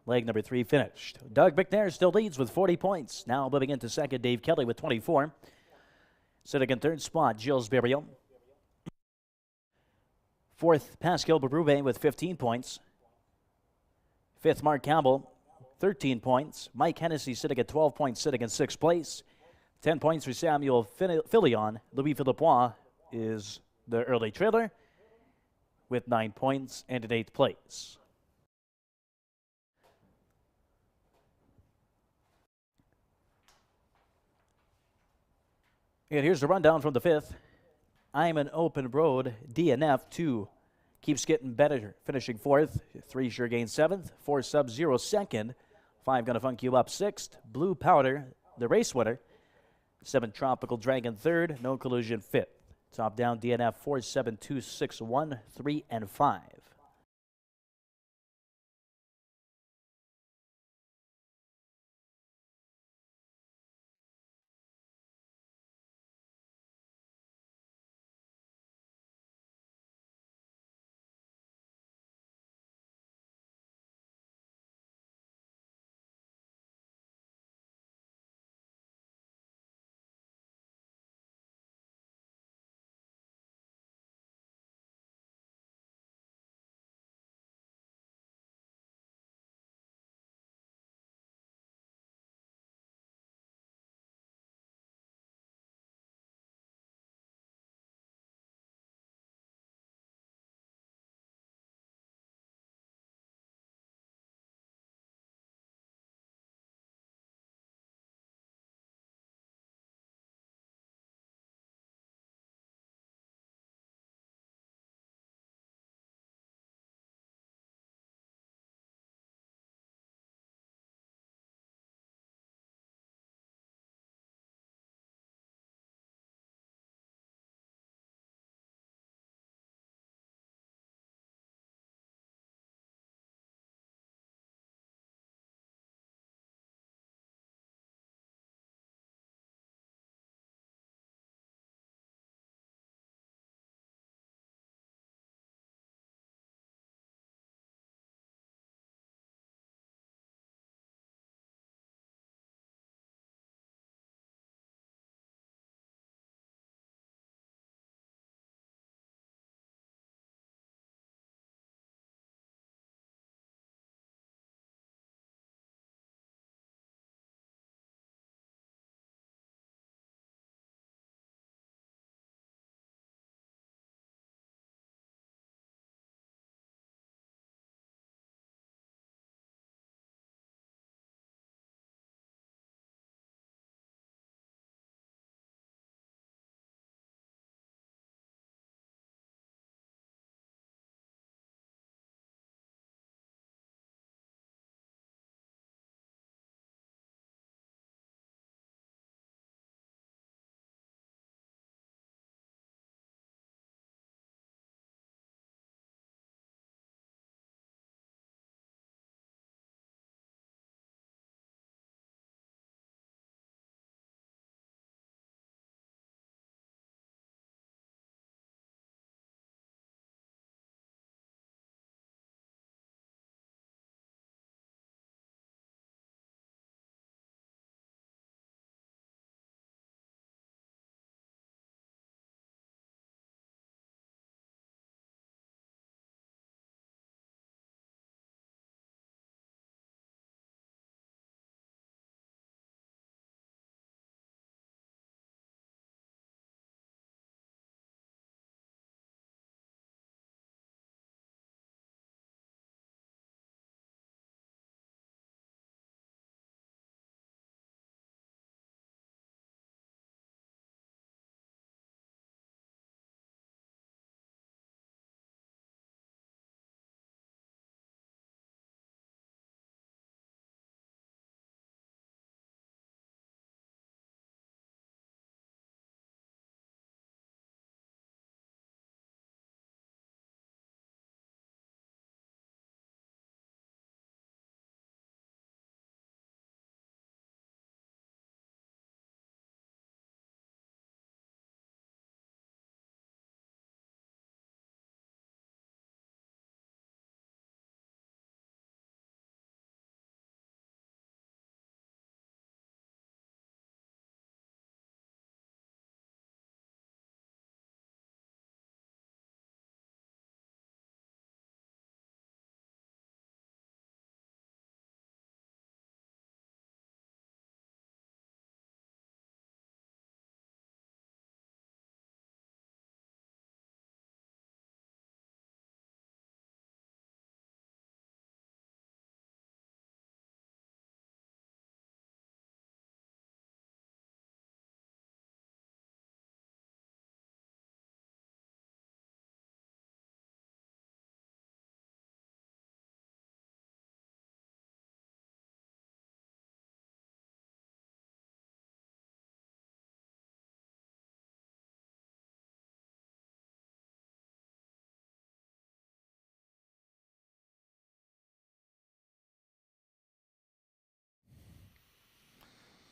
leg number 3 finished. Doug McNair still leads with 40 points. Now moving into second, Dave Kelly with 24. Sitting in third spot, Gilles Berriot. Fourth, Pascal Berube with 15 points. Fifth, Mark Campbell, 13 points. Mike Hennessy sitting at 12 points, sitting in sixth place. 10 points for Samuel Filion. Louis Philippois is the early trailer with 9 points and in 8th place. And here's the rundown from the 5th. I'm an Open Road DNF 2 keeps getting better, finishing 4th. 3 Sure Gain 7th. 4 Sub-Zero 2nd. 5 Gonna Funk You Up 6th. Blue Powder, the race winner. 7 Tropical Dragon 3rd. No Collusion 5th. Top down DNF 4, 7, 2, 6, 1, 3, and 5.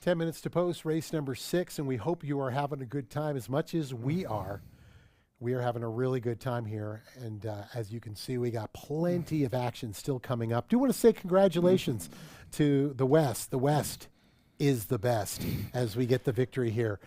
10 minutes to post, race number 6, and we hope you are having a good time as much as we are. We are having a really good time here, and as you can see, we got plenty of action still coming up. Do want to say congratulations to the West. The West is the best as we get the victory here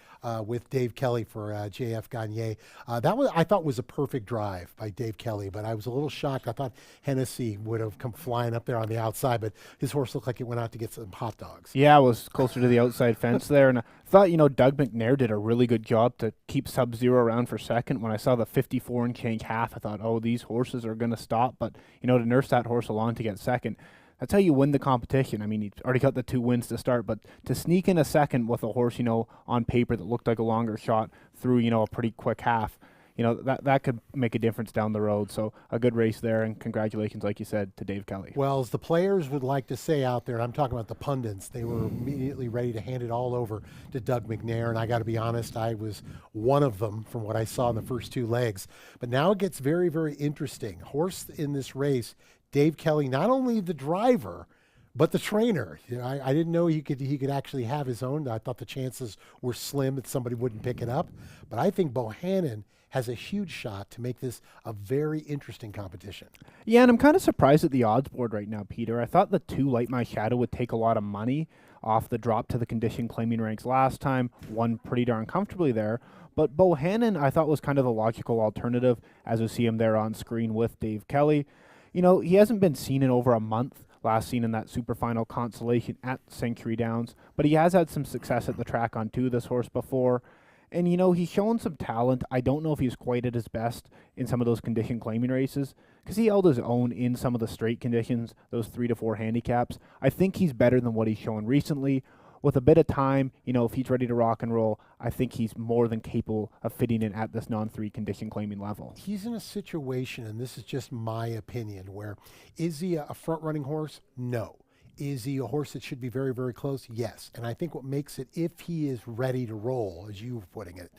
with Dave Kelly for JF Gagne. That was, I thought, was a perfect drive by Dave Kelly, but I was a little shocked. I thought Hennessy would have come flying up there on the outside, but his horse looked like it went out to get some hot dogs. Yeah, it was closer to the outside fence there, and I thought, Doug McNair did a really good job to keep Sub-Zero around for second. When I saw the 54 and change half, I thought, oh, these horses are going to stop, but, to nurse that horse along to get second, that's how you win the competition. I mean, he's already got the 2 wins to start, but to sneak in a second with a horse, on paper that looked like a longer shot through, a pretty quick half, that could make a difference down the road. So a good race there, and congratulations, like you said, to Dave Kelly. Well, as the players would like to say out there, I'm talking about the pundits, they were immediately ready to hand it all over to Doug McNair, and I got to be honest, I was one of them from what I saw in the first 2 legs. But now it gets very, very interesting. Horse in this race, Dave Kelly, not only the driver, but the trainer. I didn't know he could actually have his own. I thought the chances were slim that somebody wouldn't pick it up. But I think Bohannon has a huge shot to make this a very interesting competition. Yeah, and I'm kind of surprised at the odds board right now, Peter. I thought the 2 Light My Shadow would take a lot of money off the drop to the condition claiming ranks last time, won pretty darn comfortably there. But Bohannon, I thought, was kind of the logical alternative, as we see him there on screen with Dave Kelly. He hasn't been seen in over a month, last seen in that super final consolation at Century Downs, but he has had some success at the track on 2 this horse before. And, he's shown some talent. I don't know if he's quite at his best in some of those condition claiming races, because he held his own in some of the straight conditions, those 3 to 4 handicaps. I think he's better than what he's shown recently. With a bit of time, if he's ready to rock and roll, I think he's more than capable of fitting in at this non-3 condition claiming level. He's in a situation, and this is just my opinion, where is he a front-running horse? No. Is he a horse that should be very, very close? Yes. And I think what makes it, if he is ready to roll, as you were putting it,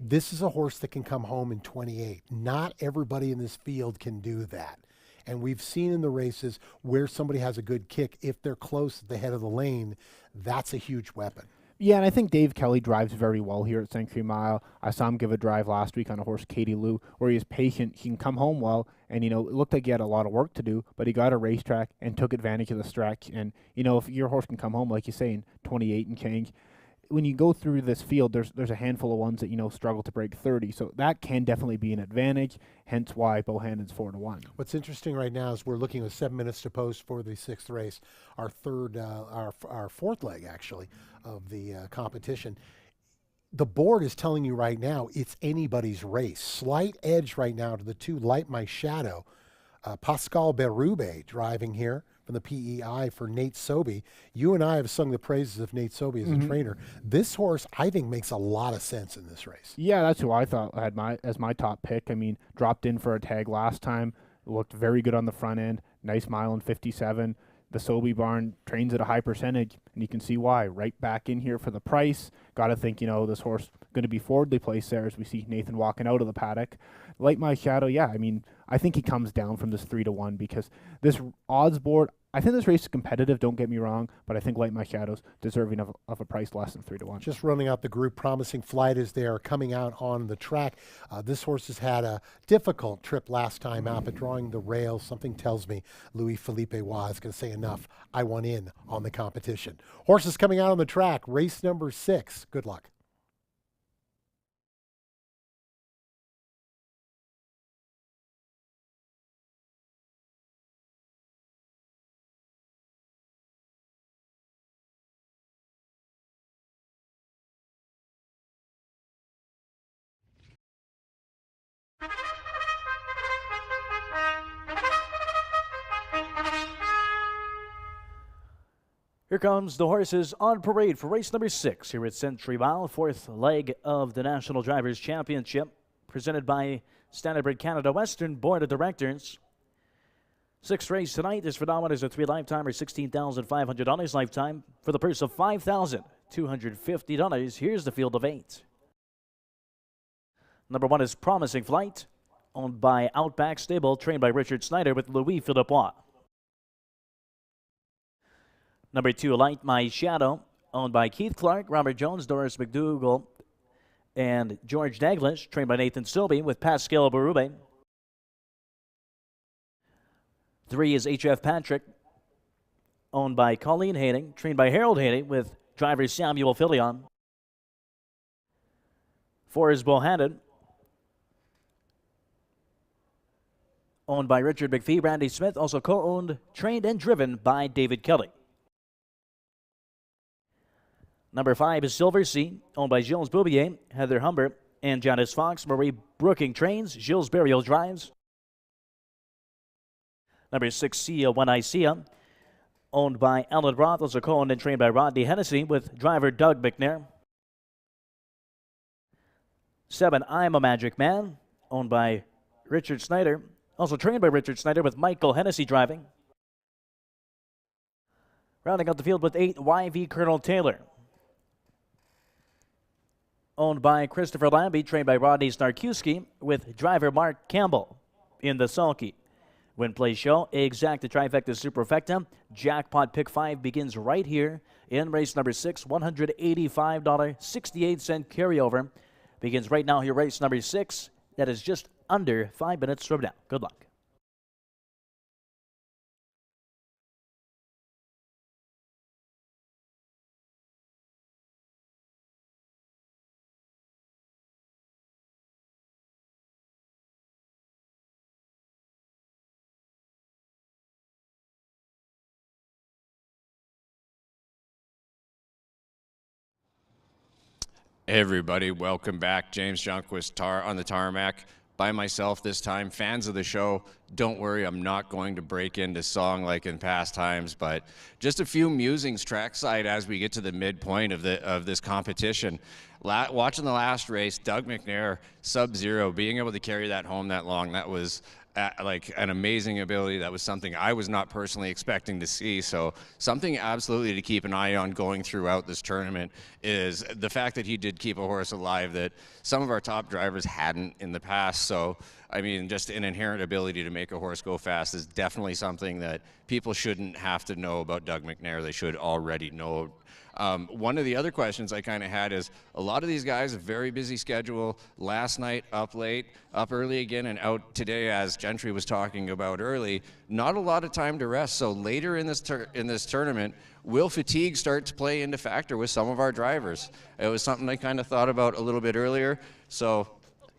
this is a horse that can come home in 28. Not everybody in this field can do that. And we've seen in the races where somebody has a good kick, if they're close at the head of the lane, that's a huge weapon. Yeah, and I think Dave Kelly drives very well here at Century Mile. I saw him give a drive last week on a horse, Katie Lou, where he is patient. He can come home well, and, it looked like he had a lot of work to do, but he got a racetrack and took advantage of the stretch. And, if your horse can come home, like you say, in 28 and change, when you go through this field, there's a handful of ones that, struggle to break 30. So that can definitely be an advantage, hence why Bohannon's 4-1. What's interesting right now is we're looking at 7 minutes to post for the 6th race, our 4th leg, actually, of the competition. The board is telling you right now it's anybody's race. Slight edge right now to the 2 Light My Shadow. Pascal Berube driving here from the PEI for Nate Sobey. You and I have sung the praises of Nate Sobey as a trainer. This horse, I think, makes a lot of sense in this race. Yeah, that's who I thought had as my top pick. I mean, dropped in for a tag last time, looked very good on the front end, nice mile in 57. The Sobey barn trains at a high percentage, and you can see why. Right back in here for the price. Got to think, this horse going to be forwardly placed there as we see Nathan walking out of the paddock. Light My Shadow, yeah, I mean, I think he comes down from this 3-1 because this odds board, I think this race is competitive, don't get me wrong, but I think Light My Shadow's deserving of a price less than 3-1. Just running out the group, Promising Flight as they are coming out on the track. This horse has had a difficult trip last time out, but drawing the rails, something tells me Louis Philippe Roy is going to say enough. I want in on the competition. Horses coming out on the track, race number 6. Good luck. Here comes the horses on parade for race number 6 here at Century Mile, 4th leg of the National Drivers' Championship, presented by Standardbred Canada Western Board of Directors. 6th race tonight is for nominators of 3 lifetime or $16,500 lifetime for the purse of $5,250. Here's the field of 8. Number 1 is Promising Flight, owned by Outback Stable, trained by Richard Snyder with Louis Philippe Roy. Number 2, Light My Shadow, owned by Keith Clark, Robert Jones, Doris McDougall, and George Daglish, trained by Nathan Silby with Pascal Berube. 3 is HF Patrick, owned by Colleen Hayning, trained by Harold Hayning with driver Samuel Filion. 4 is Bohannon, owned by Richard McPhee, Randy Smith, also co-owned, trained, and driven by David Kelly. Number 5 is Silver Sea, owned by Gilles Boubier, Heather Humber, and Janice Fox. Marie Brooking trains, Gilles Burial drives. Number 6, Sia When I See Ya, owned by Alan Roth, also co-owned and trained by Rodney Hennessy with driver Doug McNair. 7, I'm a Magic Man, owned by Richard Snyder, also trained by Richard Snyder with Michael Hennessy driving. Rounding out the field with 8, YV Colonel Taylor, owned by Christopher Lambie, trained by Rodney Snarkowski with driver Mark Campbell in the sulky. Win Play Show, Exacta Trifecta Superfecta. Jackpot Pick 5 begins right here in race number 6. $185.68 carryover begins right now here, race number 6. That is just under 5 minutes from now. Good luck. Hey everybody, welcome back. James Junquist on the tarmac by myself this time. Fans of the show, don't worry, I'm not going to break into song like in past times, but just a few musings trackside as we get to the midpoint of this competition. Watching the last race, Doug McNair, sub-zero, being able to carry that home that long, that was like an amazing ability. That was something I was not personally expecting to see. So something absolutely to keep an eye on going throughout this tournament is the fact that he did keep a horse alive that some of our top drivers hadn't in the past. So, I mean, just an inherent ability to make a horse go fast is definitely something that people shouldn't have to know about Doug McNair. They should already know. One of the other questions I kind of had is a lot of these guys, a very busy schedule. Last night, up late, up early again, and out today, as Gentry was talking about early. Not a lot of time to rest. So later in this tournament, will fatigue start to play into factor with some of our drivers? It was something I kind of thought about a little bit earlier. So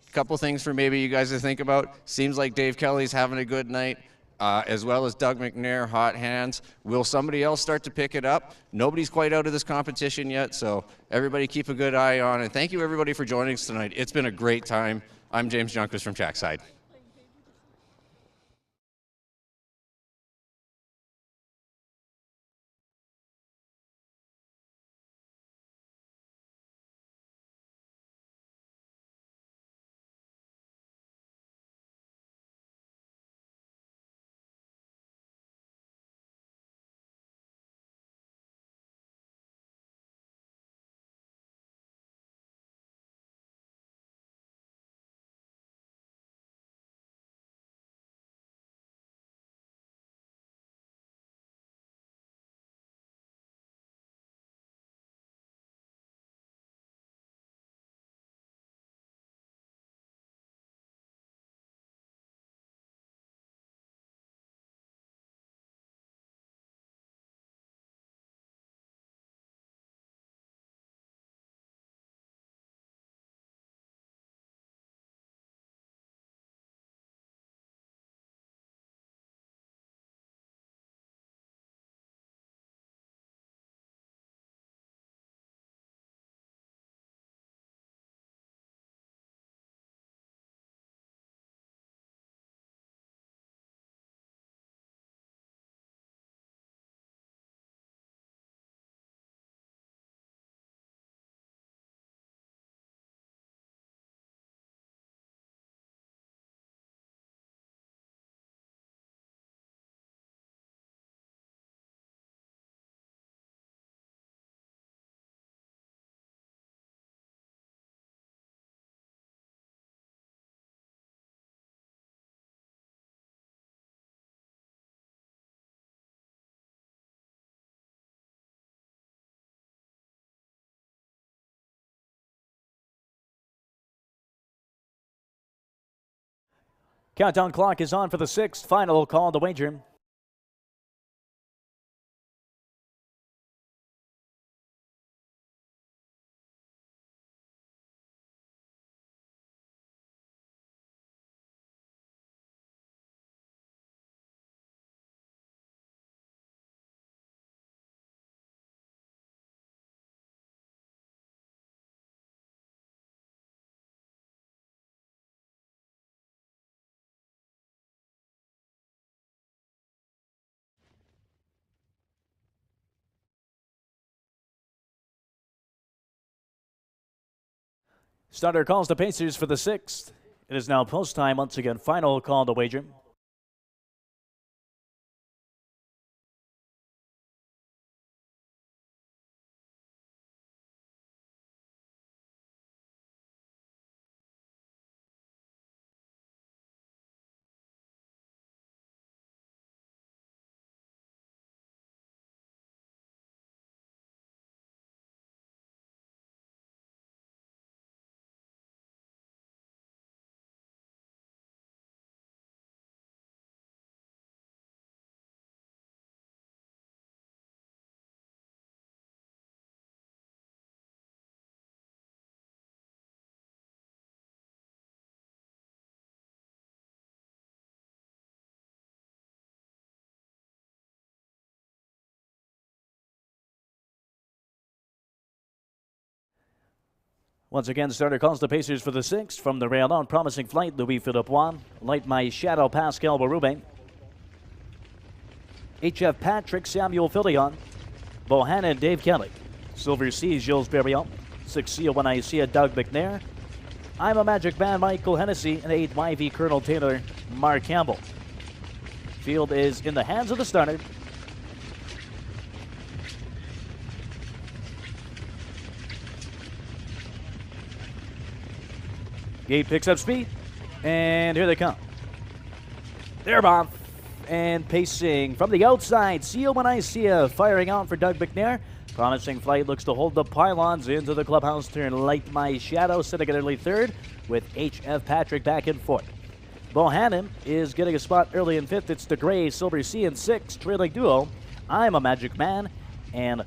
a couple things for maybe you guys to think about. Seems like Dave Kelly's having a good night. As well as Doug McNair, hot hands. Will somebody else start to pick it up? Nobody's quite out of this competition yet, so everybody keep a good eye on it. Thank you, everybody, for joining us tonight. It's been a great time. I'm James Junquist from Trackside. Countdown clock is on for the 6th. Final call the wager. Starter calls the Pacers for the 6th. It is now post time. Once again, final call the wager. Once again, starter calls the Pacers for the 6th. From the rail on, Promising Flight, Louis-Philippe Juan. Light My Shadow, Pascal Berube. HF Patrick, Samuel Filion. Bohannon, Dave Kelly. Silver Sea, Gilles Berriot. 6 When I See a Doug McNair. I'm a Magic Man, Michael Hennessy. And 8 YV Colonel Taylor, Mark Campbell. Field is in the hands of the starter. Gate picks up speed, and here they come. They're off, and pacing from the outside. See you when I see you. Firing out for Doug McNair. Promising Flight looks to hold the pylons into the clubhouse turn. Light My Shadow sitting at early third, with HF Patrick back in fourth. Bohannon is getting a spot early in fifth. It's the Gray, Silver Sea in sixth. Trailing duo, I'm a Magic Man, and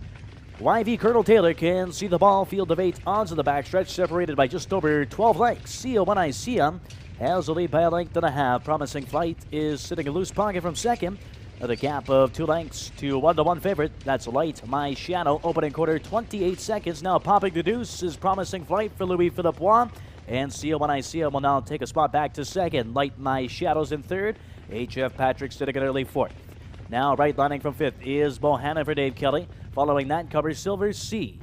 YV Colonel Taylor can see the ball. Field of 8 onto the backstretch, separated by just over 12 lengths. See you when I see him. Has the lead by a length and a half. Promising Flight is sitting a loose pocket from second. At a gap of 2 lengths to 1-1 favorite. That's Light My Shadow. Opening quarter, 28 seconds. Now popping the deuce is Promising Flight for Louis-Philippe Juan. And See You When I See Him will now take a spot back to second. Light My Shadows in third. HF Patrick sitting at early fourth. Now right lining from fifth is Bohannon for Dave Kelly. Following that covers Silver Sea.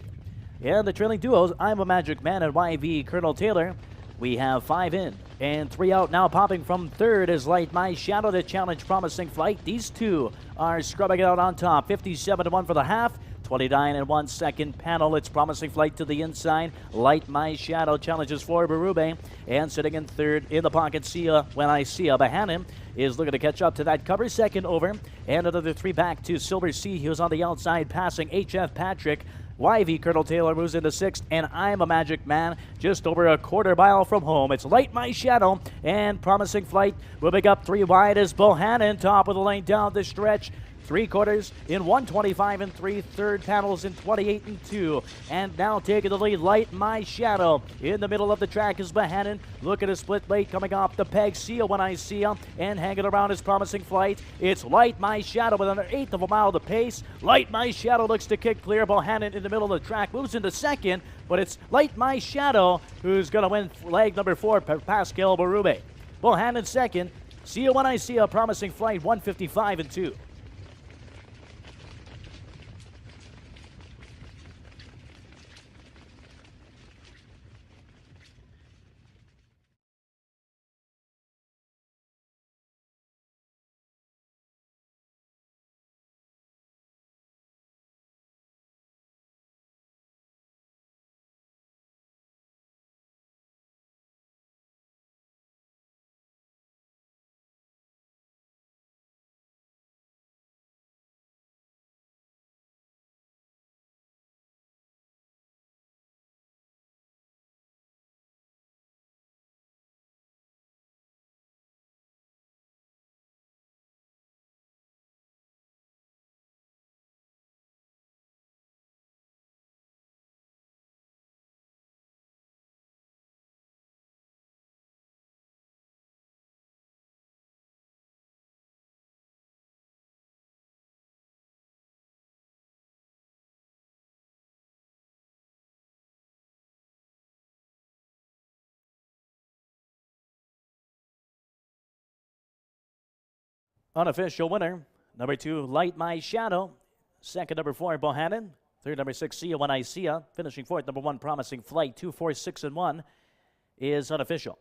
And the trailing duos, I'm a Magic Man and YV Colonel Taylor. We have 5 in and 3 out. Now popping from third is Light My Shadow to challenge Promising Flight. These two are scrubbing it out on top. 57-1 for the half. 29 1 second panel. It's Promising Flight to the inside. Light My Shadow challenges for Berube. And sitting in third in the pocket, See Ya When I See Ya. Bohannon is looking to catch up to that cover. Second over. And another 3 back to Silver Sea, who's on the outside passing HF Patrick. YV Colonel Taylor moves into sixth, and I'm a Magic Man just over a quarter mile from home. It's Light My Shadow and Promising Flight moving up 3 wide as Bohannon top of the lane down the stretch. 3 quarters in 1:25 3, third panels in 28 2. And now taking the lead, Light My Shadow. In the middle of the track is Bohannon. Look at a split late coming off the peg. See Ya When I See Ya. And hanging around is Promising Flight. It's Light My Shadow with under 1/8 of a mile to pace. Light My Shadow looks to kick clear. Bohannon in the middle of the track moves into second, but it's Light My Shadow who's going to win leg number 4, Pascal Berube. Bohannon second. See Ya When I See Ya. Promising Flight 1:55 2. Unofficial winner, number 2, Light My Shadow. Second, number 4, Bohannon. Third, number 6, See Ya When I See Ya. Finishing fourth, number 1, Promising Flight. 2, 4, 6, and 1 is unofficial.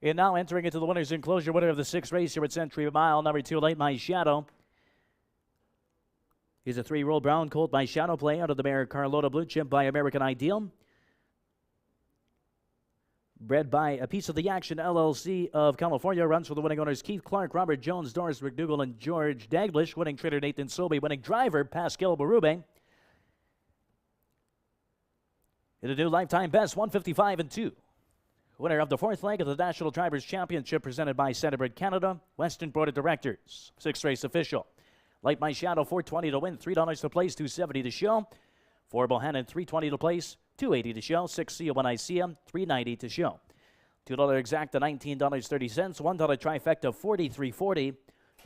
And now entering into the winner's enclosure, winner of the 6th race here at Century Mile, number 2, Light My Shadow. He's a 3-year-old brown colt by Shadow Play out of the mare Carlota Blue Chip by American Ideal. Bred by A Piece of the Action LLC of California. Runs for the winning owners Keith Clark, Robert Jones, Doris McDougall, and George Daglish. Winning trainer Nathan Sobey. Winning driver Pascal Berube. In a new lifetime best, 155 and 2. Winner of the 4th leg of the National Drivers' Championship presented by Standardbred Canada, Western Board of Directors. 6th race official. Light My Shadow, $4.20 to win, $3 to place, $2.70 to show. 4 Bohannon, $3.20 to place, $2.80 to show. 6 See Ya When I See Ya, $3.90 to show. $2 exacta, $19.30. $1 trifecta, $43.40.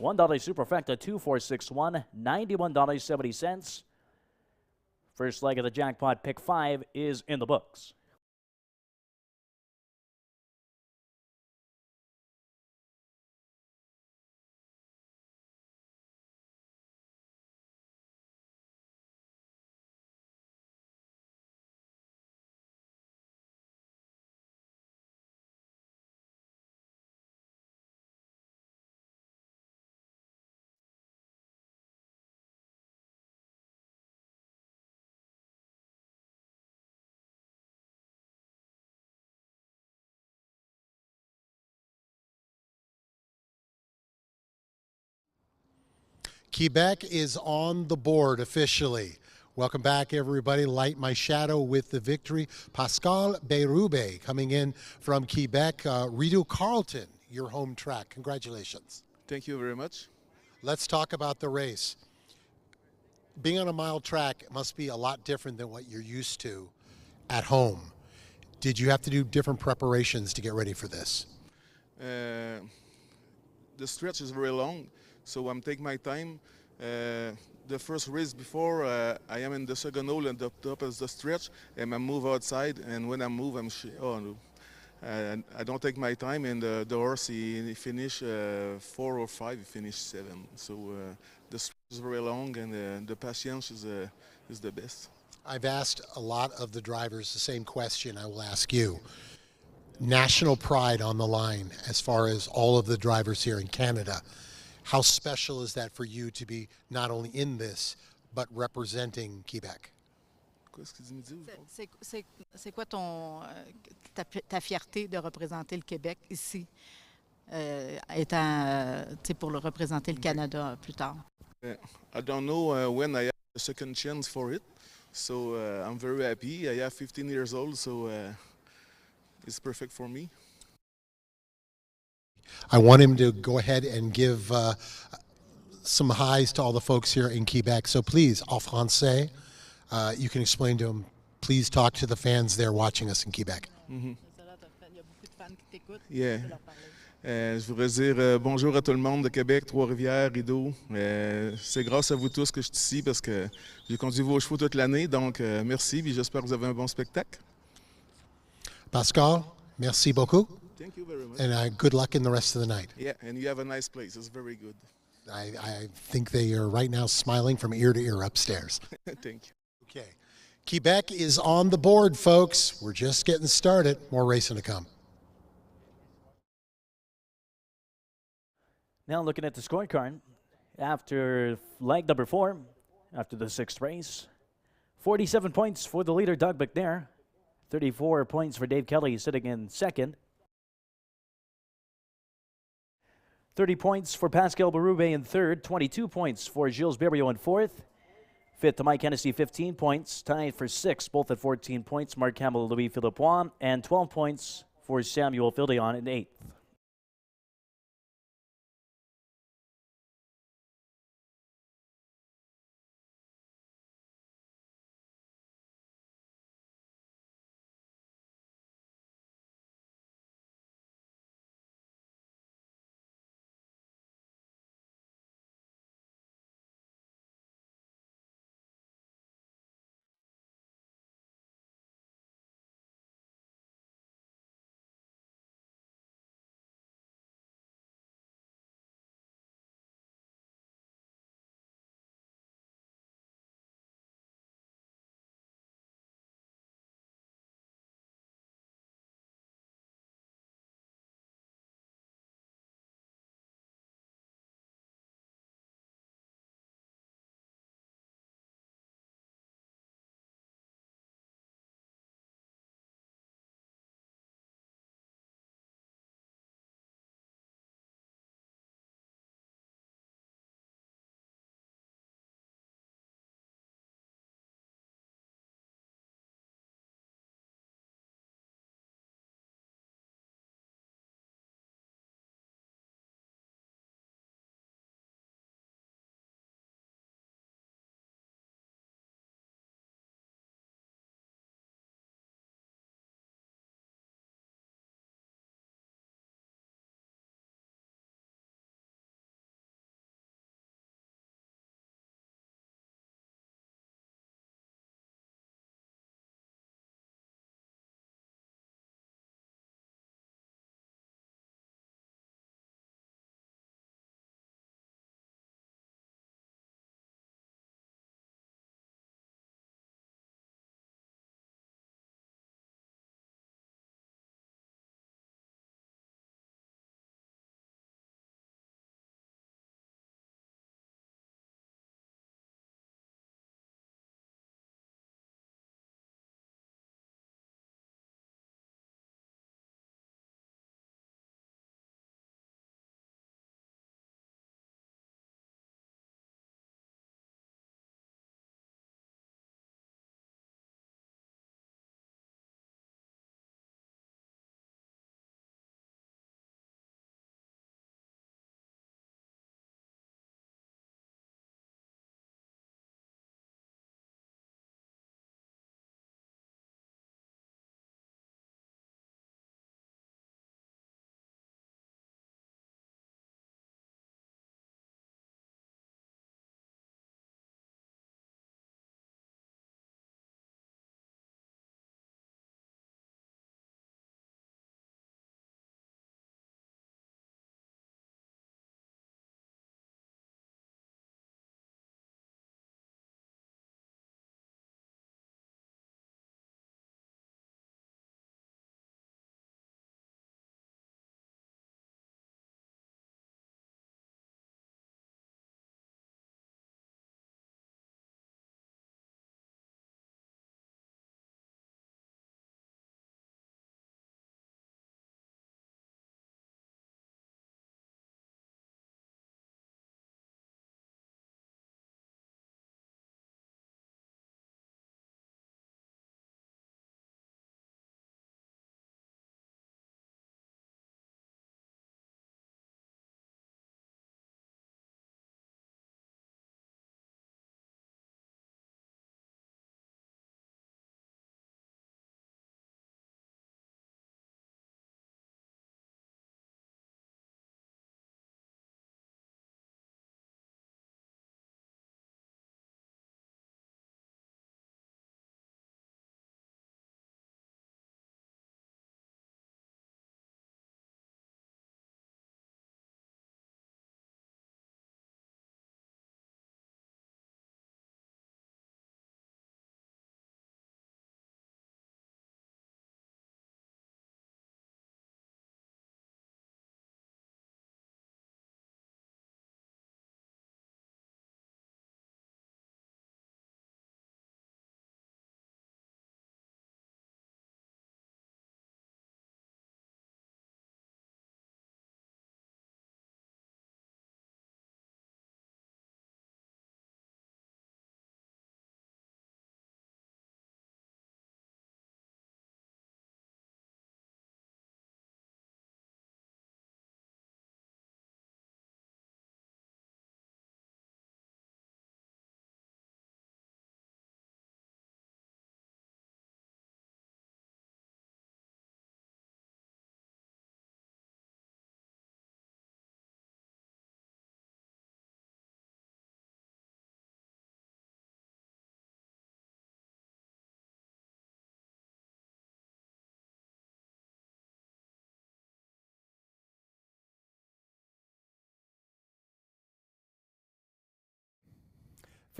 $1 superfecta, $2.461, $91.70. First leg of the jackpot, pick 5 is in the books. Quebec is on the board officially. Welcome back, everybody. Light My Shadow with the victory. Pascal Berube coming in from Quebec. Rideau Carleton, your home track. Congratulations. Thank you very much. Let's talk about the race. Being on a mile track must be a lot different than what you're used to at home. Did you have to do different preparations to get ready for this? The stretch is very long, so I'm taking my time. The first race before, I am in the second hole and the top is the stretch, and I move outside, and when I move, I don't take my time, and the horse, he finished 4 or 5, he finished 7. So the stretch is very long, and the patience is the best. I've asked a lot of the drivers the same question I will ask you. National pride on the line as far as all of the drivers here in Canada. How special is that for you to be not only in this, but representing Quebec? C'est quoi ta fierté de représenter le Québec ici, étant pour le représenter le Canada plus tard? I don't know when I have a second chance for it, so I'm very happy. I have 15 years old, so it's perfect for me. I want him to go ahead and give some highs to all the folks here in Quebec. So please, en français, you can explain to them. Please talk to the fans there watching us in Quebec. Mm-hmm. Yeah. Je voudrais dire bonjour à tout le monde de Québec, Trois-Rivières, Rideau. C'est grâce à vous tous que je suis ici parce que j'ai conduit vos chevaux toute l'année. Donc, merci et j'espère que vous avez un bon spectacle. Pascal, merci beaucoup. Thank you very much. And good luck in the rest of the night. Yeah, and you have a nice place. It's very good. I think they are right now smiling from ear to ear upstairs. Thank you. Okay. Quebec is on the board, folks. We're just getting started. More racing to come. Now looking at the scorecard, after leg number 4, after the 6th race, 47 points for the leader, Doug McNair. 34 points for Dave Kelly, sitting in second. 30 points for Pascal Berube in third. 22 points for Gilles Berriot in fourth. Fifth to Mike Hennessy, 15 points. Tied for sixth, both at 14 points. Mark Campbell, Louis Philippois, and 12 points for Samuel Fildeon in eighth.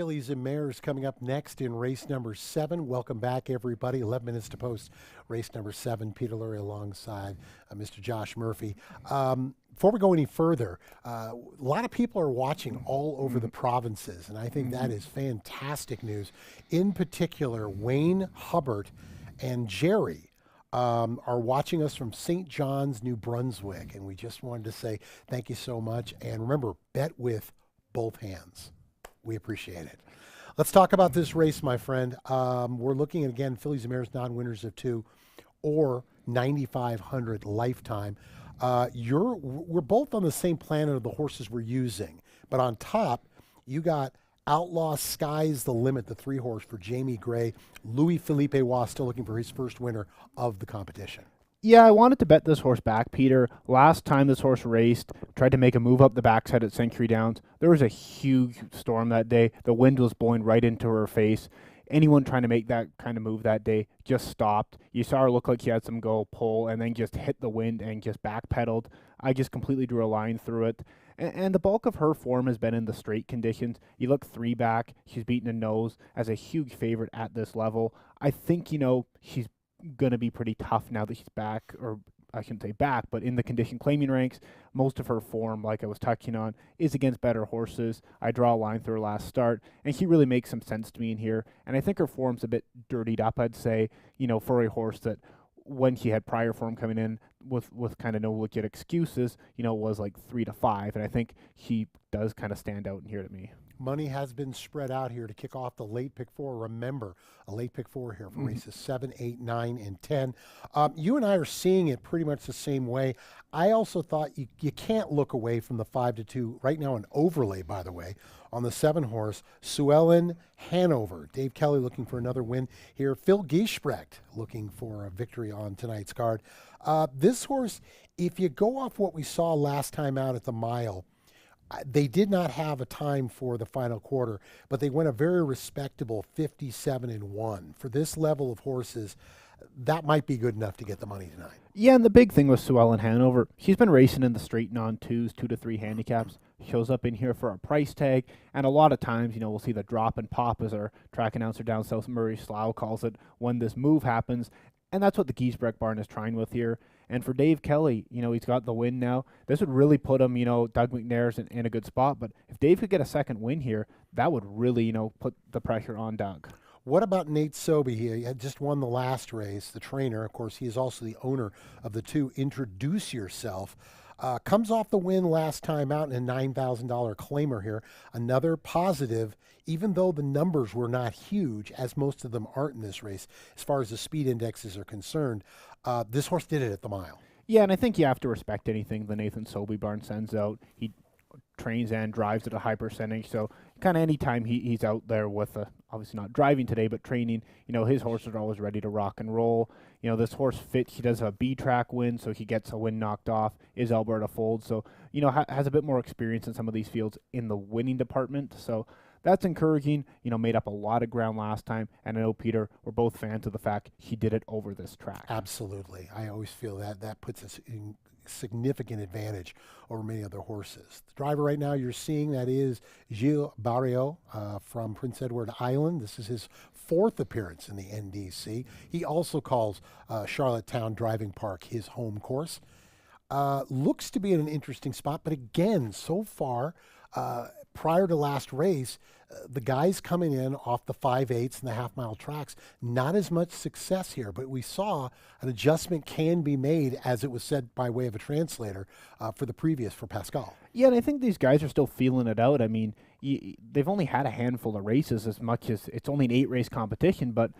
Fillies and Mares coming up next in race number 7. Welcome back, everybody. 11 minutes to post race number 7. Peter Lurie alongside Mr. Josh Murphy. Before we go any further, a lot of people are watching all over the provinces, and I think that is fantastic news. In particular, Wayne Hubbard and Jerry are watching us from St. John's, New Brunswick, and we just wanted to say thank you so much. And remember, bet with both hands. We appreciate it. Let's talk about this race, my friend. We're looking at, again, Fillies and Mares non-winners of 2 or 9,500 lifetime. We're both on the same planet of the horses we're using, but on top, you got Outlaw Sky's the Limit, the 3-horse for Jamie Gray. Louis Philippe Roy still looking for his first winner of the competition. Yeah, I wanted to bet this horse back, Peter. Last time this horse raced, tried to make a move up the backside at Century Downs. There was a huge storm that day. The wind was blowing right into her face. Anyone trying to make that kind of move that day just stopped. You saw her look like she had some go pull and then just hit the wind and just backpedaled. I just completely drew a line through it. And the bulk of her form has been in the straight conditions. You look 3 back, she's beaten a nose as a huge favorite at this level. I think, she's going to be pretty tough now that she's back, or I shouldn't say back, but in the condition claiming ranks. Most of her form, like I was touching on, is against better horses. I draw a line through her last start, and she really makes some sense to me in here. And I think her form's a bit dirtied up, I'd say, for a horse that when she had prior form coming in with kind of no legit excuses, was like 3 to 5. And I think she does kind of stand out in here to me. Money has been spread out here to kick off the late pick 4. Remember, a late pick 4 here for races 7, 8, 9, and 10. You and I are seeing it pretty much the same way. I also thought you can't look away from the 5 to 2. Right now, an overlay, by the way, on the 7-horse, Suellen Hanover. Dave Kelly looking for another win here. Phil Giesbrecht looking for a victory on tonight's card. This horse, if you go off what we saw last time out at the mile, they did not have a time for the final quarter, but they went a very respectable 57-1. For this level of horses, that might be good enough to get the money tonight. Yeah, and the big thing with Suellen Hanover, she's been racing in the straight non-2s, 2 to 3 handicaps. Shows up in here for a price tag, and a lot of times, we'll see the drop and pop, as our track announcer down south, Murray Slough, calls it, when this move happens. And that's what the Giesbrecht barn is trying with here. And for Dave Kelly, he's got the win now. This would really put him, Doug McNair's in a good spot. But if Dave could get a second win here, that would really, put the pressure on Doug. What about Nate Sobey here? He had just won the last race, the trainer. Of course, he is also the owner of the 2 Introduce Yourself. Comes off the win last time out in a $9,000 claimer here. Another positive, even though the numbers were not huge, as most of them aren't in this race, as far as the speed indexes are concerned. This horse did it at the mile. Yeah, and I think you have to respect anything the Nathan Sobey barn sends out. He trains and drives at a high percentage, so kind of anytime he's out there with obviously not driving today, but training, his horses are always ready to rock and roll. This horse fits. He does a B-track win, so he gets a win knocked off. Is Alberta Fold, so, has a bit more experience in some of these fields in the winning department. So that's encouraging. Made up a lot of ground last time. And I know, Peter, we're both fans of the fact he did it over this track. Absolutely. I always feel that puts us in significant advantage over many other horses. The driver right now you're seeing, that is Gilles Barrio from Prince Edward Island. This is his 4th appearance in the NDC. He also calls Charlottetown Driving Park his home course. Looks to be in an interesting spot, but again, so far, prior to last race, the guys coming in off the 5/8 and the half-mile tracks, not as much success here, but we saw an adjustment can be made, as it was said by way of a translator, for Pascal. Yeah, and I think these guys are still feeling it out. I mean, they've only had a handful of races, as much as it's only an 8-race competition, but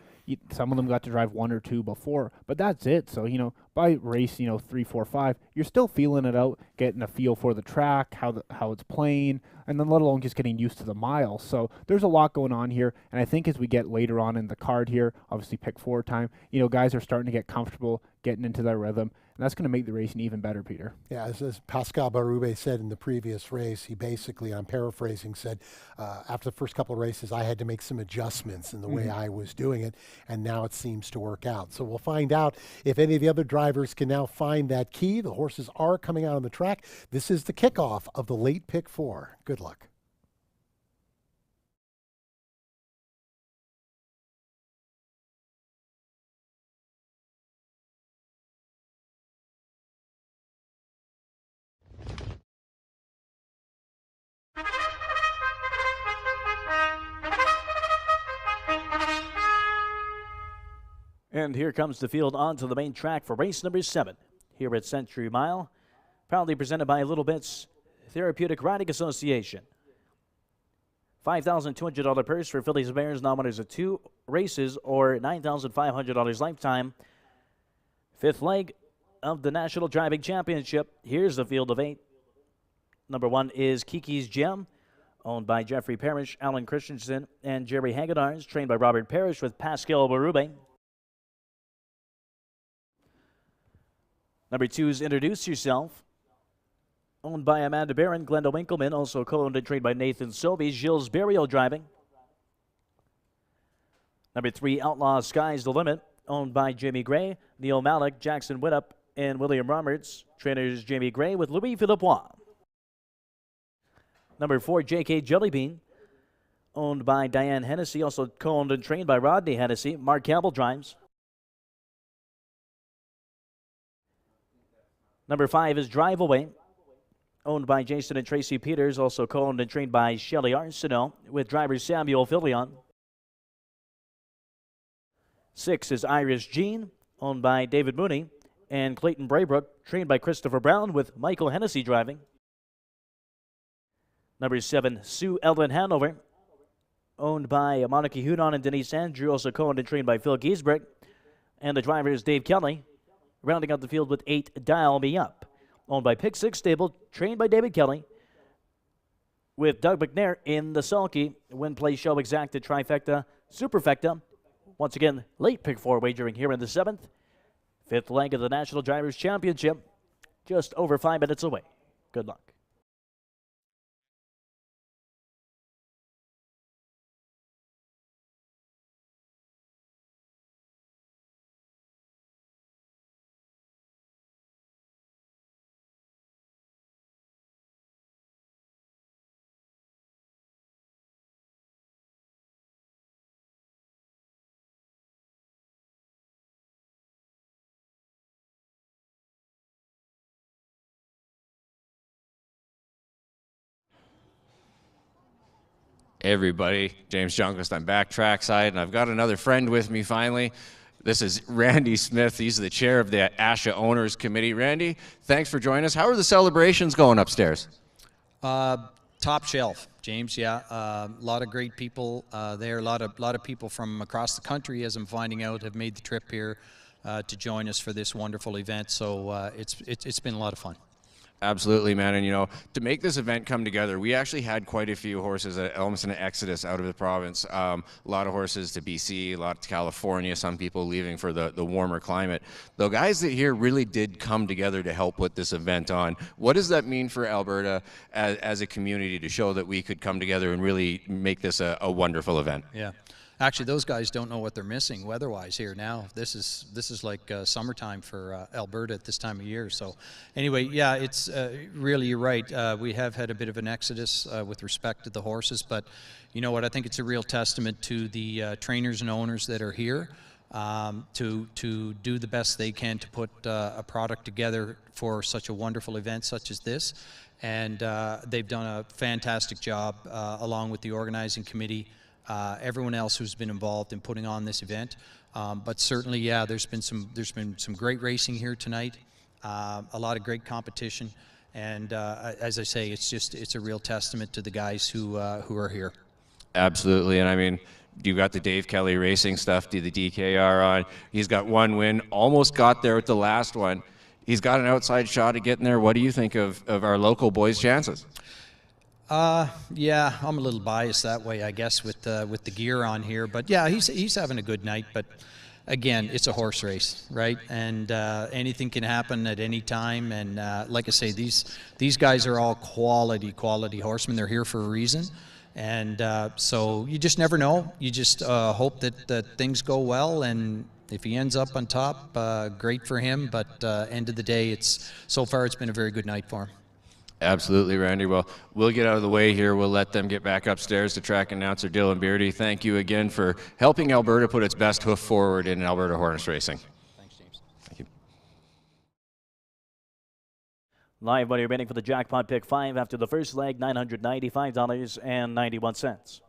some of them got to drive 1 or 2 before, but that's it. So, by race, 3, 4, 5, you're still feeling it out, getting a feel for the track, how it's playing, and then let alone just getting used to the mile. So there's a lot going on here, and I think as we get later on in the card here, obviously pick 4 time, guys are starting to get comfortable, getting into their rhythm, and that's going to make the racing even better, Peter. Yeah, as Pascal Barube said in the previous race, he basically, I'm paraphrasing, said, after the first couple of races, I had to make some adjustments in the way I was doing it, and now it seems to work out. So we'll find out if any of the other drivers can now find that key. The horses are coming out on the track. This is the kickoff of the late pick 4. Good luck. And here comes the field onto the main track for race number 7 here at Century Mile. Proudly presented by Little Bits Therapeutic Riding Association. $5,200 purse for fillies and mares, non-winners of 2 races, or $9,500 lifetime. 5th leg of the National Driving Championship. Here's the field of 8. Number 1 is Kiki's Gem, owned by Jeffrey Parrish, Alan Christensen, and Jerry Hagedars, trained by Robert Parrish with Pascal Barube. Number 2 is Introduce Yourself, owned by Amanda Barron, Glenda Winkleman, also co-owned and trained by Nathan Sobey, Gilles Berrios driving. Number 3, Outlaw Sky's the Limit, owned by Jamie Gray, Neil Malik, Jackson Widdop, and William Roberts. Trainers Jamie Gray with Louis Philippois. Number 4, JK Jellybean, owned by Diane Hennessy, also co-owned and trained by Rodney Hennessy. Mark Campbell drives. Number 5 is Drive Away, owned by Jason and Tracy Peters, also co-owned and trained by Shelley Arsenault, with driver Samuel Fillion. 6 is Irish Jean, owned by David Mooney, and Clayton Braybrook, trained by Christopher Brown, with Michael Hennessy driving. Number 7, Sue Ellen Hanover, owned by Monica Hudon and Denise Andrew, also co-owned and trained by Phil Giesbrecht, and the driver is Dave Kelly. Rounding out the field with 8, Dial Me Up, owned by Pick 6 Stable, trained by David Kelly, with Doug McNair in the sulky. Win, play, show, exacta, trifecta, superfecta. Once again, late pick 4 wagering here in the 7th. 5th leg of the National Drivers' Championship, just over 5 minutes away. Good luck. Hey everybody, James Junquist. I'm back trackside, and I've got another friend with me finally. This is Randy Smith. He's the chair of the ASHA Owners Committee. Randy, thanks for joining us. How are the celebrations going upstairs? Top shelf, James. Yeah, a lot of great people there. A lot of people from across the country, as I'm finding out, have made the trip here to join us for this wonderful event. So it's been a lot of fun. Absolutely, man. And, you know, to make this event come together, we actually had quite a few horses, almost an exodus out of the province. A lot of horses to BC, a lot to California, some people leaving for the warmer climate. The guys that here really did come together to help put this event on. What does that mean for Alberta as a community to show that we could come together and really make this a wonderful event? Yeah. Actually, those guys don't know what they're missing weather-wise here now. This is like summertime for Alberta at this time of year. So anyway, yeah, it's really, you're right. We have had a bit of an exodus with respect to the horses, but you know what? I think it's a real testament to the trainers and owners that are here to do the best they can to put a product together for such a wonderful event such as this. And they've done a fantastic job along with the organizing committee. Everyone else who's been involved in putting on this event, but certainly, yeah, there's been some great racing here tonight, a lot of great competition, and as I say, it's a real testament to the guys who are here. Absolutely, and I mean, you got the Dave Kelly Racing stuff, the DKR on. He's got one win, almost got there with the last one. He's got an outside shot at getting there. What do you think of our local boys' chances? Yeah, I'm a little biased that way, I guess, with the gear on here. But yeah, he's having a good night. But again, it's a horse race, right? And anything can happen at any time. And like I say, these guys are all quality horsemen. They're here for a reason. And so you just never know. You just hope that things go well. And if he ends up on top, great for him. But end of the day, so far it's been a very good night for him. Absolutely, Randy. Well, we'll get out of the way here. We'll let them get back upstairs to track announcer Dylan Beardy. Thank you again for helping Alberta put its best hoof forward in Alberta harness racing. Thanks, James. Thank you. Live money remaining for the jackpot pick 5 after the first leg, $995.91.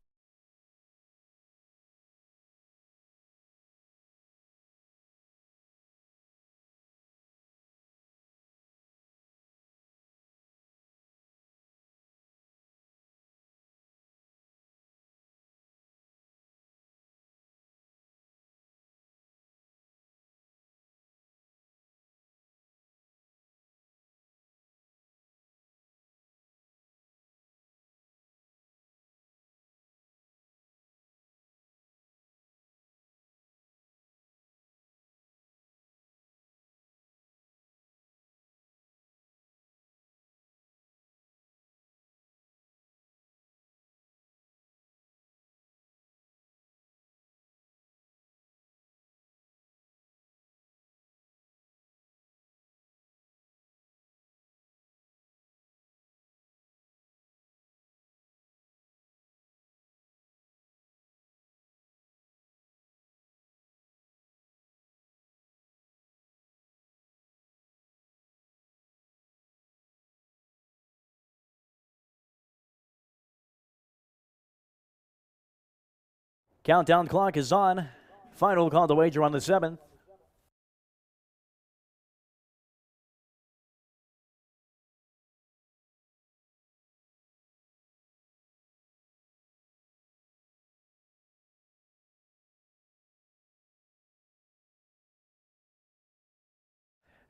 Countdown clock is on. Final call to wager on the 7th.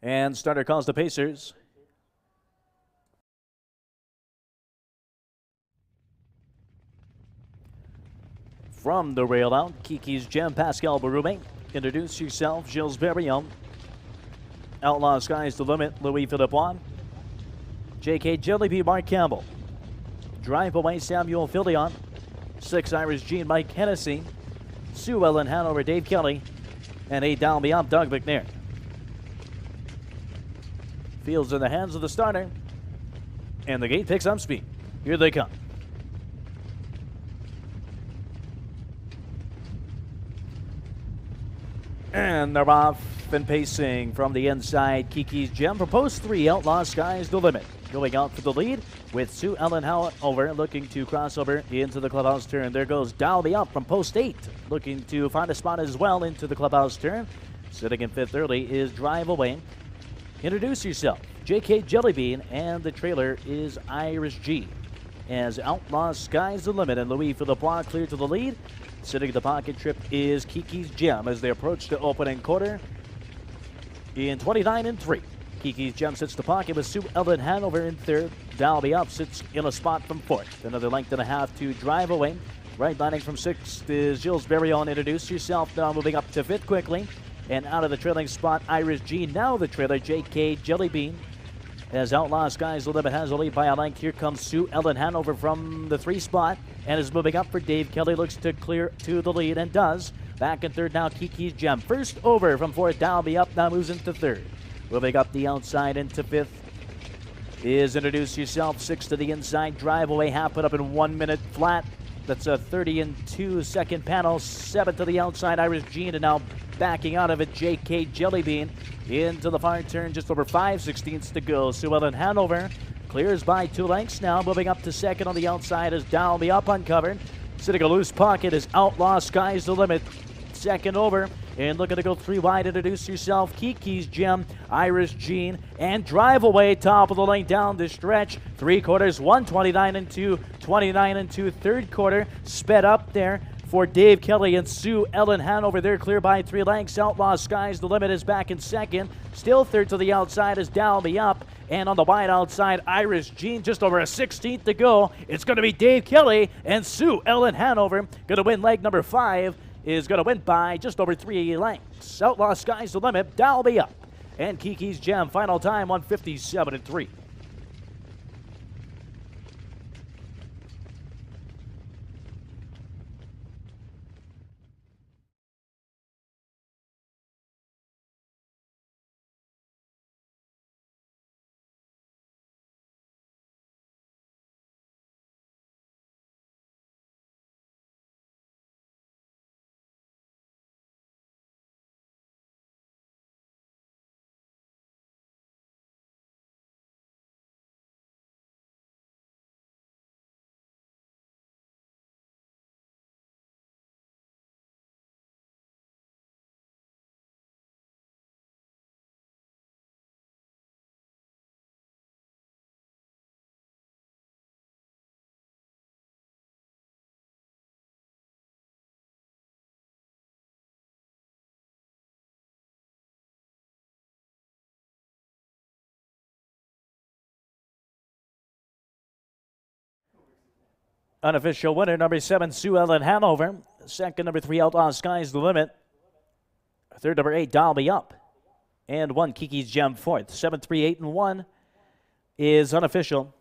And starter calls the Pacers. From the rail out, Kiki's Gem, Pascal Barume. Introduce yourself, Gilles Barillon. Outlaw Sky's the Limit, Louis Philippe. J.K. Jellyby, Mark Campbell. Drive Away, Samuel Fillion. 6 Irish Gene, Mike Hennessy. Sue Ellen Hanover, Dave Kelly. And 8 down beyond, Doug McNair. Fields in the hands of the starter. And the gate picks up speed. Here they come. And they're off and pacing from the inside. Kiki's Gem for post 3. Outlaw Sky's the Limit. Going out for the lead with Sue Ellen Hanover looking to cross over into the clubhouse turn. There goes Dalby up from post 8. Looking to find a spot as well into the clubhouse turn. Sitting in 5th early is Drive Away. Introduce yourself, J.K. Jellybean, and the trailer is Irish G. As Outlaw Sky's the Limit and Louis Philippe clear to the lead. Sitting in the pocket trip is Kiki's Gem as they approach the opening quarter in 29-3. Kiki's Gem sits the pocket with Sue Ellen Hanover in 3rd. Dalby up sits in a spot from 4th. Another length and a half to Drive Away. Right lining from 6th is Gilles Barillon. Introduce yourself now, moving up to 5th quickly. And out of the trailing spot, Irish G. Now the trailer, J.K. Jellybean. As Outlaw Sky's the Limit has a lead by a length. Here comes Sue Ellen Hanover from the 3 spot and is moving up for Dave Kelly. Looks to clear to the lead and does. Back in 3rd now, Kiki's Gem. First over from 4th. Dalby up now moves into 3rd. Moving up the outside into 5th is Introduce Yourself. 6th to the inside. Drive Away, half put up in 1 minute flat. That's a 32 second panel. 7th to the outside, Irish Gene, and now backing out of it, J.K. Jellybean into the far turn, just over 5/16 to go. Sue Ellen Hanover clears by 2 lengths now. Moving up to 2nd on the outside is Dalby up uncovered. Sitting a loose pocket is Outlaw Sky's the Limit. 2nd over and looking to go 3 wide. Introduce Yourself, Kiki's Gem, Irish Gene, and Drive Away, top of the lane down the stretch. 3 quarters, 129-2, 29-2. 3rd quarter sped up there for Dave Kelly and Sue Ellen Hanover. They're clear by 3 lengths. Outlaw Sky's the Limit is back in 2nd. Still 3rd to the outside is Dalby up. And on the wide outside, Irish Gene, just over a 16th to go. It's going to be Dave Kelly and Sue Ellen Hanover. Going to win leg number 5. Is going to win by just over 3 lengths. Outlaw Sky's the Limit. Dalby up. And Kiki's Gem, final time 157-3. Unofficial winner, number 7, Sue Ellen Hanover. 2nd, number 3, Outlaw Sky's the Limit. 3rd, number 8, Dalby up. And 1, Kiki's Gem, 4th. 7, 3, 8, and 1 is unofficial.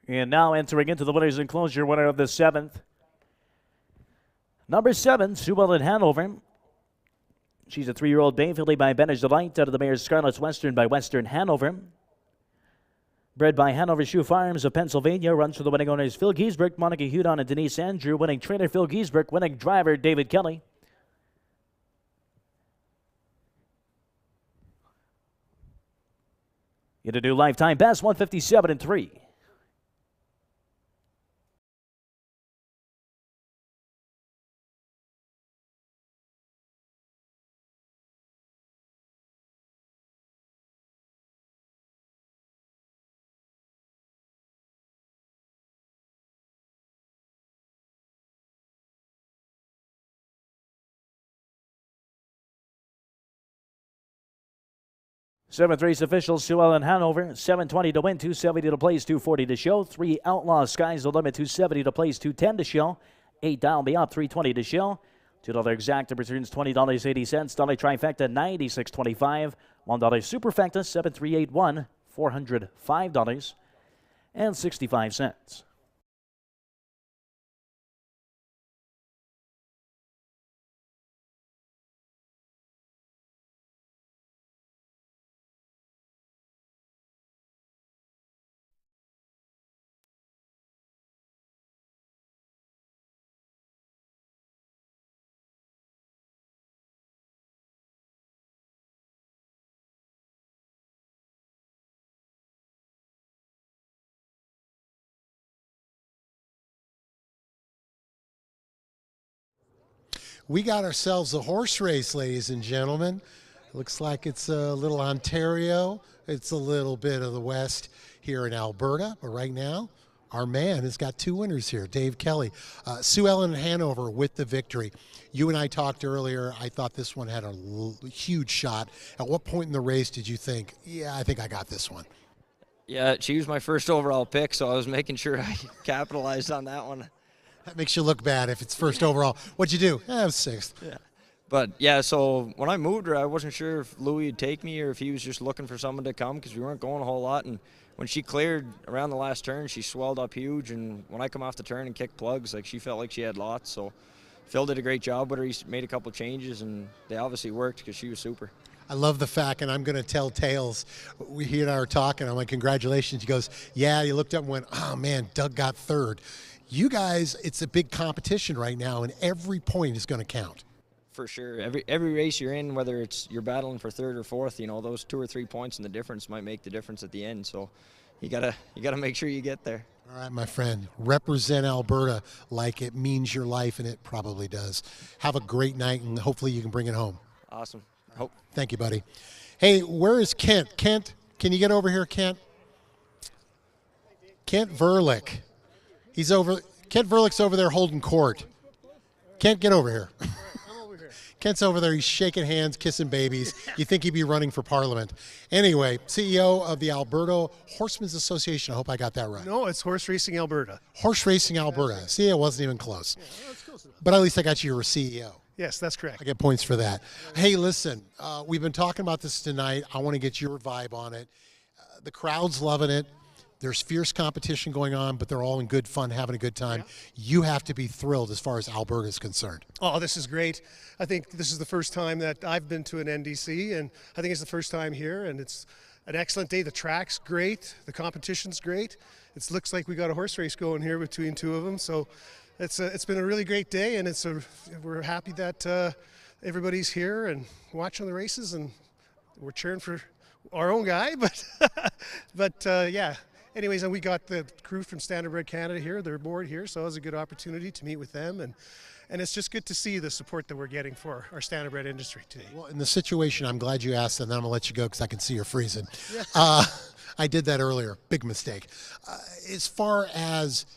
And now entering into the winners enclosure, winner of the 7th. Number 7, Sue Ellen Hanover. She's a 3-year-old bay, fillied by Benage Delight out of the mare's Scarlet's Western by Western Hanover. Bred by Hanover Shoe Farms of Pennsylvania, runs for the winning owners Phil Giesbrecht, Monica Hudon, and Denise Andrew. Winning trainer Phil Giesbrecht, winning driver David Kelly. Get a new lifetime best, 157.3. Seventh race official, Sue Ellen Hanover, 720 to win, 270 to place, 240 to show. 3 Outlaw Sky's the limit, 270 to place, 210 to show. 8 Dial Me Up, 320 to show. $2 exacta returns $20.80. Dollar trifecta, $96.25. $1 superfecta, 7381, $405.65. We got ourselves a horse race, ladies and gentlemen. Looks like it's a little Ontario. It's a little bit of the West here in Alberta. But right now, our man has got 2 winners here, Dave Kelly. Sue Ellen Hanover with the victory. You and I talked earlier. I thought this one had a huge shot. At what point in the race did you think, yeah, I think I got this one? Yeah, she was my first overall pick, so I was making sure I capitalized on that one. That makes you look bad if it's first overall. What'd you do? I was 6th. Yeah. But, yeah, so when I moved her, I wasn't sure if Louis would take me or if he was just looking for someone to come because we weren't going a whole lot. And when she cleared around the last turn, she swelled up huge. And when I come off the turn and kicked plugs, like, she felt like she had lots. So Phil did a great job with her. He made a couple changes, and they obviously worked because she was super. I love the fact, and I'm going to tell tales. He and I were talking. I'm like, congratulations. He goes, yeah. He looked up and went, oh, man, Doug got 3rd. You guys, it's a big competition right now, and every point is going to count. For sure. Every race you're in, whether it's you're battling for 3rd or 4th, you know, those 2 or 3 points and the difference might make the difference at the end. So you gotta make sure you get there. All right, my friend. Represent Alberta like it means your life, and it probably does. Have a great night, and hopefully you can bring it home. Awesome. Thank you, buddy. Hey, where is Kent? Kent, can you get over here, Kent? Kent Verlick. He's over. Kent Verlick's over there holding court. Kent, get over here. I'm over here. Kent's over there. He's shaking hands, kissing babies. You think he'd be running for Parliament. Anyway, CEO of the Alberta Horsemen's Association. I hope I got that right. No, it's Horse Racing Alberta. Horse Racing Alberta. See, it wasn't even close. Yeah, well, that's close enough. But at least I got you your CEO. Yes, that's correct. I get points for that. Hey, listen, we've been talking about this tonight. I want to get your vibe on it. The crowd's loving it. There's fierce competition going on, but they're all in good fun, having a good time. Yeah. You have to be thrilled as far as Alberta is concerned. Oh, this is great. I think this is the first time that I've been to an NDC, and I think it's the first time here, and it's an excellent day. The track's great. The competition's great. It looks like we got a horse race going here between 2 of them, so it's been a really great day, and we're happy that everybody's here and watching the races, and we're cheering for our own guy, but yeah. Anyways, and we got the crew from Standardbred Canada here, their board here, so it was a good opportunity to meet with them, and it's just good to see the support that we're getting for our Standardbred industry today. Well, in the situation, I'm glad you asked, and then I'm going to let you go because I can see you're freezing. Yeah. I did that earlier. Big mistake. As far as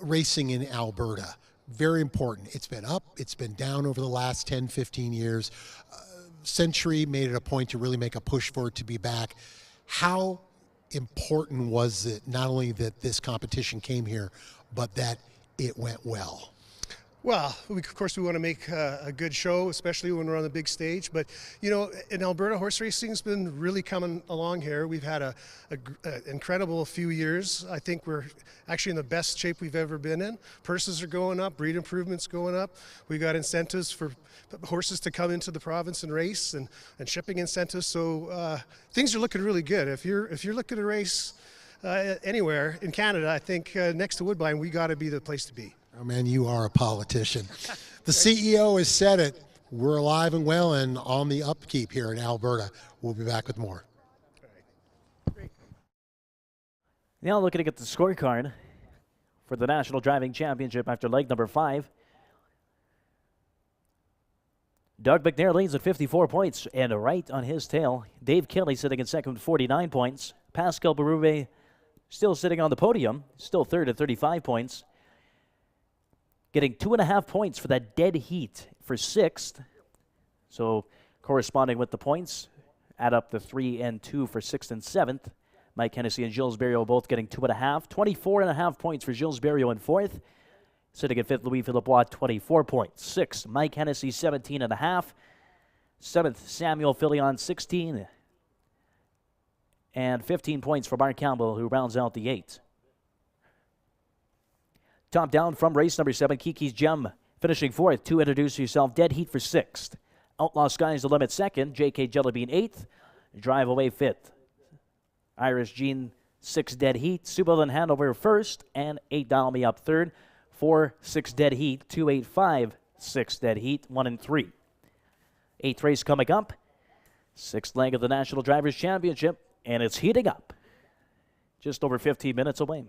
racing in Alberta, very important. It's been up, it's been down over the last 10, 15 years. Century made it a point to really make a push for it to be back. How important was it not only that this competition came here, but that it went well? Well, of course, we want to make a good show, especially when we're on the big stage. But, you know, in Alberta, horse racing has been really coming along here. We've had an incredible few years. I think we're actually in the best shape we've ever been in. Purses are going up, breed improvements going up. We got incentives for horses to come into the province and race, and shipping incentives. So things are looking really good. If you're looking to race anywhere in Canada, I think next to Woodbine, we got to be the place to be. Oh man, you are a politician. The CEO has said it. We're alive and well and on the upkeep here in Alberta. We'll be back with more. Now looking at the scorecard for the National Driving Championship after leg number 5. Doug McNair leads at 54 points and right on his tail. Dave Kelly sitting in second with 49 points. Pascal Berube still sitting on the podium, still third at 35 points. Getting 2.5 points for that dead heat for 6th. So corresponding with the points, add up the 3 and 2 for 6th and 7th. Mike Hennessy and Gilles Berrios both getting 2.5. 24.5 points for Gilles Berrios in 4th. Sitting at 5th, Louis-Philippe Watt, 24 points. 6th, Mike Hennessy, 17.5. 7th, Samuel Filion, 16. And 15 points for Mark Campbell, who rounds out the 8. Top down from race number 7, Kiki's Gem finishing 4th. To introduce yourself, dead heat for 6th. Outlaw Sky's the limit 2nd. JK Jellybean 8th. Drive Away 5th. Irish Jean 6 dead heat. Subalin Hanover 1st. And 8 Dial Me Up 3rd. 4, 6 dead heat. 2, 8, 5, 6 dead heat. 1 and 3. 8th race coming up. 6th leg of the National Drivers' Championship. And it's heating up. Just over 15 minutes away.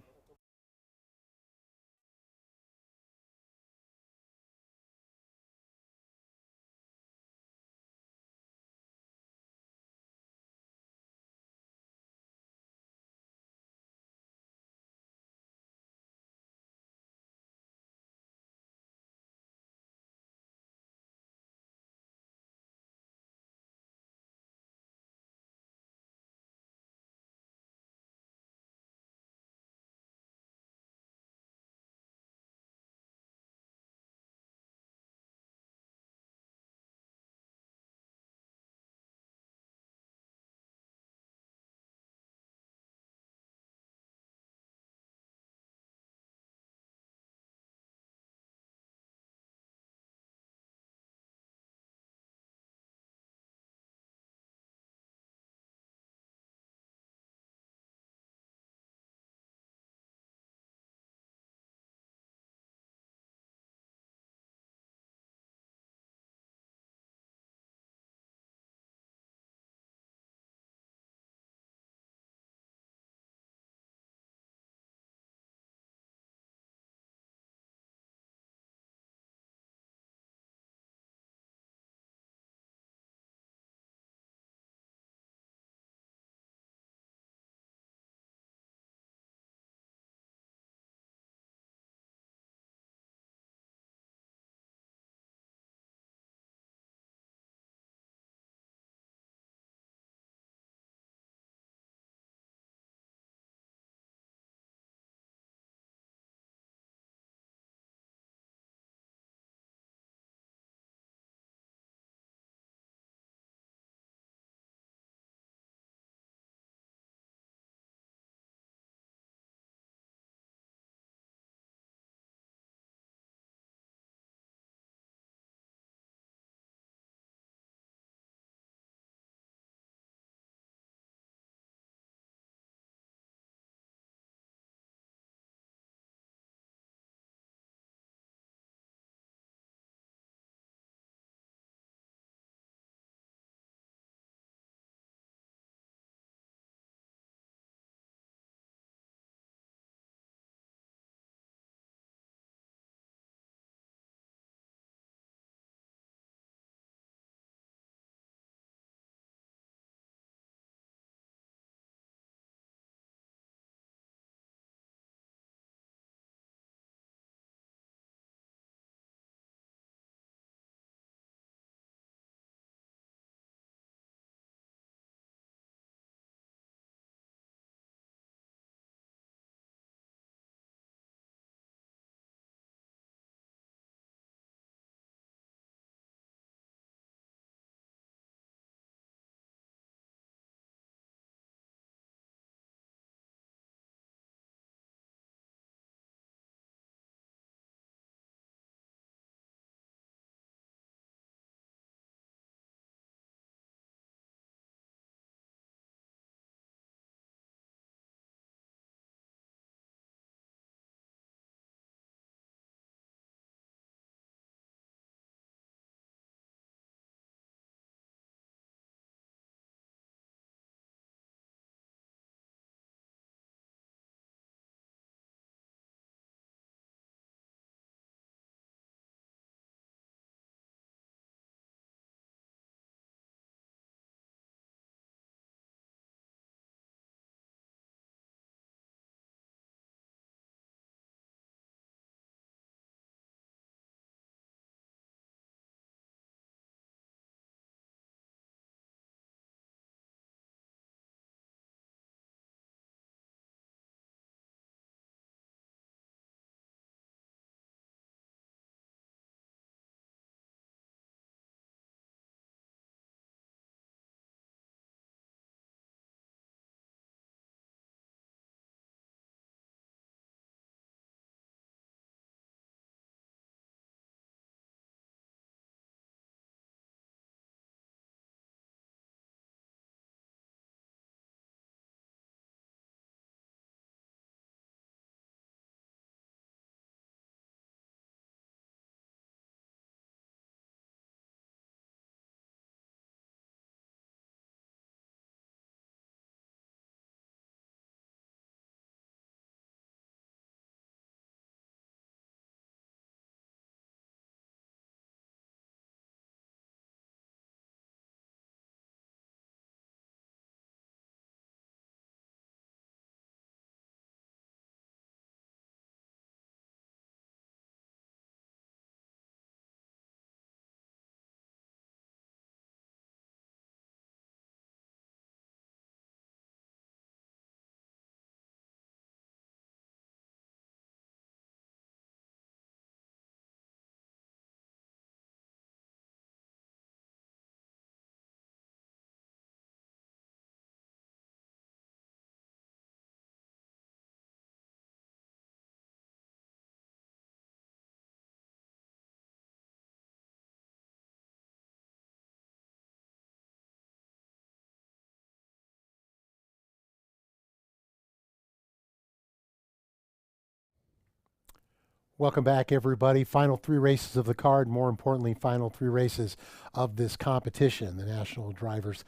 Welcome back, everybody. Final 3 races of the card. More importantly, final 3 races of this competition, the National Drivers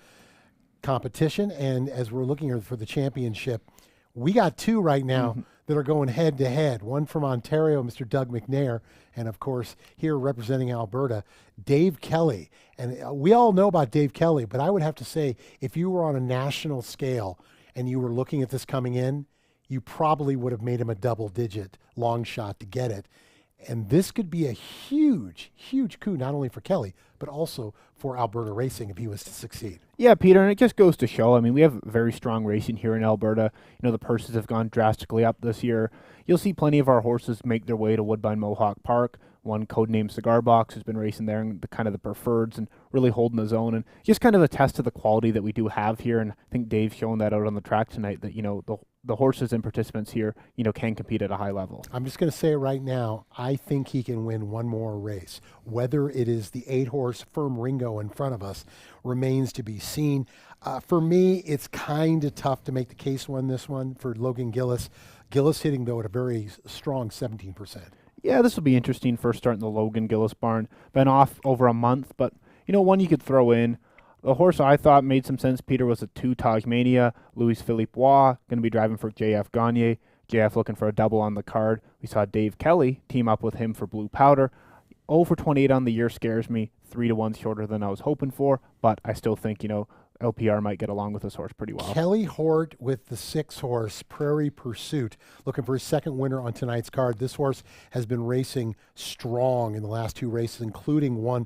Competition. And as we're looking here for the championship, we got 2 right now that are going head-to-head. One from Ontario, Mr. Doug McNair, and of course, here representing Alberta, Dave Kelly. And we all know about Dave Kelly, but I would have to say, if you were on a national scale and you were looking at this coming in, you probably would have made him a double-digit long shot to get it. And this could be a huge, huge coup, not only for Kelly, but also for Alberta racing if he was to succeed. Yeah, Peter, and it just goes to show, I mean, we have very strong racing here in Alberta. You know, the purses have gone drastically up this year. You'll see plenty of our horses make their way to Woodbine Mohawk Park. One codenamed Cigar Box has been racing there in the kind of the preferreds and really holding his own, and just kind of a test of the quality that we do have here. And I think Dave's showing that out on the track tonight, that, you know, the horses and participants here, you know, can compete at a high level. I'm just going to say it right now. I think he can win one more race. Whether it is the 8-horse Firm Ringo in front of us remains to be seen. For me, it's kind of tough to make the case win this one for Logan Gillis. Gillis hitting, though, at a very strong 17%. Yeah, this will be interesting. First start in the Logan Gillis barn. Been off over a month, but, you know, one you could throw in. The horse I thought made some sense, Peter, was a 2 Tajmania. Louis Philippe Roy going to be driving for JF Gagne. JF looking for a double on the card. We saw Dave Kelly team up with him for Blue Powder. 0 for 28 on the year scares me. 3 to 1 shorter than I was hoping for, but I still think, you know, LPR might get along with this horse pretty well. Kelly Hort with the 6-horse Prairie Pursuit, looking for his second winner on tonight's card. This horse has been racing strong in the last 2 races, including one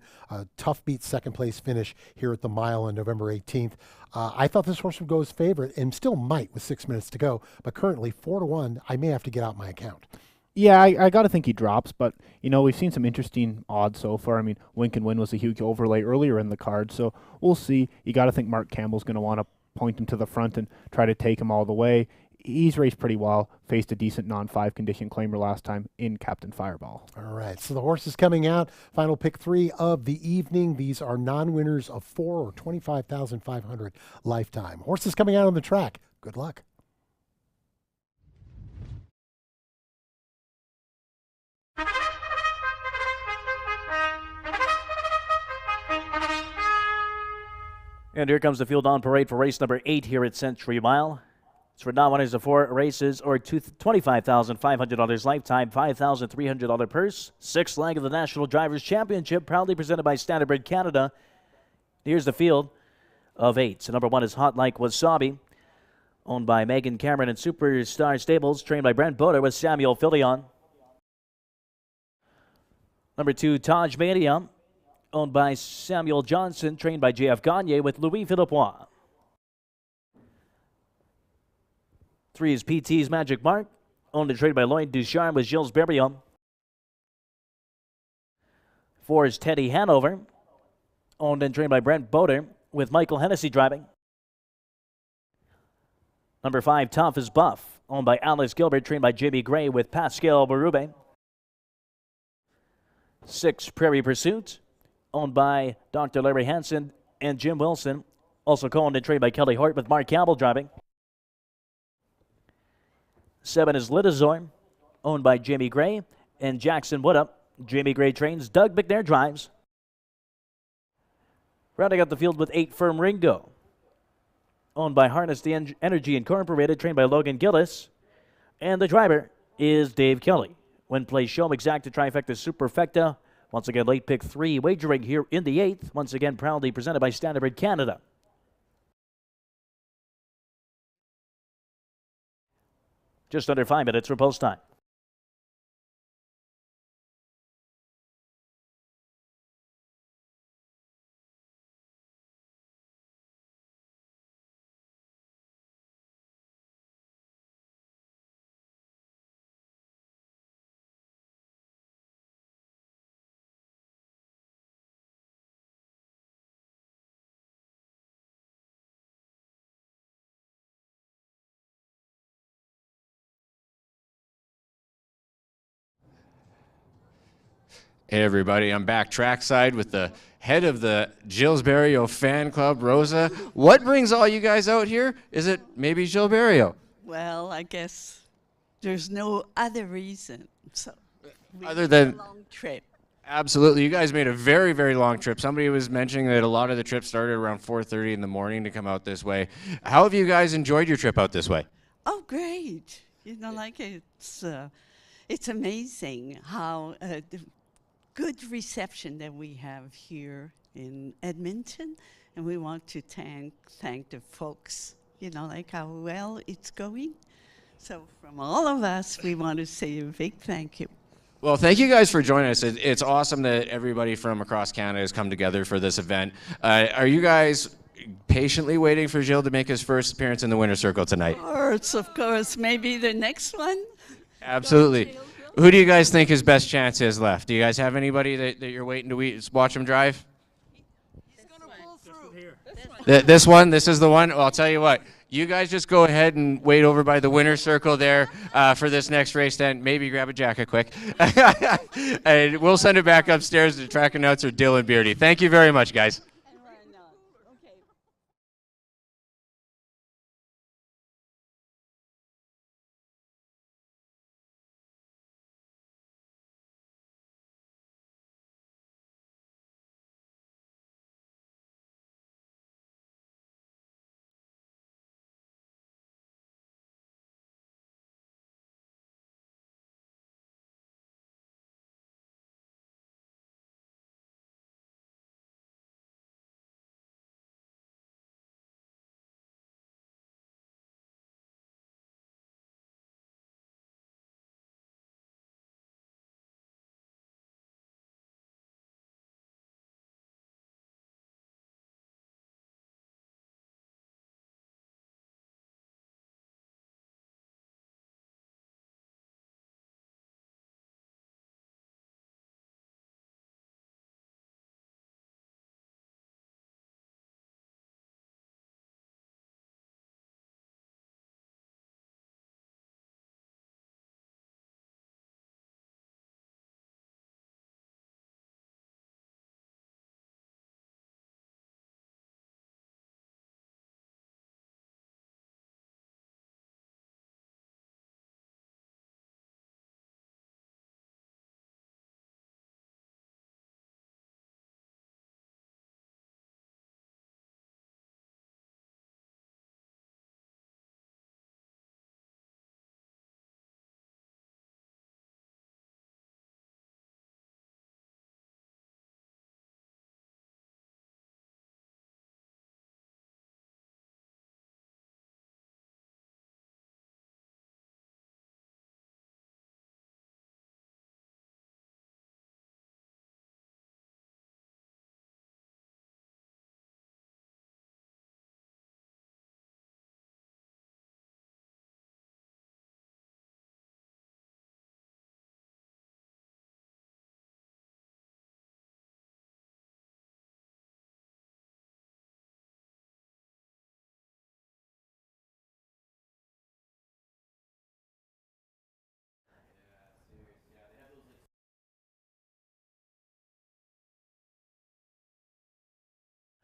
tough beat second-place finish here at the mile on November 18th. I thought this horse would go as favorite, and still might with 6 minutes to go, but currently 4 to 1. I may have to get out my account. Yeah, I got to think he drops, but, you know, we've seen some interesting odds so far. I mean, Wink and Win was a huge overlay earlier in the card, so we'll see. You got to think Mark Campbell's going to want to point him to the front and try to take him all the way. He's raced pretty well, faced a decent non-5 condition claimer last time in Captain Fireball. All right, so the horses coming out, final pick 3 of the evening. These are non-winners of 4 or 25,500 lifetime. Horses coming out on the track. Good luck. And here comes the field on parade for race number 8 here at Century Mile. It's for non-winners of 4 races or $25,500 lifetime, $5,300 purse. 6th leg of the National Drivers Championship, proudly presented by Standardbred Canada. Here's the field of 8. So number 1 is Hot Like Wasabi, owned by Megan Cameron and Superstar Stables, trained by Brent Boder with Samuel Filion. Number 2, Taj Mania, owned by Samuel Johnson, trained by JF Gagne with Louis Philippe Roy. 3 is PT's Magic Mark, owned and trained by Lloyd Ducharme with Gilles Berriot. 4 is Teddy Hanover, owned and trained by Brent Boder with Michael Hennessy driving. Number 5, Tough is Buff, owned by Alice Gilbert, trained by Jamie Gray with Pascal Berube. 6, Prairie Pursuit, owned by Dr. Larry Hansen and Jim Wilson, also co-owned and trained by Kelly Hort with Mark Campbell driving. 7 is Litazor, owned by Jamie Gray and Jackson Woodup. Jamie Gray trains, Doug McNair drives. Rounding out the field with 8, Firm Ringo, owned by Harness the Energy Incorporated, trained by Logan Gillis. And the driver is Dave Kelly. When plays Show Exacta Trifecta Superfecta. Once again, late pick 3, wagering here in the 8th. Once again, proudly presented by Standardbred Canada. Just under 5 minutes for post time. Hey everybody, I'm back trackside with the head of the Gilles Berriot fan club, Rosa. What brings all you guys out here? Is it maybe Gilles Berriot? Well, I guess there's no other reason. So Other than long trip. Absolutely. You guys made a very, very long trip. Somebody was mentioning that a lot of the trip started around 4:30 in the morning to come out this way. How have you guys enjoyed your trip out this way? Oh, great. You know, like it's amazing how the good reception that we have here in Edmonton. And we want to thank the folks, you know, like how well it's going. So from all of us, we want to say a big thank you. Well, thank you guys for joining us. It's awesome that everybody from across Canada has come together for this event. Are you guys patiently waiting for Gilles to make his first appearance in the winner's circle tonight? Of course. Maybe the next one. Absolutely. Who do you guys think his best chance is left? Do you guys have anybody that you're waiting to watch him drive? This one? This is the one? Well, I'll tell you what. You guys just go ahead and wait over by the winner's circle there for this next race. Then maybe grab a jacket quick. And we'll send it back upstairs to track announcer Dylan Beardy. Thank you very much, guys.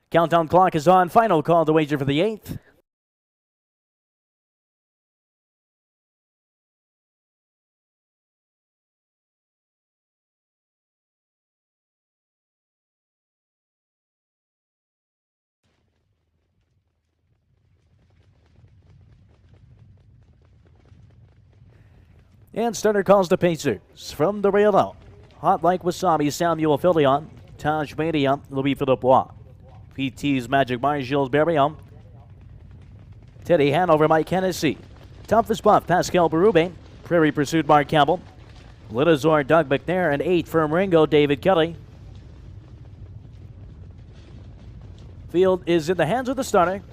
Countdown clock is on. Final call to wager for the 8th. And starter calls the Pacers. From the rail out. Hot Like Wasabi, Samuel Filion. Taj Mania, Louis-Philippe Roy. PT's Magic Mars, Gilles Barillon. Teddy Hanover, Mike Hennessy. Toughest Buff, Pascal Berube. Prairie Pursuit, Mark Campbell. Litazor, Doug McNair. And 8 from Ringo, David Kelly. Field is in the hands of the starter.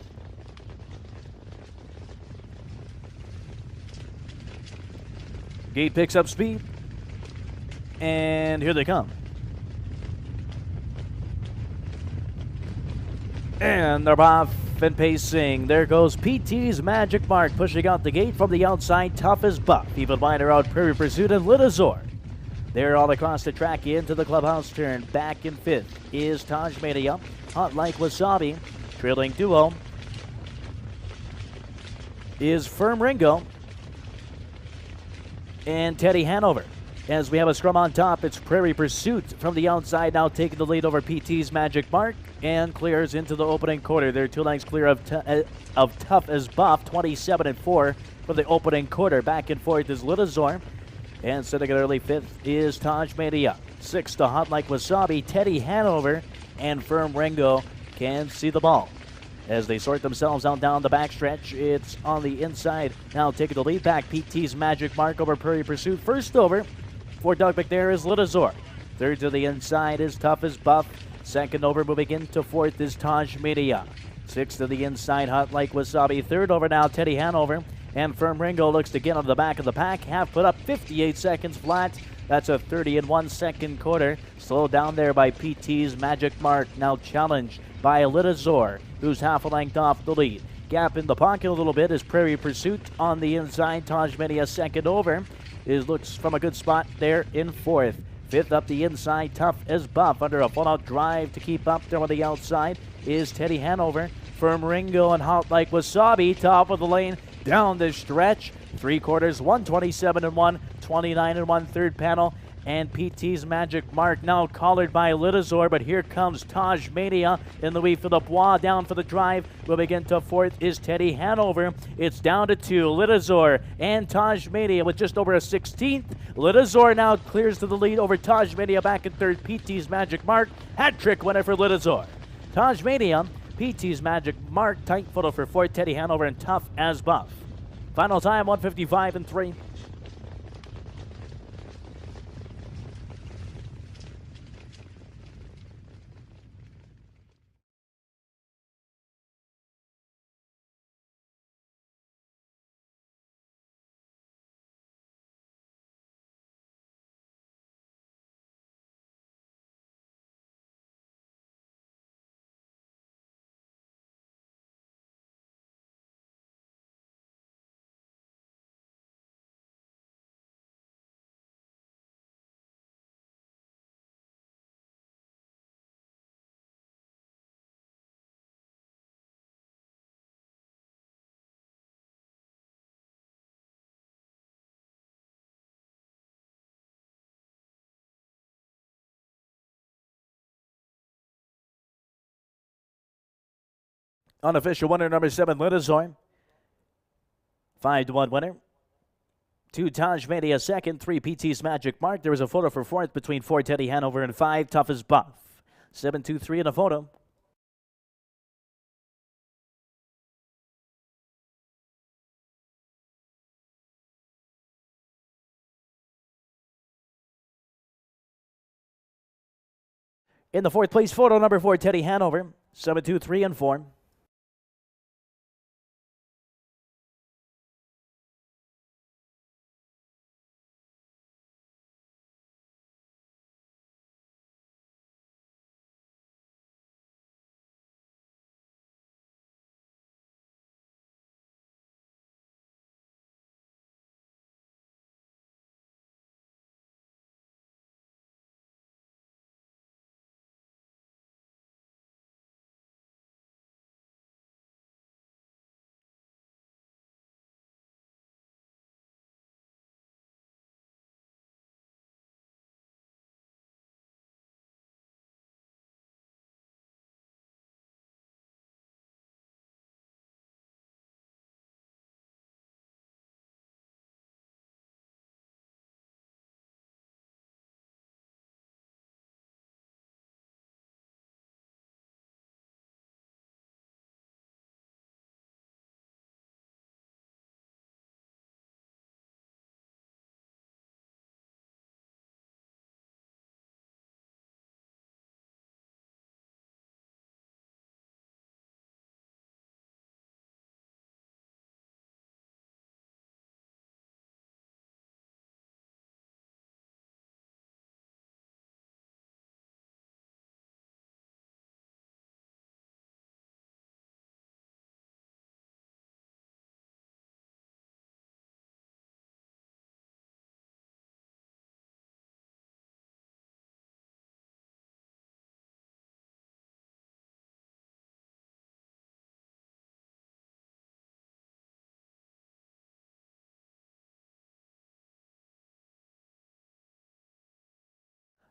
Gate picks up speed. And here they come. And they're off and pacing. There goes PT's Magic Mark pushing out the gate from the outside. Toughest Buff. Even wider out Prairie Pursuit and Litazor. They're all across the track into the clubhouse turn. Back in 5th is Taj Mania. Hot Like Wasabi. Trailing duo is Firm Ringo and Teddy Hanover. As we have a scrum on top, it's Prairie Pursuit from the outside, now taking the lead over PT's Magic Mark and clears into the opening quarter. They're 2 lengths clear of Tough as Buff, 27-4 for the opening quarter. Back and forth is Litazor, and sitting at early 5th is Taj Mania. 6th to Hot Like Wasabi, Teddy Hanover, and Firm Ringo can see the ball. As they sort themselves out down the backstretch, it's on the inside. Now taking the lead back, PT's Magic Mark over Prairie Pursuit. First over for Doug McNair is Litazor. Third to the inside is Tough as Buff. Second over moving into 4th is Taj Media. 6th to the inside, Hot Like Wasabi. Third over now, Teddy Hanover. And Firm Ringo looks to get on the back of the pack. Half put up, 58 seconds flat. That's a 30-1 second quarter. Slowed down there by PT's Magic Mark. Now challenged by Litazor, who's half a length off the lead. Gap in the pocket a little bit is Prairie Pursuit on the inside. Taj Media second over. Looks from a good spot there in 4th. 5th up the inside, Tough as Buff under a full-out drive to keep up there on the outside is Teddy Hanover. Firm Ringo and Hot Like Wasabi, top of the lane down the stretch. 3 quarters, 127-1, 29-1 third panel. And PT's Magic Mark now collared by Litazor, but here comes Taj Mania in the wee for the bois. Down for the drive. Moving into 4th is Teddy Hanover. It's down to 2. Litazor and Taj Mania with just over a 16th. Litazor now clears to the lead over Taj Mania back in 3rd. PT's Magic Mark. Hat trick winner for Litazor. Taj Mania, PT's Magic Mark, tight photo for 4th. Teddy Hanover and Tough as Buff. Final time 1:55.3. Unofficial winner number 7, Litazor. 5-1 winner. 2 Taj Mania second, 3 PT's Magic Mark. There was a photo for 4th between 4 Teddy Hanover and 5 Tough as Buff. 7-2-3 in a photo. In the 4th place photo, number 4 Teddy Hanover. 7-2-3 and 4.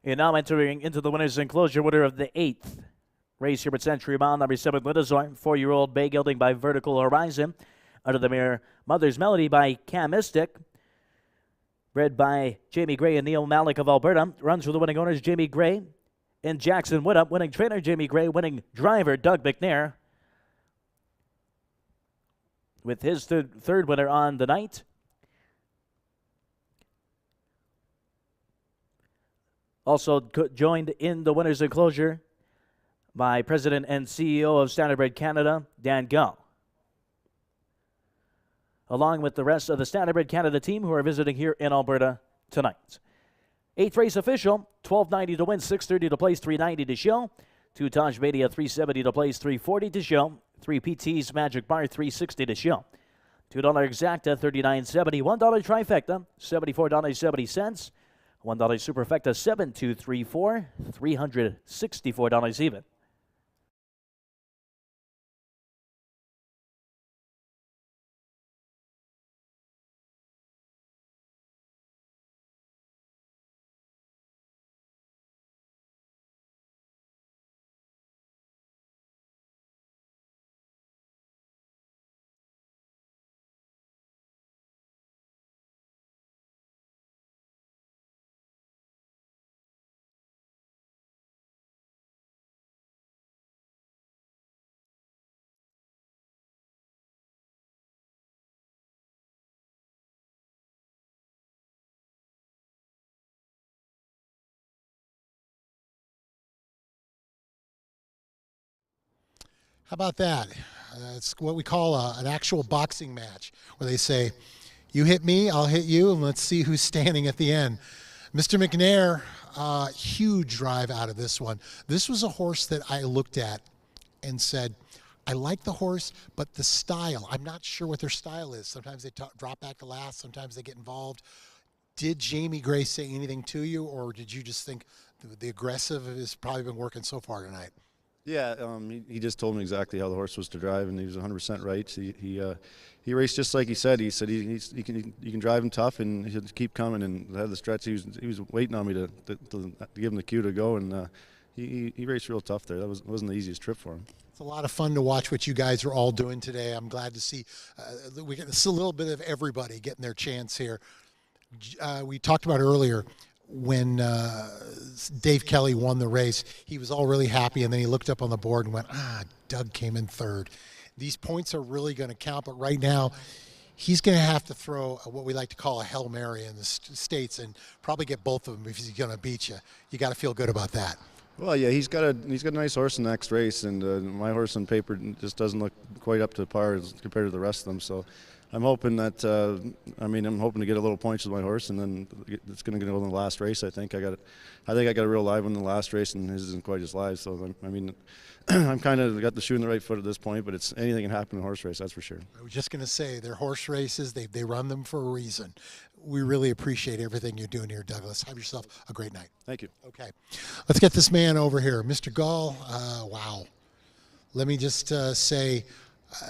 And now entering into the winner's enclosure, winner of the 8th race here at Century Mile, number 7, Lidazor, 4-year-old bay gelding by Vertical Horizon. Under the mare, Mother's Melody by Cam Mystic. Bred by Jamie Gray and Neil Malik of Alberta. Runs for the winning owners, Jamie Gray and Jackson Wood up. Winning trainer, Jamie Gray. Winning driver, Doug McNair. With his third winner on the night. Also joined in the winner's enclosure by President and CEO of Standardbred Canada, Dan Gull, along with the rest of the Standardbred Canada team who are visiting here in Alberta tonight. 8th race official, $12.90 to win, $6.30 to place, $3.90 to show. 2 Taj Mania, $3.70 to place, $3.40 to show. 3 PT's Magic Bar, $3.60 to show. $2 exacta, $39.70. $1 trifecta, $74.70. $1 superfecta, $7,234, $364 even. How about that? It's what we call an actual boxing match, where they say, you hit me, I'll hit you, and let's see who's standing at the end. Mr. McNair, huge drive out of this one. This was a horse that I looked at and said, I like the horse, but the style, I'm not sure what their style is. Sometimes they drop back to last, sometimes they get involved. Did Jamie Gray say anything to you, or did you just think the aggressive has probably been working so far tonight? Yeah, he just told me exactly how the horse was to drive, and he was 100% right. He raced just like he said. He said he can drive him tough, and he'll keep coming. And had the stretch, he was waiting on me to give him the cue to go, and he raced real tough there. That wasn't the easiest trip for him. It's a lot of fun to watch what you guys are all doing today. I'm glad to see we get a little bit of everybody getting their chance here. We talked about earlier, when Dave Kelly won the race, he was all really happy, and then he looked up on the board and went, Doug came in third. These points are really going to count, but right now he's going to have to throw what we like to call a Hail Mary in the States and probably get both of them if he's going to beat you. You got to feel good about that. Well, yeah, he's got a nice horse in the next race, and my horse on paper just doesn't look quite up to par compared to the rest of them, so I'm hoping that, I'm hoping to get a little points with my horse, and then it's going to go in the last race. I think I got a real live one in the last race, and his isn't quite as live. So I'm kind of got the shoe in the right foot at this point, but anything can happen in a horse race, that's for sure. I was just going to say, they're horse races. They run them for a reason. We really appreciate everything you're doing here, Douglas. Have yourself a great night. Thank you. Okay, let's get this man over here, Mr. Gall. Wow. Let me just say,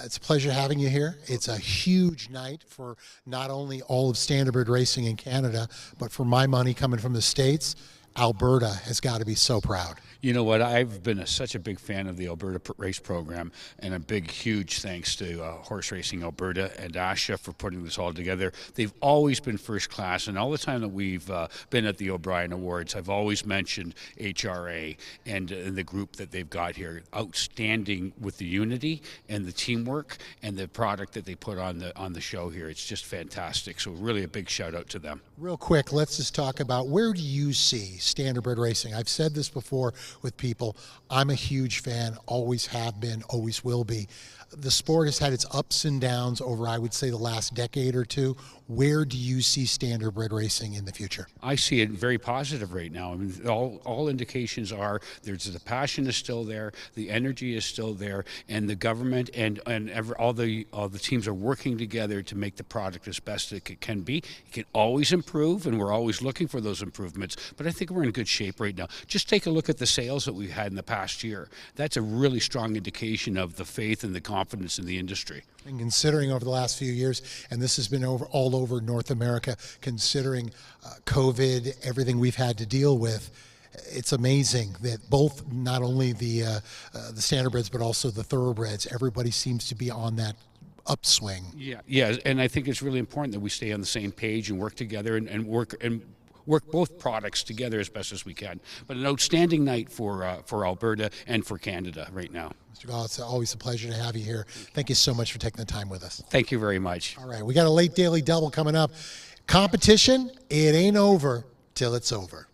it's a pleasure having you here. It's a huge night for not only all of Standardbred racing in Canada, but for my money coming from the States. Alberta has got to be so proud. You know what? I've been such a big fan of the Alberta race program, and a big, huge thanks to Horse Racing Alberta and Asha for putting this all together. They've always been first class, and all the time that we've been at the O'Brien Awards, I've always mentioned HRA and the group that they've got here. Outstanding with the unity and the teamwork and the product that they put on the show here. It's just fantastic. So really a big shout out to them. Real quick, let's just talk about, where do you see Standardbred racing? I've said this before with people. I'm a huge fan, always have been, always will be. The sport has had its ups and downs over, I would say, the last decade or two. Where do you see Standardbred racing in the future? I see it very positive right now. I mean, all indications are the passion is still there, the energy is still there, and the government and all the teams are working together to make the product as best it can be. It can always improve, and we're always looking for those improvements. But I think we're in good shape right now. Just take a look at the sales that we've had in the past year. That's a really strong indication of the faith and the confidence in the industry. And considering over the last few years, and this has been all over North America, considering COVID, everything we've had to deal with, it's amazing that both, not only the Standardbreds, but also the Thoroughbreds, everybody seems to be on that upswing. Yeah, and I think it's really important that we stay on the same page and work together and work both products together as best as we can. But an outstanding night for Alberta and for Canada right now. Mr. Gall, it's always a pleasure to have you here. Thank you so much for taking the time with us. Thank you very much. All right, we got a late daily double coming up. Competition, it ain't over till it's over.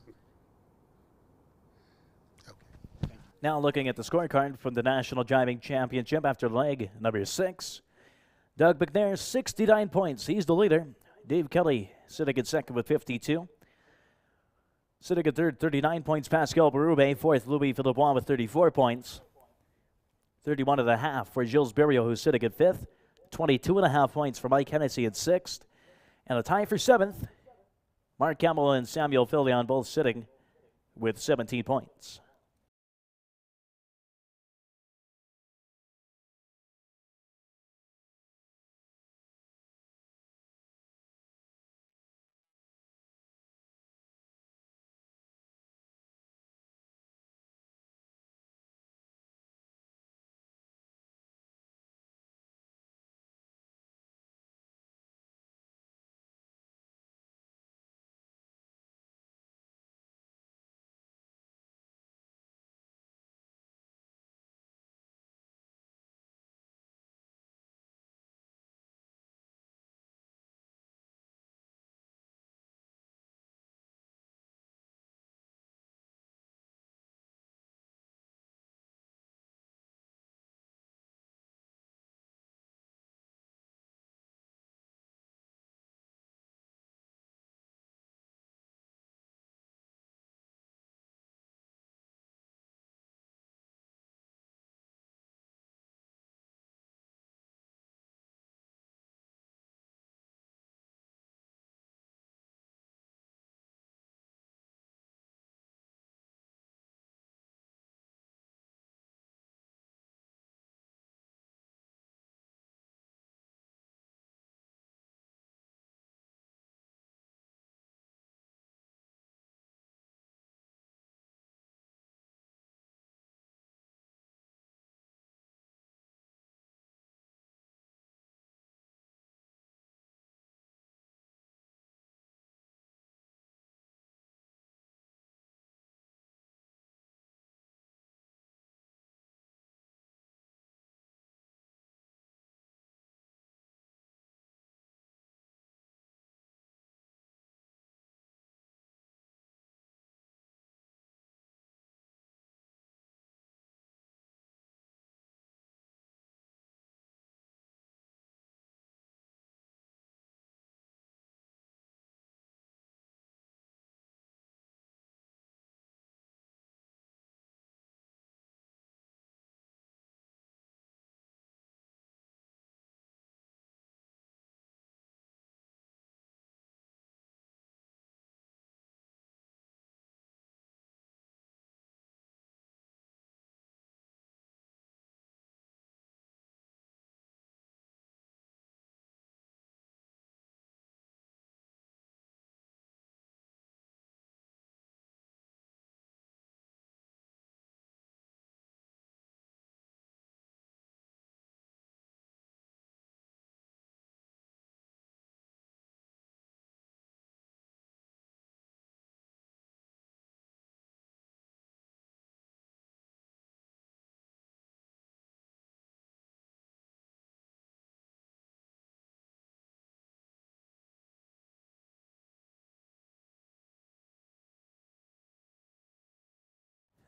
Now looking at the scorecard from the National Driving Championship after leg number 6. Doug McNair, 69 points. He's the leader. Dave Kelly sitting at second with 52. Sitting at third, 39 points, Pascal Berube. Fourth, Louis Philippois with 34 points. 31.5 for Gilles Berriot, who's sitting at fifth. 22.5 points for Mike Hennessy at sixth. And a tie for seventh. Mark Campbell and Samuel Filion both sitting with 17 points.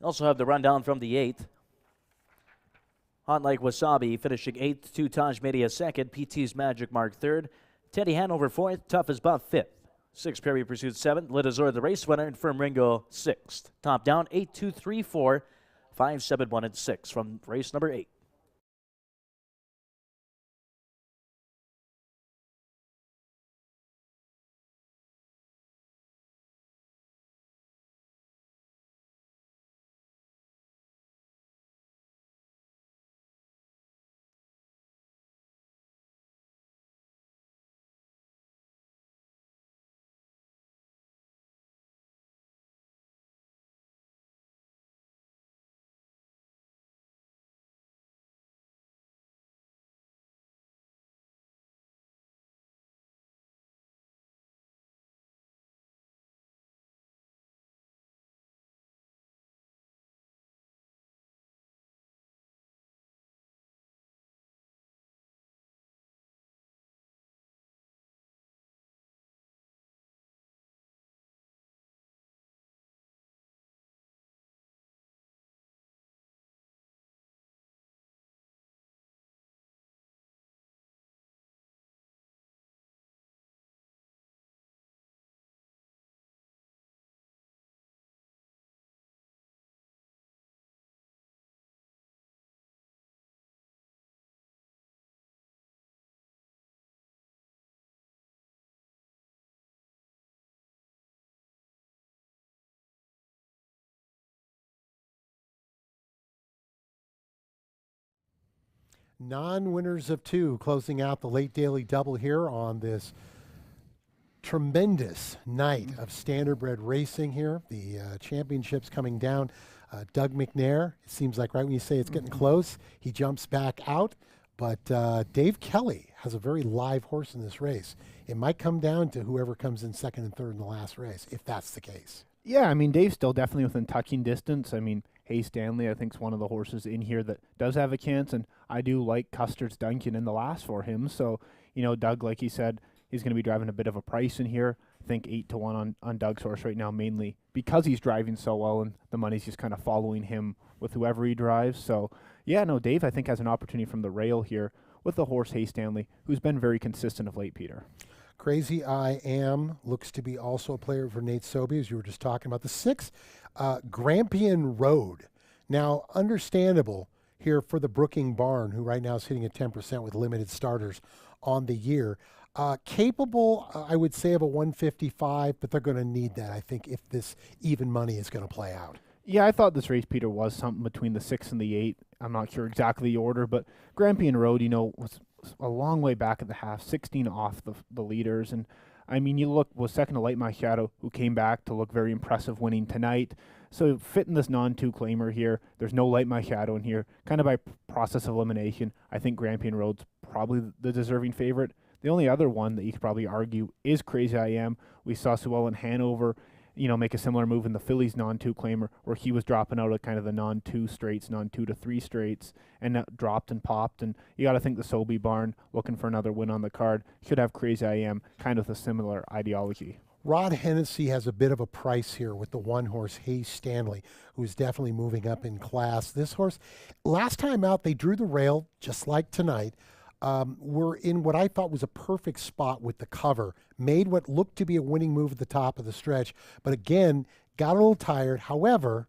Also have the rundown from the 8th. Hot Like Wasabi finishing 8th, to Taj Media 2nd, PT's Magic Mark 3rd, Teddy Hanover 4th, Tough as Buff 5th, 6 Perry Pursuit 7th, Lidazor the race winner, and Firm Ringo 6th. Top down 8, 2, 3, 4, 5, 7, 1, and 6 from race number 8. Non-winners of 2 closing out the late daily double here on this tremendous night of Standardbred racing here. The championships coming down. Doug McNair, it seems like right when you say it's getting close, he jumps back out. But Dave Kelly has a very live horse in this race. It might come down to whoever comes in second and third in the last race, if that's the case. Yeah, I mean, Dave's still definitely within touching distance. I mean, Hay Stanley, I think, is one of the horses in here that does have a chance, and I do like Custer's Duncan in the last for him. So, you know, Doug, like he said, he's going to be driving a bit of a price in here. I think 8-1 on Doug's horse right now, mainly because he's driving so well, and the money's just kind of following him with whoever he drives. So, yeah, no, Dave, I think, has an opportunity from the rail here with the horse Hay Stanley, who's been very consistent of late, Peter. Crazy I Am looks to be also a player for Nate Sobey, as you were just talking about. The 6, Grampian Road. Now, understandable here for the Brooking Barn, who right now is hitting at 10% with limited starters on the year. Capable, I would say, of a 155, but they're going to need that, I think, if this even money is going to play out. Yeah, I thought this race, Peter, was something between the 6 and the 8. I'm not sure exactly the order, but Grampian Road, you know, was a long way back at the half, 16 off the leaders. And, I mean, you look, was second to Light My Shadow, who came back to look very impressive winning tonight. So fitting this non-2 claimer here, there's no Light My Shadow in here. Kind of by process of elimination, I think Grampian Road's probably the deserving favorite. The only other one that you could probably argue is Crazy I Am. We saw Sewell in Hanover, you know, make a similar move in the Phillies non-2 claimer, where he was dropping out of kind of the non-2 straights, non-2 to 3 straights, and dropped and popped. And you got to think the Sobey Barn, looking for another win on the card, should have Crazy I Am, kind of with a similar ideology. Rod Hennessy has a bit of a price here with the 1 horse Hay Stanley, who's definitely moving up in class. This horse, last time out, they drew the rail, just like tonight. Were in what I thought was a perfect spot with the cover, made what looked to be a winning move at the top of the stretch, but again, got a little tired. However,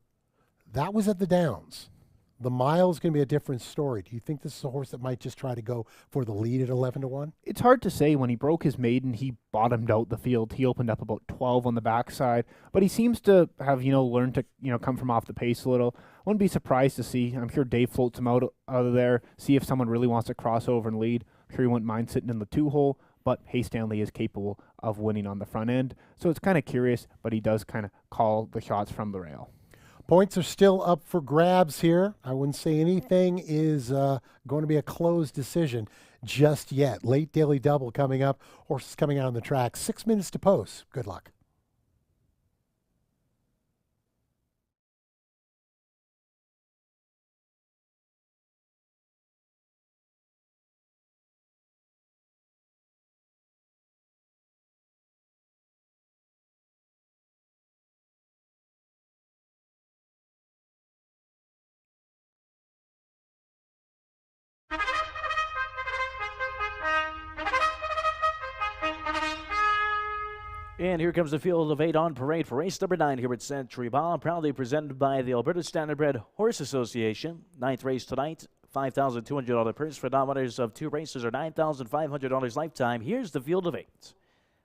that was at the Downs. The mile is going to be a different story. Do you think this is a horse that might just try to go for the lead at 11-1? It's hard to say. When he broke his maiden, he bottomed out the field. He opened up about 12 on the backside, but he seems to have, you know, learned to, you know, come from off the pace a little. Wouldn't be surprised to see. I'm sure Dave floats him out of there, see if someone really wants to cross over and lead. I'm sure he wouldn't mind sitting in the 2-hole, but Hay Stanley is capable of winning on the front end. So it's kind of curious, but he does kind of call the shots from the rail. Points are still up for grabs here. I wouldn't say anything is going to be a closed decision just yet. Late daily double coming up. Horses coming out on the track. 6 minutes to post. Good luck. And here comes the field of 8 on parade for race number 9 here at Century Mile, proudly presented by the Alberta Standardbred Horse Association. 9th race tonight, $5,200 purse for non-winners of 2 races or $9,500 lifetime. Here's the field of 8.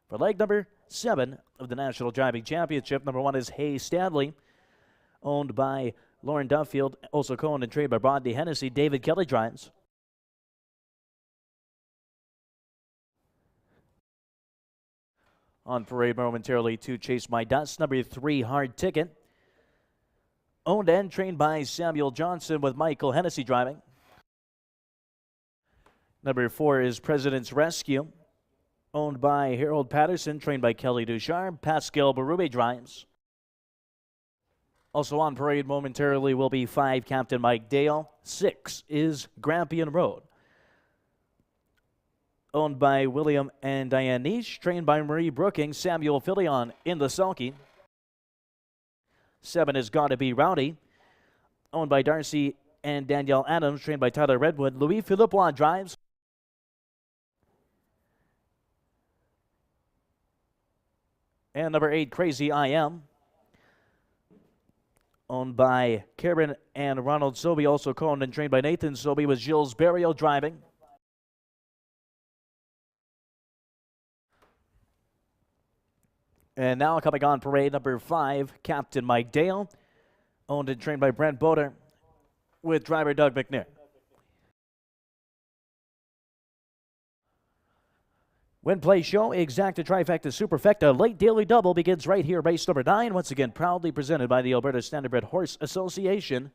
For leg number 7 of the National Driving Championship, number 1 is Hay Stanley, owned by Lauren Duffield, also co-owned and trained by Rodney Hennessy. David Kelly drives. On parade momentarily to Chase My Dust, number 3, Hard Ticket. Owned and trained by Samuel Johnson with Michael Hennessy driving. Number 4 is President's Rescue. Owned by Harold Patterson, trained by Kelly Ducharme. Pascal Berube drives. Also on parade momentarily will be 5, Captain Mike Dale. 6 is Grampian Road. Owned by William and Diane Niche, trained by Marie Brooking, Samuel Filion in the sulky. 7 is Gotta Be Rowdy, owned by Darcy and Danielle Adams, trained by Tyler Redwood. Louis Philippe drives. And number 8, Crazy I Am, owned by Karen and Ronald Sobey, also co-owned and trained by Nathan Sobey, with Gilles Barrio driving. And now coming on parade, number 5, Captain Mike Dale, owned and trained by Brent Boder, with driver Doug McNair. Win, play, show, exacta, trifecta, superfecta, late daily double begins right here. Race number 9, once again, proudly presented by the Alberta Standardbred Horse Association,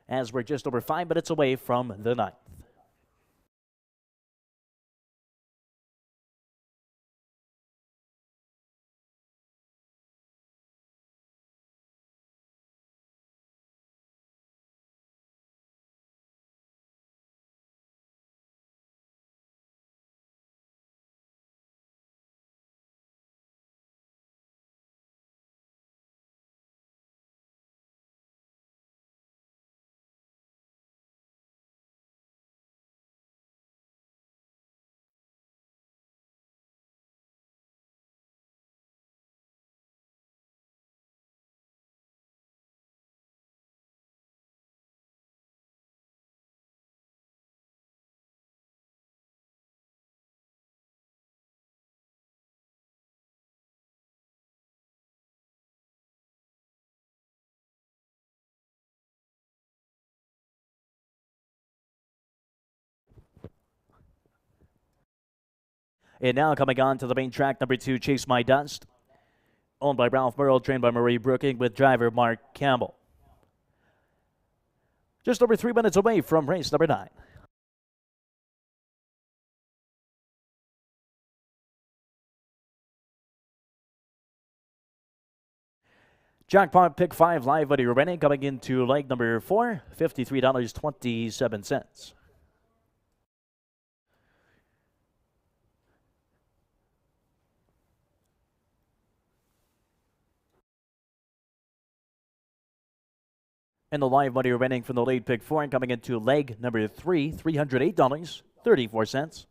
as we're just over 5 minutes away from the 9th. And now coming on to the main track, number 2, Chase My Dust, owned by Ralph Merle, trained by Marie Brooking, with driver Mark Campbell. Just over 3 minutes away from race number 9. Jackpot Pick 5 live money remaining, coming into leg number 4, $53.27. And the live money remaining from the late pick 4 and coming into leg number 3, $308.34.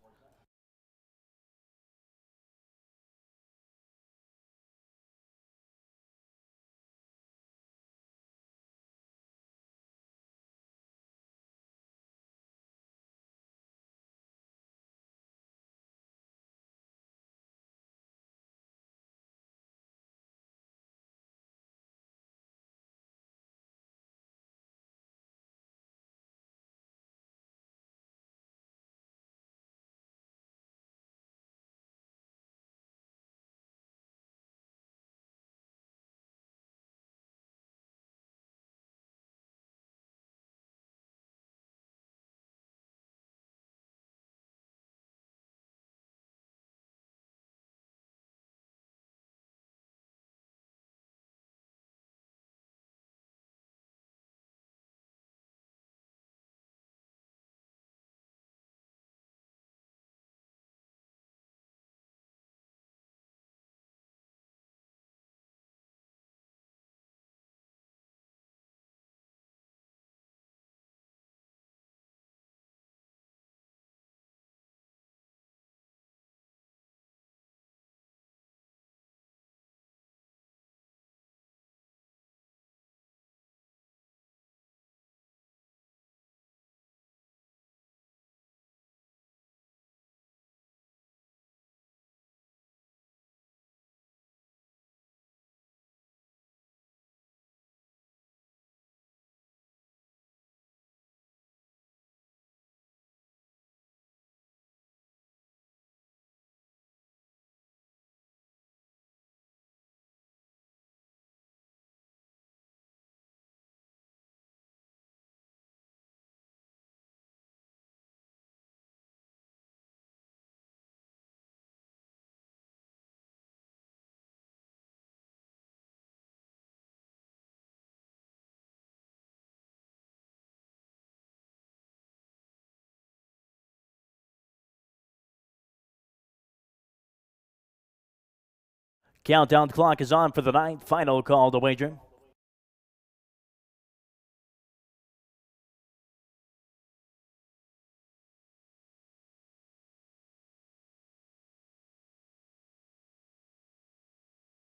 Countdown clock is on for the 9th. Final call to wager.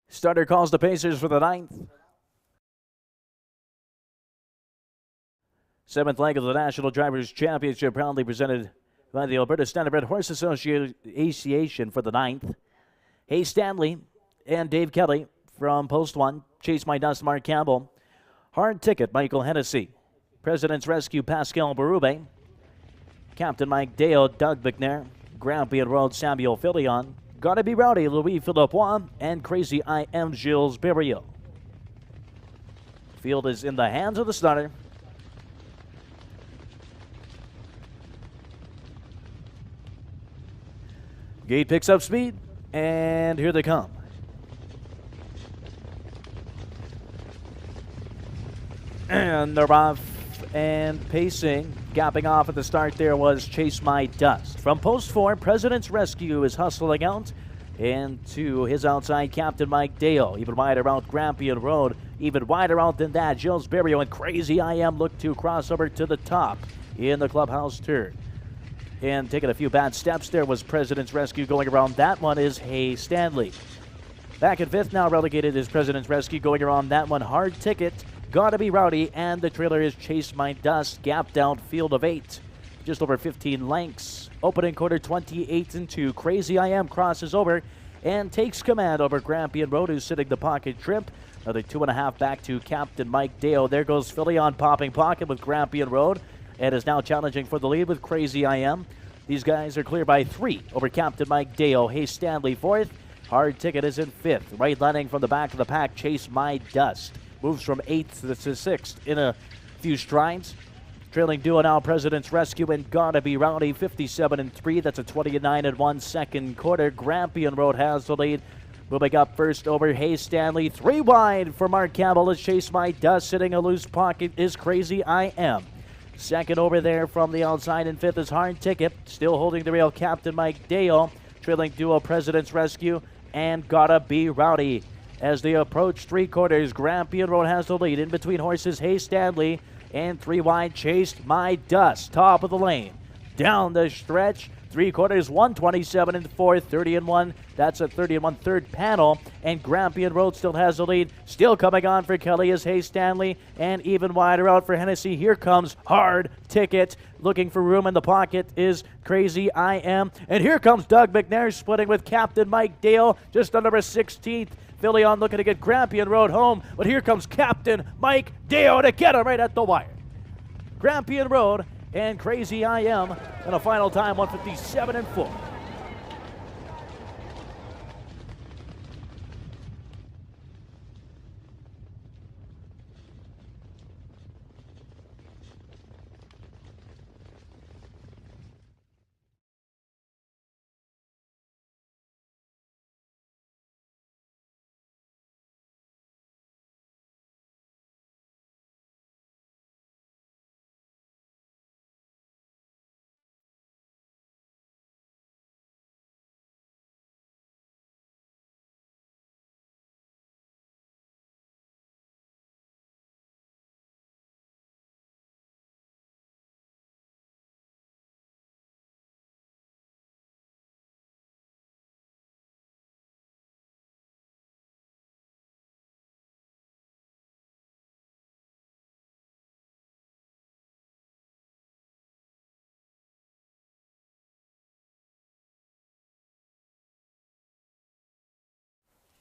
Starter calls the Pacers for the 9th. 7th leg of the National Drivers' Championship, proudly presented by the Alberta Standardbred Horse Association for the 9th. Hayes Stanley and Dave Kelly from Post 1. Chase My Dust, Mark Campbell. Hard Ticket, Michael Hennessy. President's Rescue, Pascal Berube. Captain Mike Dale, Doug McNair. Grampian Road, Samuel Filion. Gotta Be Rowdy, Louis Philippois, and Crazy I Am, Gilles Berriot. Field is in the hands of the starter. Gate picks up speed, and here they come. And they're off and pacing. Gapping off at the start there was Chase My Dust. From post 4, President's Rescue is hustling out. And to his outside, Captain Mike Dale. Even wider out Grampian Road. Even wider out than that, Gilles Berriot and Crazy I Am look to cross over to the top in the clubhouse turn. And taking a few bad steps there was President's Rescue. Going around that one is Hay Stanley. Back in 5th now, relegated is President's Rescue. Going around that one, Hard Ticket, Gotta Be Rowdy, and the trailer is Chase My Dust. Gapped out field of 8. Just over 15 lengths. Opening quarter 28-2. Crazy I Am crosses over and takes command over Grampian Road, who's sitting the pocket trip. Another 2.5 back to Captain Mike Dale. There goes Filion popping pocket with Grampian Road and is now challenging for the lead with Crazy I Am. These guys are clear by 3 over Captain Mike Dale. Hay Stanley 4th. Hard Ticket is in 5th. Right lining from the back of the pack, Chase My Dust. Moves from 8th to 6th in a few strides. Trailing duo now, President's Rescue and Gotta Be Rowdy, 57-3. That's a 29-1 second quarter. Grampian Road has the lead. Moving up first over Hay Stanley. 3 wide for Mark Campbell as Chase My Dust. Sitting a loose pocket is Crazy I Am. Second over there from the outside in 5th is Hard Ticket. Still holding the rail, Captain Mike Dale. Trailing duo, President's Rescue and Gotta Be Rowdy. As they approach 3 quarters, Grampian Road has the lead. In between horses, Hay Stanley and 3 wide, Chase My Dust. Top of the lane. Down the stretch, 3 quarters, 127-4, 30-1. That's a 30-1 third panel. And Grampian Road still has the lead. Still coming on for Kelly is Hay Stanley. And even wider out for Hennessy. Here comes Hard Ticket. Looking for room in the pocket is Crazy I Am. And here comes Doug McNair splitting with Captain Mike Dale. Just under a 16th. Filion looking to get Grampian Road home. But here comes Captain Mike Dale to get him right at the wire. Grampian Road and Crazy I Am in a final time, 157-4.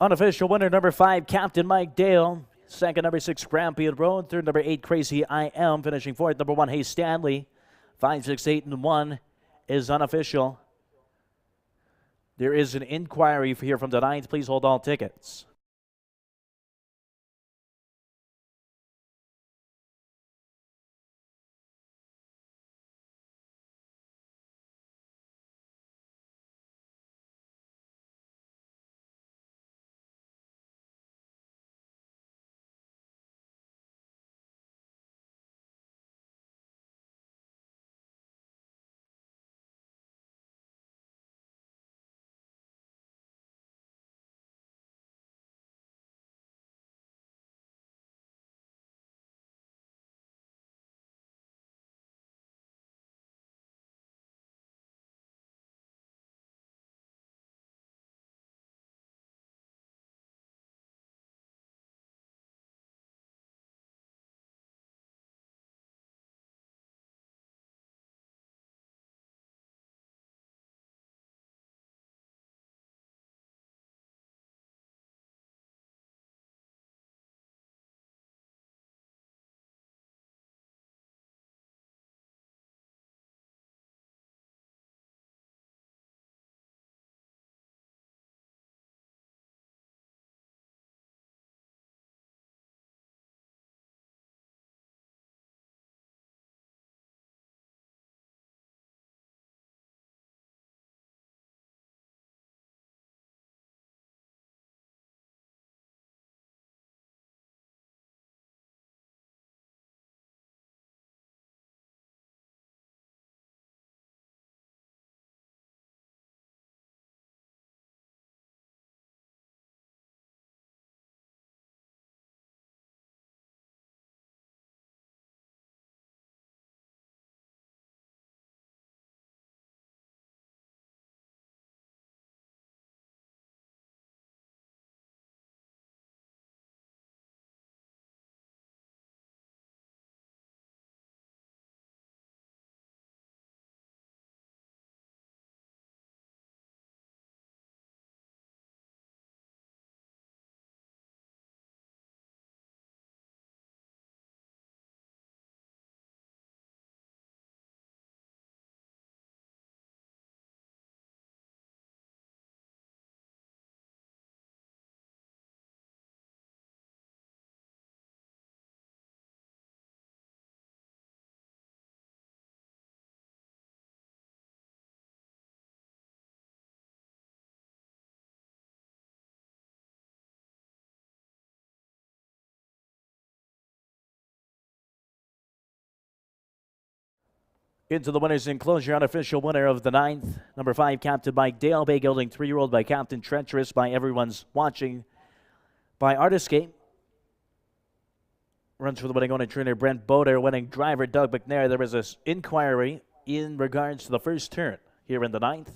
Unofficial winner number 5, Captain Mike Dale. Second, number 6, Grampian Road. Third, number 8, Crazy I Am. Finishing fourth, number 1, Hay Stanley. 5, 6, 8, and 1 is unofficial. There is an inquiry here from the 9th. Please hold all tickets. Into the winner's enclosure, unofficial winner of the 9th. Number 5, captain by Dale Bay Gelding, 3-year-old by Captain Treacherous, by everyone's watching, by Artiscape. Runs for the winning owner, trainer Brent Boder, winning driver Doug McNair. There was an inquiry in regards to the first turn here in the 9th.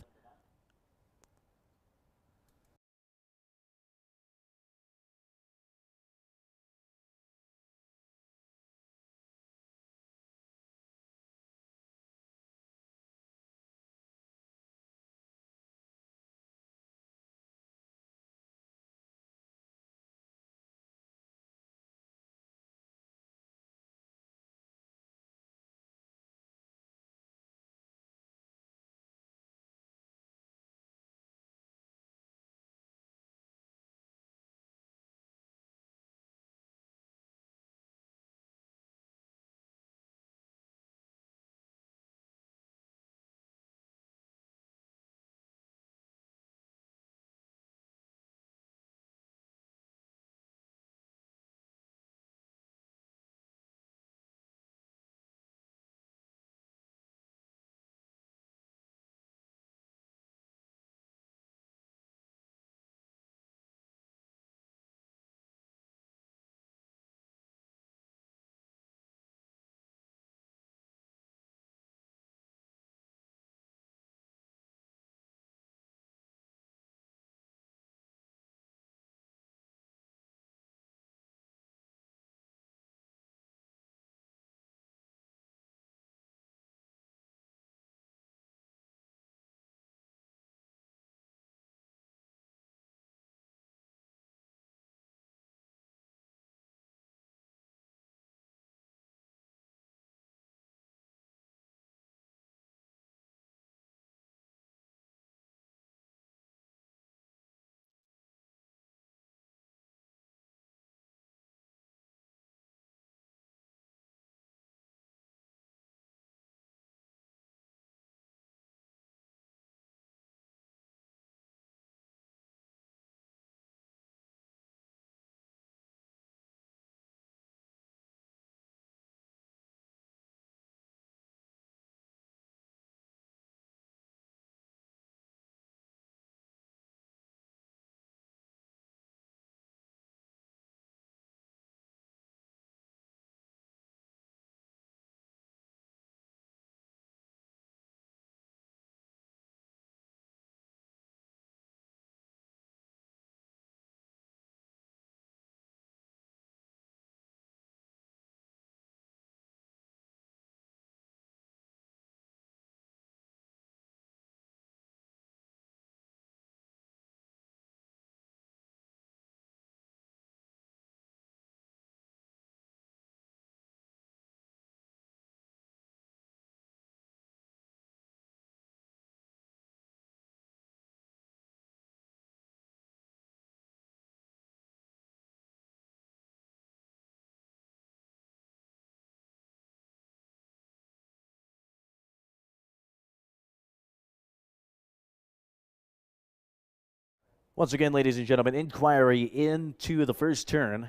Once again, ladies and gentlemen, inquiry into the first turn.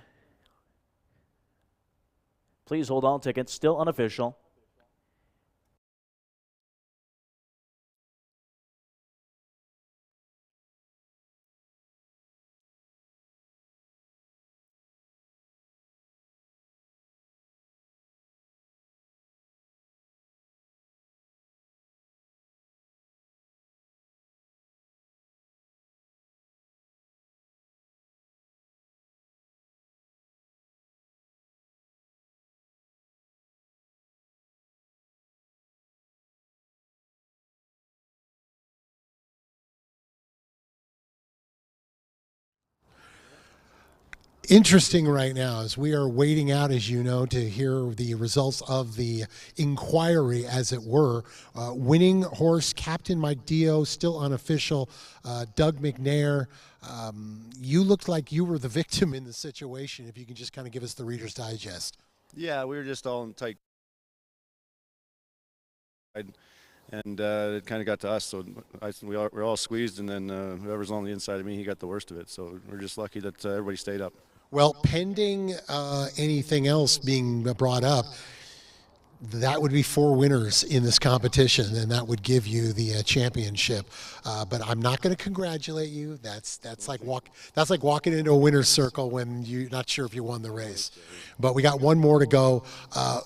Please hold all tickets, still unofficial. Interesting right now as we are waiting out, as you know, to hear the results of the inquiry, as it were. Winning horse, Captain Mike Dio, still unofficial, Doug McNair. You looked like you were the victim in the situation. If you can just kind of give us the Reader's Digest. Yeah, we were just all in tight. And it kind of got to us, so we're all squeezed, and then whoever's on the inside of me, he got the worst of it. So we're just lucky that everybody stayed up. Well, pending anything else being brought up, that would be 4 winners in this competition, and that would give you the championship. But I'm not going to congratulate you. That's like walking into a winner's circle when you're not sure if you won the race. But we got one more to go.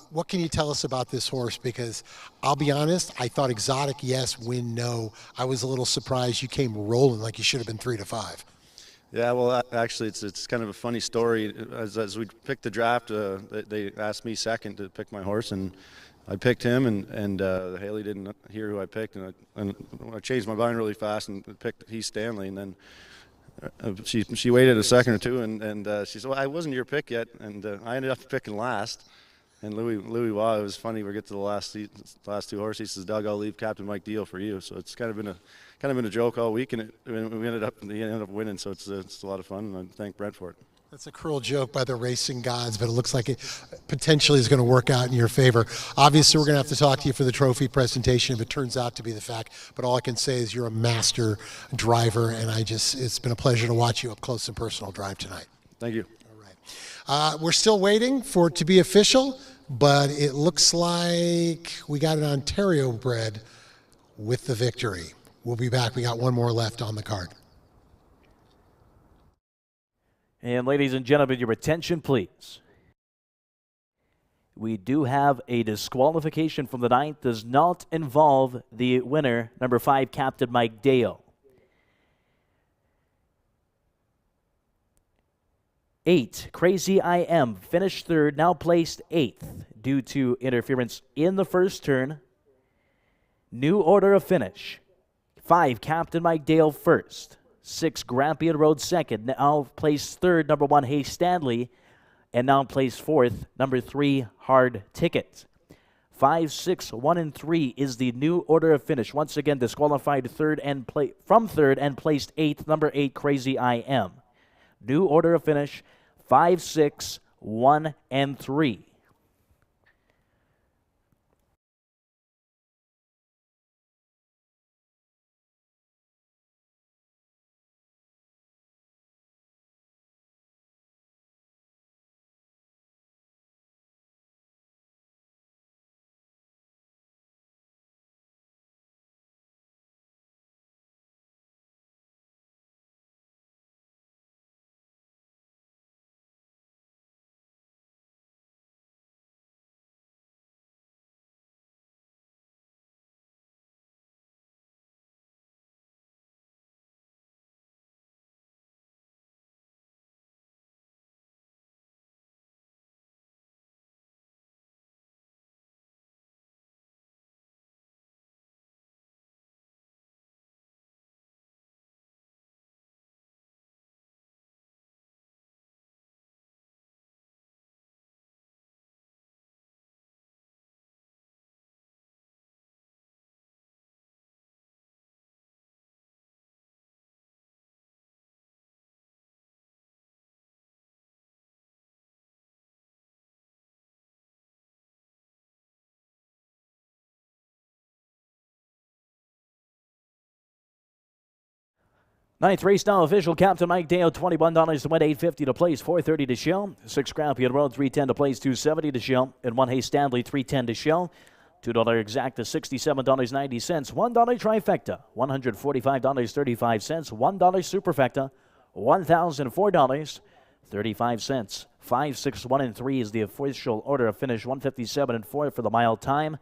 What can you tell us about this horse? Because I'll be honest, I thought exotic, yes, win, no. I was a little surprised you came rolling like you should have been 3-5. Yeah, well, actually, it's kind of a funny story. As we picked the draft, they asked me second to pick my horse, and I picked him, and Haley didn't hear who I picked, and I changed my mind really fast and picked Heath Stanley, and then she waited a second or two, and she said, well, I wasn't your pick yet, and I ended up picking last. And Louis Waugh, it was funny. We get to the last 2 horses. He says, "Doug, I'll leave Captain Mike Deal for you." So it's kind of been a joke all week, and he ended up winning. So it's a lot of fun, and I thank Brent for it. That's a cruel joke by the racing gods, but it looks like it potentially is going to work out in your favor. Obviously, we're going to have to talk to you for the trophy presentation if it turns out to be the fact. But all I can say is you're a master driver, and it's been a pleasure to watch you up close and personal drive tonight. Thank you. All right. We're still waiting for it to be official, but it looks like we got an Ontario bred with the victory. We'll be back. We got one more left on the card. And ladies and gentlemen, your attention, please. We do have a disqualification from the 9th. Does not involve the winner, number 5, Captain Mike Dale. 8, Crazy I Am, finished 3rd, now placed 8th due to interference in the first turn. New order of finish. 5, Captain Mike Dale, 1st. 6, Grampian Road, 2nd. Now placed 3rd, number 1, Hay Stanley. And now placed 4th, number 3, Hard Ticket. 5, 6, 1, and 3 is the new order of finish. Once again, disqualified from 3rd and placed 8th, number 8, Crazy I Am. New order of finish, 5, 6, 1, and 3. Ninth race now official. Captain Mike Dale, $21 to win, $8.50 to place, $4.30 to show. 6, Grampian Road, $3.10 to place, $2.70 to show. And 1, Hay Stanley, $3.10 to show. $2 exacta, $67.90. $1 trifecta, $145.35. $1 superfecta, $1,004.35. 5, 6, 1, and 3 is the official order of finish. 157 and 4 for the mile time.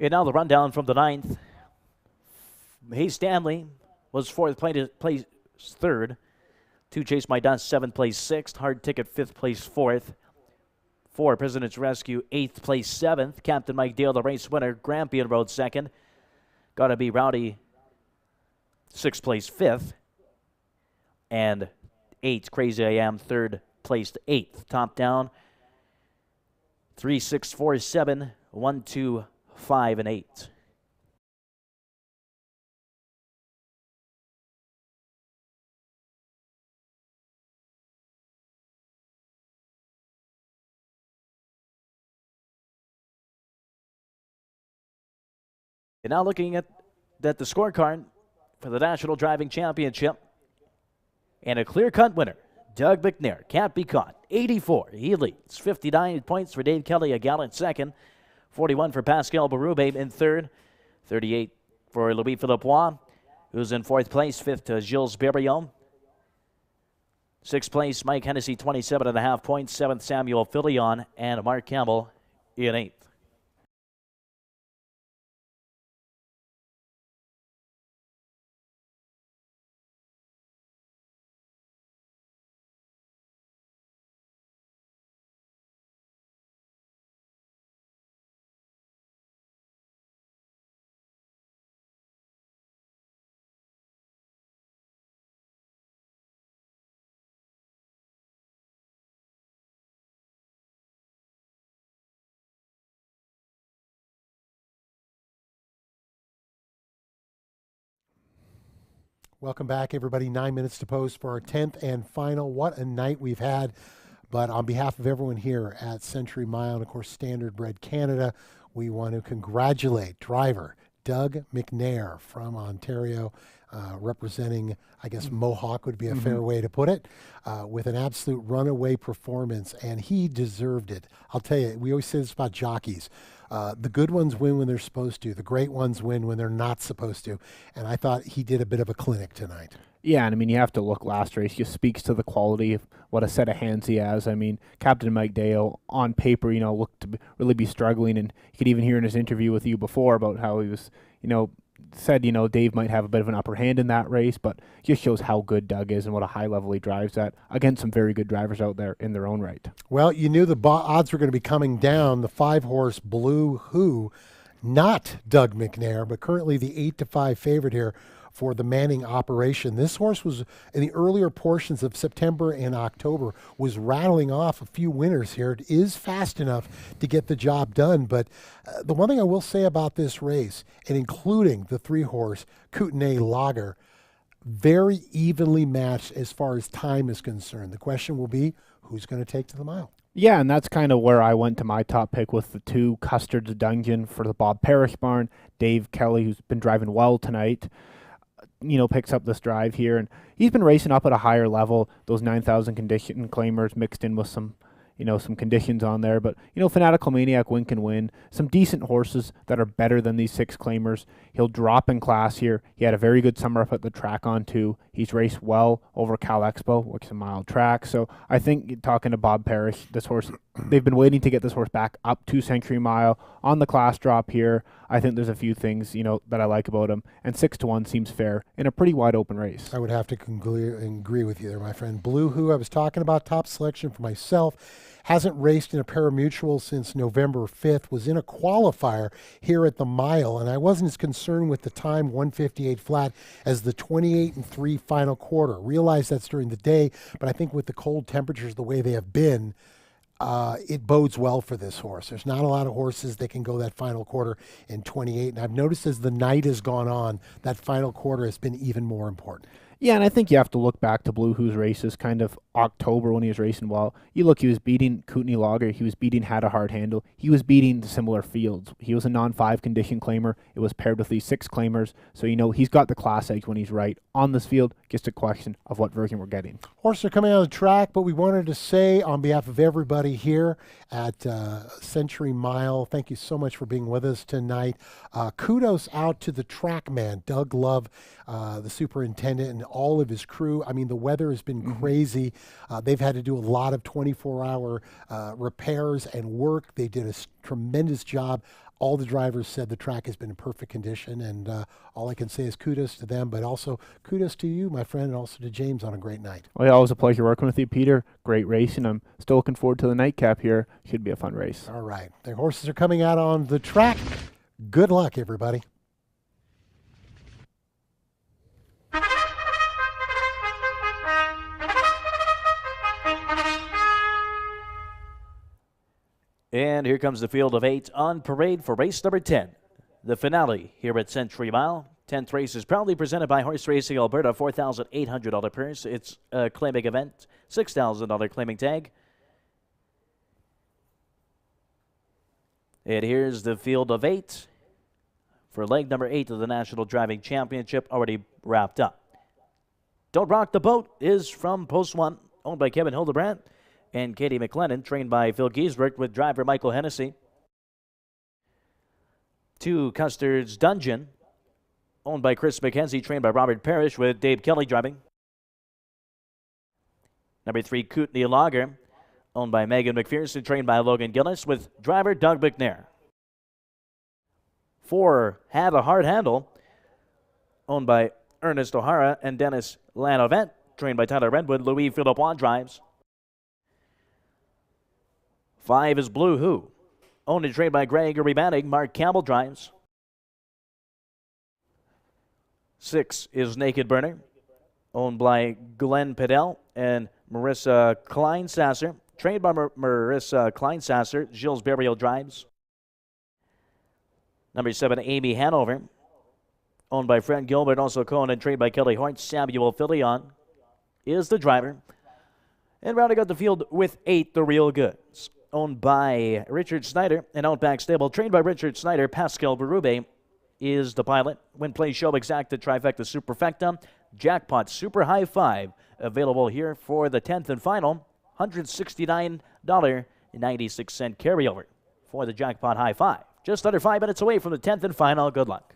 And now the rundown from the 9th. Hayes Stanley was fourth, placed third. 2 Chase My Dust, 7th place, 6th. Hard Ticket, 5th place, 4th. 4 President's Rescue, 8th place, 7th. Captain Mike Dale, the race winner. Grampian Road, 2nd. Gotta Be Rowdy, 6th place, 5th. And 8 Crazy I Am, 3rd place, 8th. Top down, 3, 6, 4, 7, 1, 2, 5, and 8. And now looking at the scorecard for the National Driving Championship. And a clear-cut winner, Doug McNair. Can't be caught. 84. He leads. 59 points for Dave Kelly, a gallant second. 41 for Pascal Berube in third. 38 for Louis Philippois, who's in fourth place. Fifth to Gilles Berriot. Sixth place, Mike Hennessy, 27.5 points. Seventh, Samuel Filion, and Mark Campbell in eighth. Welcome back, everybody. 9 minutes to post for our 10th and final. What a night we've had. But on behalf of everyone here at Century Mile and, of course, Standardbred Canada, we want to congratulate driver Doug McNair from Ontario, representing, I guess, Mohawk would be a fair way to put it, with an absolute runaway performance, and he deserved it. I'll tell you, we always say this about jockeys. The good ones win when they're supposed to. The great ones win when they're not supposed to. And I thought he did a bit of a clinic tonight. Yeah, and I mean, you have to look last race. Just speaks to the quality of what a set of hands he has. I mean, Captain Mike Dale, on paper, looked to really be struggling. And you could even hear in his interview with you before about how he was, said, Dave might have a bit of an upper hand in that race, but just shows how good Doug is and what a high level he drives at against some very good drivers out there in their own right. Well, you knew the odds were going to be coming down. The 5-horse Blue Who, not Doug McNair, but currently the 8-5 favorite here for the Manning operation. This horse was, in the earlier portions of September and October, was rattling off a few winners here. It is fast enough to get the job done, but the one thing I will say about this race, and including the 3-horse Kootenay Lager, very evenly matched as far as time is concerned. The question will be, who's going to take to the mile? Yeah, and that's kind of where I went to my top pick with the 2 Custard's Dungeon for the Bob Parrish barn. Dave Kelly, who's been driving well tonight, picks up this drive here, and he's been racing up at a higher level. Those 9,000 condition claimers mixed in with some conditions on there, but Fanatical Maniac Win can win. Some decent horses that are better than these 6 claimers. He'll drop in class here. He had a very good summer up at the track on too. He's raced well over Cal Expo, which is a mile track. So I think, talking to Bob Parrish, this horse, they've been waiting to get this horse back up to Century Mile on the class drop here. I think there's a few things, that I like about him, and 6-1 seems fair in a pretty wide open race. I would have to agree with you there, my friend. Blue Who, I was talking about, top selection for myself. Hasn't raced in a pari-mutuel since November 5th, was in a qualifier here at the mile, and I wasn't as concerned with the time, 1:58 flat, as the 28-3 final quarter. Realized that's during the day, but I think with the cold temperatures the way they have been, it bodes well for this horse. There's not a lot of horses that can go that final quarter in 28, and I've noticed as the night has gone on, that final quarter has been even more important. Yeah, and I think you have to look back to Blue Who's races, kind of October when he was racing well. You look, he was beating Kootenay Lager, he was beating Had a Hard Handle, he was beating similar fields. He was a non-5 condition claimer. It was paired with these 6 claimers, so he's got the class edge when he's right. On this field, just a question of what version we're getting. Horses are coming out of the track, but we wanted to say on behalf of everybody here at Century Mile, thank you so much for being with us tonight. Kudos out to the track man, Doug Love, the superintendent, and all of his crew. I mean, the weather has been crazy. They've had to do a lot of 24-hour repairs and work. They did a tremendous job. All the drivers said the track has been in perfect condition, and all I can say is kudos to them, but also kudos to you, my friend, and also to James on a great night. Well, yeah, always a pleasure working with you, Peter. Great racing. I'm still looking forward to the nightcap here. Should be a fun race. All right. The horses are coming out on the track. Good luck, everybody. And here comes the field of 8 on parade for race number 10. The finale here at Century Mile. 10th race is proudly presented by Horse Racing Alberta. $4,800 purse. It's a claiming event. $6,000 claiming tag. And here's the field of 8 for leg number 8 of the National Driving Championship, already wrapped up. Don't Rock the Boat is from Post 1, owned by Kevin Hildebrandt and Katie McLennan, trained by Phil Giesbrecht with driver Michael Hennessy. 2, Custard's Dungeon, owned by Chris McKenzie, trained by Robert Parrish with Dave Kelly driving. Number 3, Kootenai Lager, owned by Megan McPherson, trained by Logan Gillis with driver Doug McNair. 4, Have a Hard Handle, owned by Ernest O'Hara and Dennis Lanovette, trained by Tyler Redwood. Louis Philippois drives. 5 is Blue Who, owned and trained by Gregory Banning. Mark Campbell drives. 6 is Naked Burner, owned by Glenn Pedell and Marissa Kleinsasser, trained by Marissa Kleinsasser. Gilles Berriot drives. Number 7, Amy Hanover, owned by Fred Gilbert, also co-owned and trained by Kelly Hort. Samuel Filion is the driver. And rounding out the field with 8, The Real Goods, owned by Richard Snyder and Outback Stable, trained by Richard Snyder. Pascal Berube is the pilot. Win, play, show, exacta, trifecta, superfecta, jackpot, super high 5, available here for the 10th and final. $169.96 carryover for the jackpot high 5. Just under 5 minutes away from the 10th and final. Good luck.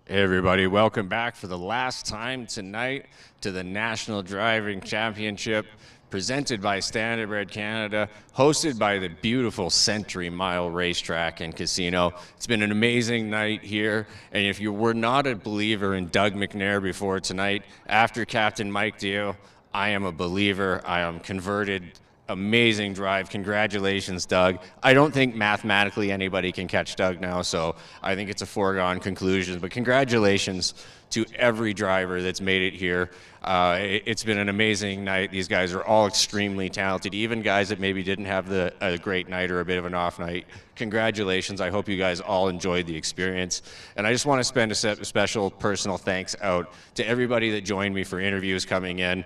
Hey everybody, welcome back for the last time tonight to the National Driving Championship, presented by Standardbred Canada, hosted by the beautiful Century Mile Racetrack and Casino. It's been an amazing night here, and if you were not a believer in Doug McNair before tonight, after Captain Mike Dio, I am a believer. I am converted. Amazing drive. Congratulations, Doug. I don't think mathematically anybody can catch Doug now, so I think it's a foregone conclusion. But congratulations to every driver that's made it here. It's been an amazing night. These guys are all extremely talented, even guys that maybe didn't have a great night or a bit of an off night. Congratulations. I hope you guys all enjoyed the experience. And I just want to spend a special personal thanks out to everybody that joined me for interviews coming in.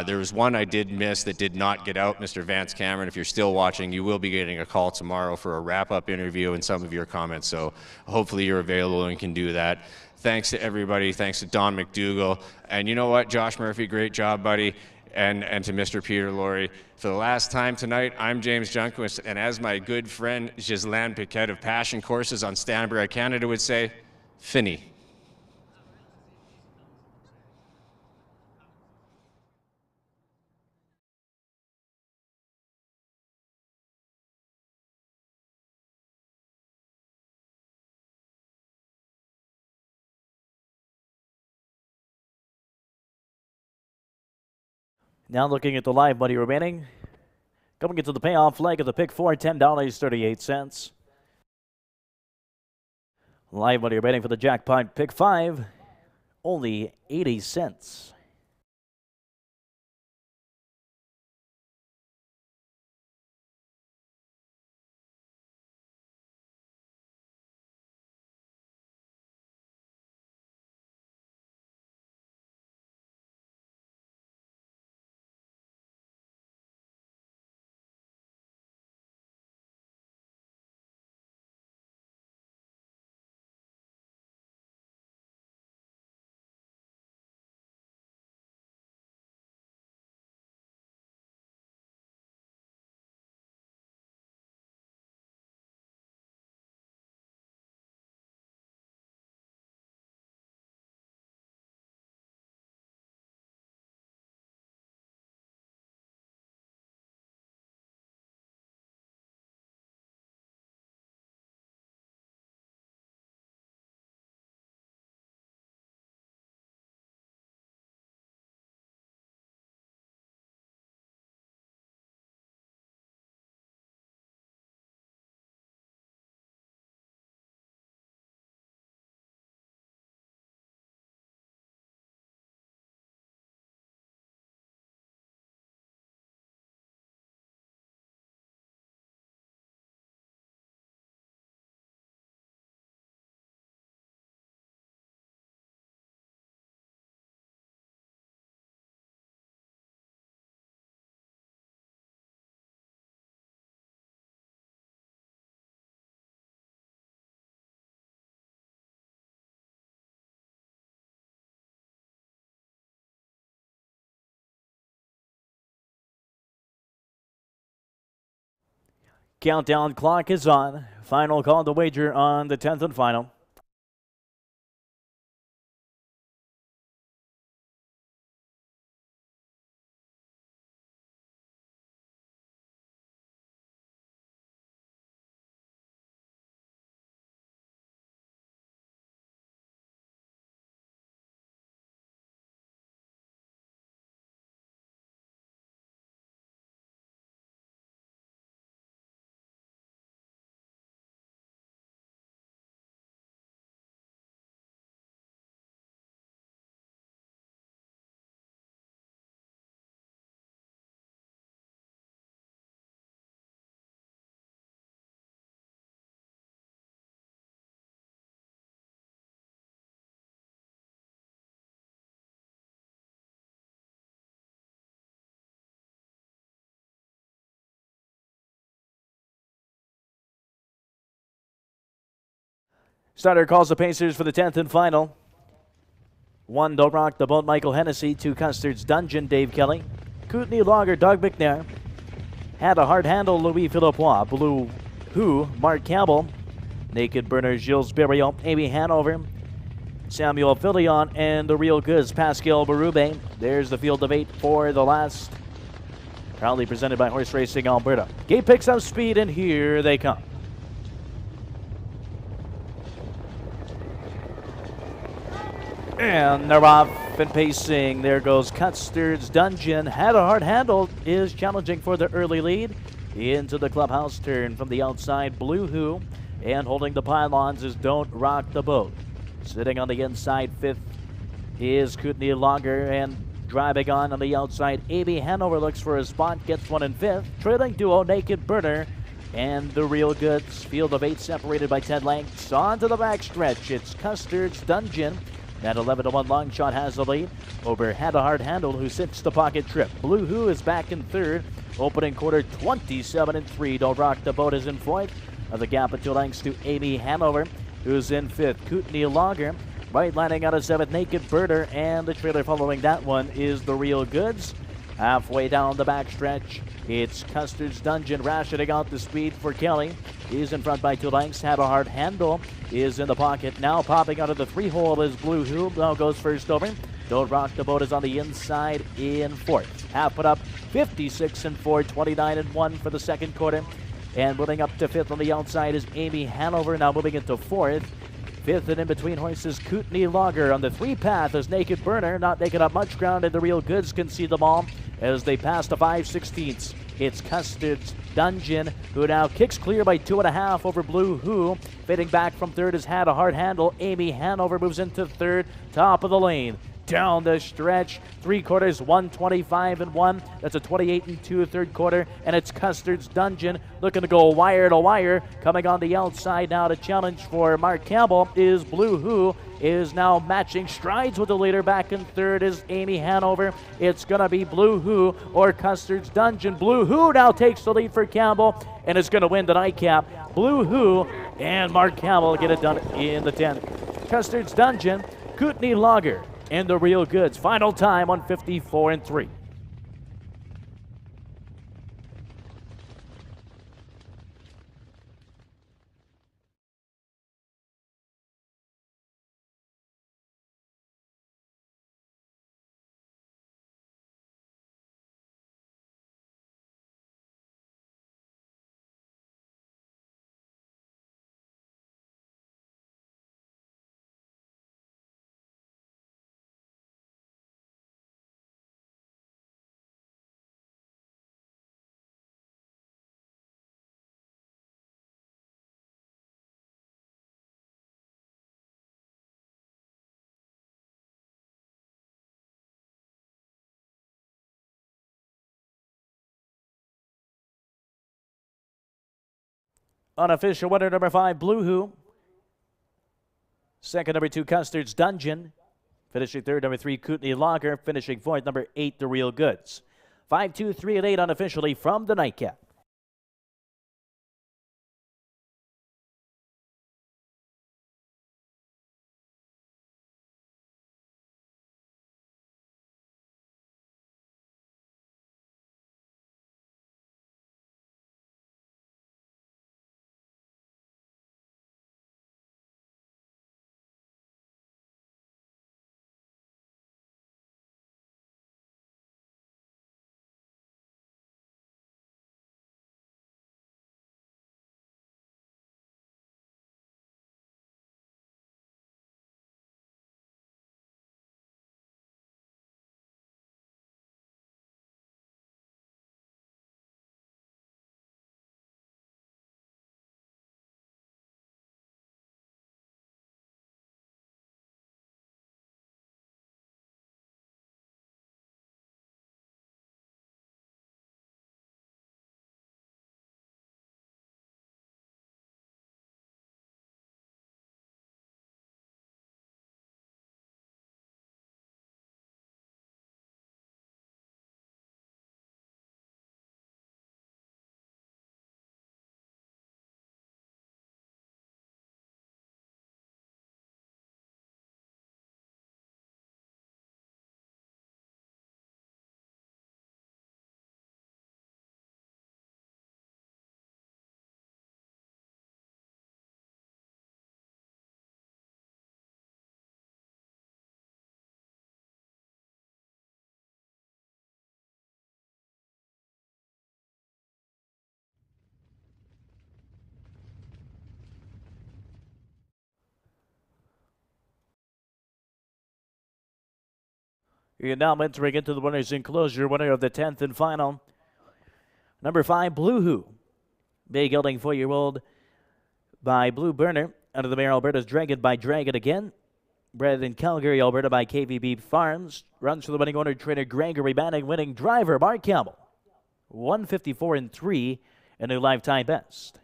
There was one I did miss that did not get out, Mr. Vance Cameron. If you're still watching, you will be getting a call tomorrow for a wrap-up interview and some of your comments. So hopefully you're available and can do that. Thanks to everybody. Thanks to Don McDougall. And you know what, Josh Murphy, great job, buddy. And to Mr. Peter Lorre. For the last time tonight, I'm James Junquist, and as my good friend Ghislaine Piquet of Passion Courses on Standardbred Canada would say, Finny. Now looking at the live money remaining. Coming into the payoff leg of the pick 4, $10.38. Live money remaining for the jackpot pick 5, only 80 cents. Countdown clock is on. Final call to wager on the 10th and final. Starter calls the Pacers for the 10th and final. 1, Don't Rock the Boat, Michael Hennessy. 2, Custard's Dungeon, Dave Kelly. Kootenai Lager, Doug McNair. Had a Hard Handle, Louis Philippois. Blue Who, Mark Campbell. Naked Burner, Gilles Berriot. Amy Hanover. Samuel Filion, and the Real Goods, Pascal Berube. There's the field of 8 for the last. Proudly presented by Horse Racing Alberta. Gate picks up speed, and here they come. And they're off and pacing. There goes Custard's Dungeon. Had a Hard Handle is challenging for the early lead. Into the clubhouse turn from the outside, Blue Who. And holding the pylons is Don't Rock the Boat. Sitting on the inside, 5th is Kootenai Lager. And driving on the outside, A.B. Hanover looks for a spot, gets one in 5th. Trailing duo, Naked Burner and the Real Goods. Field of 8 separated by 10 lengths. On to the backstretch, it's Custard's Dungeon. That 11-1 long shot has the lead over Had a Hard Handle, who sits the pocket trip. Blue Who is back in 3rd. Opening quarter 27-3. Don't Rock the Boat is in 4th. The gap of 2 lengths to Amy Hanover, who's in 5th. Kootenai Lager right lining out of 7th. Naked Burner, and the trailer following that one is the Real Goods. Halfway down the backstretch, it's Custard's Dungeon rationing out the speed for Kelly. He's in front by 2 lengths. Had a Hard Handle is in the pocket. Now popping out of the 3-hole is Blue Who. Now goes first over. Don't Rock the Boat is on the inside in 4th. Half put up 56-4, 29-1 for the second quarter. And moving up to 5th on the outside is Amy Hanover. Now moving into 4th. 5th and in between horses, Kootenai Lager. On the 3 path is Naked Burner, not making up much ground, and the Real Goods can see them all as they pass the 5/16. It's Custard's Dungeon, who now kicks clear by 2.5 over Blue Who. Fading back from 3rd has Had a Hard Handle. Amy Hanover moves into 3rd, top of the lane. Down the stretch, 3 quarters, 125-1. That's a 28-2 third quarter, and it's Custard's Dungeon looking to go wire to wire. Coming on the outside now to challenge for Mark Campbell is Blue Who. Is now matching strides with the leader. Back in 3rd is Amy Hanover. It's going to be Blue Who or Custard's Dungeon. Blue Who now takes the lead for Campbell and is going to win the nightcap. Blue Who and Mark Campbell get it done in the 10th. Custard's Dungeon, Kootenai Lager, and the Real Goods. Final time on 54-3. Unofficial winner number 5, Blue Who. Second, number 2, Custard's Dungeon. Finishing 3rd, number 3, Kootenai Lager. Finishing 4th, number 8, The Real Goods. 5, 2, 3, and 8 unofficially from the nightcap. You're now entering into the winner's enclosure, winner of the 10th and final. Number 5, Blue Who. Bay gelding 4-year-old by Blue Burner. Under the mare, Alberta's Dragon by Dragon again. Bred in Calgary, Alberta by KVB Farms. Runs for the winning owner, trainer Gregory Manning. Winning driver, Mark Campbell. 154-3, a new lifetime best.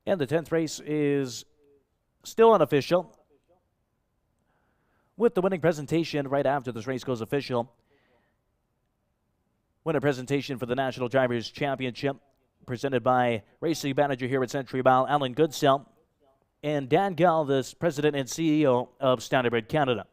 And the 10th race is still unofficial, with the winning presentation right after this race goes official. Winner presentation for the National Drivers' Championship, presented by racing manager here at Century Mile, Alan Goodsell, and Dan Gall, the president and CEO of Standardbred Canada.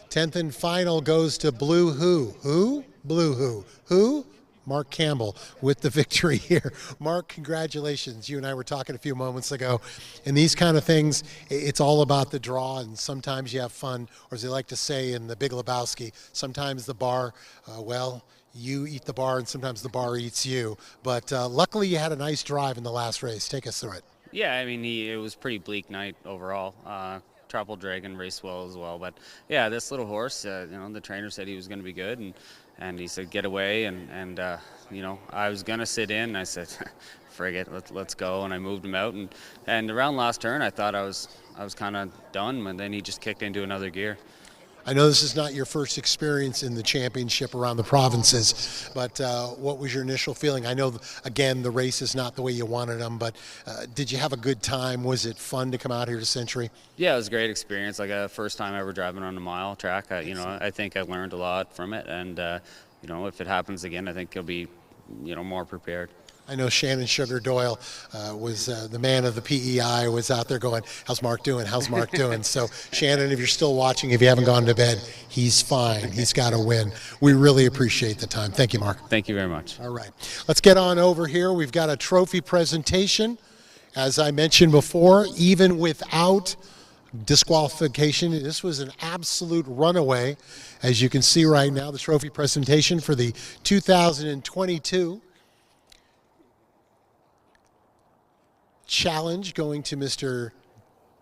Tenth and final goes to Blue Who. Who? Blue Who. Who? Mark Campbell with the victory here. Mark, congratulations. You and I were talking a few moments ago. And these kind of things, it's all about the draw, and sometimes you have fun, or as they like to say in the Big Lebowski, sometimes the bar, well, you eat the bar and sometimes the bar eats you. But luckily you had a nice drive in the last race. Take us through it. Yeah, I mean, it was a pretty bleak night overall. Triple Dragon raced well as well, but yeah, this little horse, you know, the trainer said he was going to be good, and he said get away, and you know, I was going to sit in. I said, frig it, let's go, and I moved him out, and around last turn, I thought I was kind of done, and then he just kicked into another gear. I know this is not your first experience in the championship around the provinces, but what was your initial feeling? I know, again, the race is not the way you wanted them, but did you have a good time? Was it fun to come out here to Century? Yeah, it was a great experience. Like a first time ever driving on a mile track. You know, I think I learned a lot from it, and you know, if it happens again, I think you'll be, you know, more prepared. I know Shannon Sugar Doyle was the man of the PEI, was out there going, how's Mark doing? How's Mark doing? So, Shannon, if you're still watching, if you haven't gone to bed, he's fine. He's got to win. We really appreciate the time. Thank you, Mark. Thank you very much. All right. Let's get on over here. We've got a trophy presentation. As I mentioned before, even without disqualification, this was an absolute runaway. As you can see right now, the trophy presentation for the 2022 challenge going to Mr.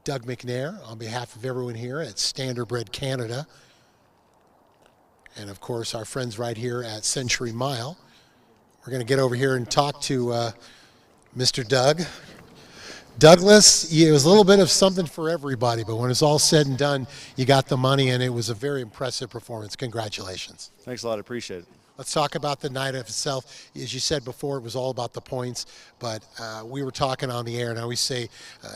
Doug McNair on behalf of everyone here at Standardbred Canada, and of course our friends right here at Century Mile. We're going to get over here and talk to Mr. Doug. Douglas, it was a little bit of something for everybody, but when it's all said and done, you got the money, and it was a very impressive performance. Congratulations. Thanks a lot. I appreciate it. Let's talk about the night itself. As you said before, it was all about the points, but we were talking on the air, and I always say,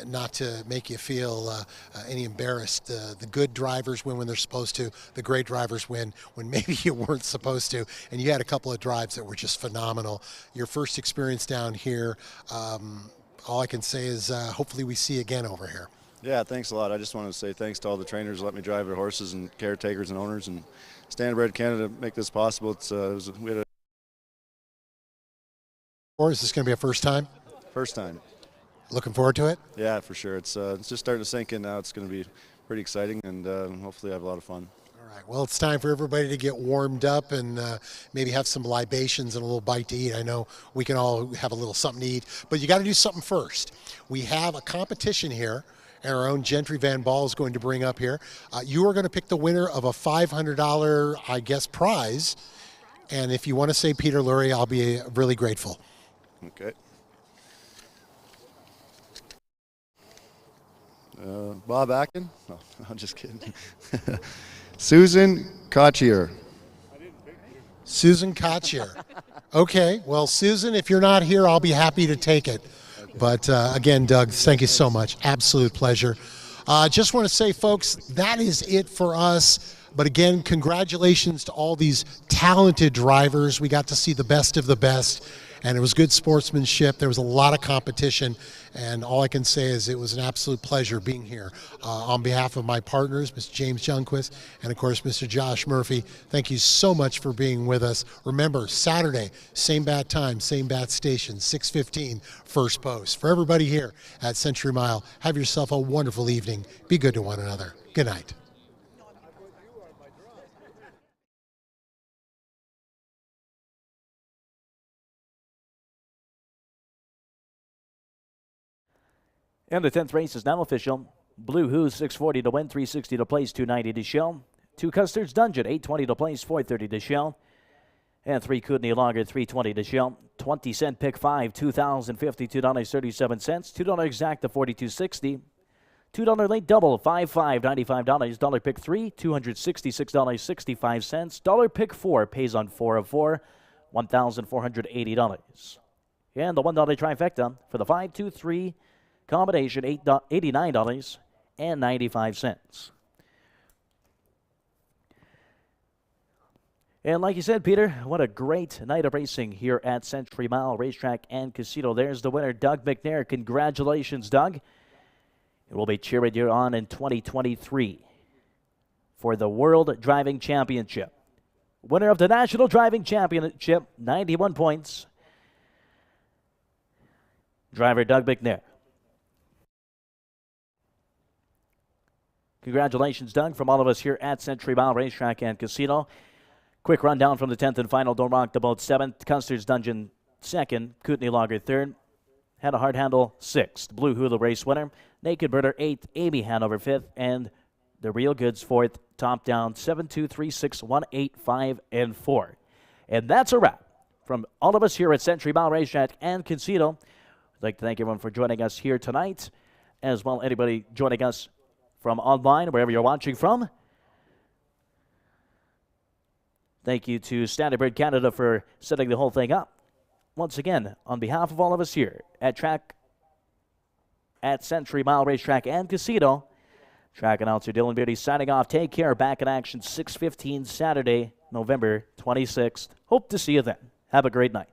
not to make you feel any embarrassed, the good drivers win when they're supposed to, the great drivers win when maybe you weren't supposed to, and you had a couple of drives that were just phenomenal. Your first experience down here, all I can say is hopefully we see you again over here. Yeah, thanks a lot. I just wanted to say thanks to all the trainers who let me drive their horses and caretakers and owners and Standardbred Canada to make this possible. We had Or is this going to be a first time? First time. Looking forward to it? Yeah, for sure. It's just starting to sink in now. It's going to be pretty exciting, and hopefully I have a lot of fun. All right. Well, it's time for everybody to get warmed up and maybe have some libations and a little bite to eat. I know we can all have a little something to eat, but you got to do something first. We have a competition here, and our own Gentry Van Ball is going to bring up here. You are going to pick the winner of a $500, I guess, prize. And if you want to say Peter Lurie, I'll be really grateful. Okay. Bob Akin? No, I'm just kidding. Susan Kochier. Susan Kochier. Okay. Well, Susan, if you're not here, I'll be happy to take it. But again, Doug, thank you so much. Absolute pleasure. Just want to say, folks, that is it for us. But again, congratulations to all these talented drivers. We got to see the best of the best, and it was good sportsmanship. There was a lot of competition, and all I can say is it was an absolute pleasure being here. On behalf of my partners, Mr. James Junquist, and of course, Mr. Josh Murphy, thank you so much for being with us. Remember, Saturday, same bat time, same bat station, 6:15, first post. For everybody here at Century Mile, have yourself a wonderful evening. Be good to one another. Good night. And the 10th race is now official. Blue Who's 640 to win, 360 to place, 290 to show. 2 Custard's Dungeon, 820 to place, 430 to show. And 3 Kootenai Lager, 320 to show. 20-cent pick 5, $2,052.37. $2 exact to $42.60. $2 late double, $95.95. Dollar pick 3, $266.65. Dollar pick 4 pays on 4 of 4, $1,480. And the $1 trifecta for the 5, 2, 3 combination, $89.95. And like you said, Peter, what a great night of racing here at Century Mile Racetrack and Casino. There's the winner, Doug McNair. Congratulations, Doug. It will be cheering you on in 2023 for the World Driving Championship. Winner of the National Driving Championship, 91 points. Driver Doug McNair. Congratulations, Doug, from all of us here at Century Mile Racetrack and Casino. Quick rundown from the 10th and final. Don't Rock the Boat 7th. Custer's Dungeon 2nd. Kootenai Lager 3rd. Had a Hard Handle 6th. Blue Hula race winner. Naked Birder 8th. Amy Hanover 5th. And the Real Goods 4th. Top down 7, 2, 3, 6, 1, 8, 5, and 4. And that's a wrap from all of us here at Century Mile Racetrack and Casino. I'd like to thank everyone for joining us here tonight, as well anybody joining us from online, wherever you're watching from. Thank you to Standardbred Canada for setting the whole thing up. Once again, on behalf of all of us here at Century Mile Racetrack and Casino, track announcer Dylan Beardy signing off. Take care. Back in action 6:15 Saturday, November 26th. Hope to see you then. Have a great night.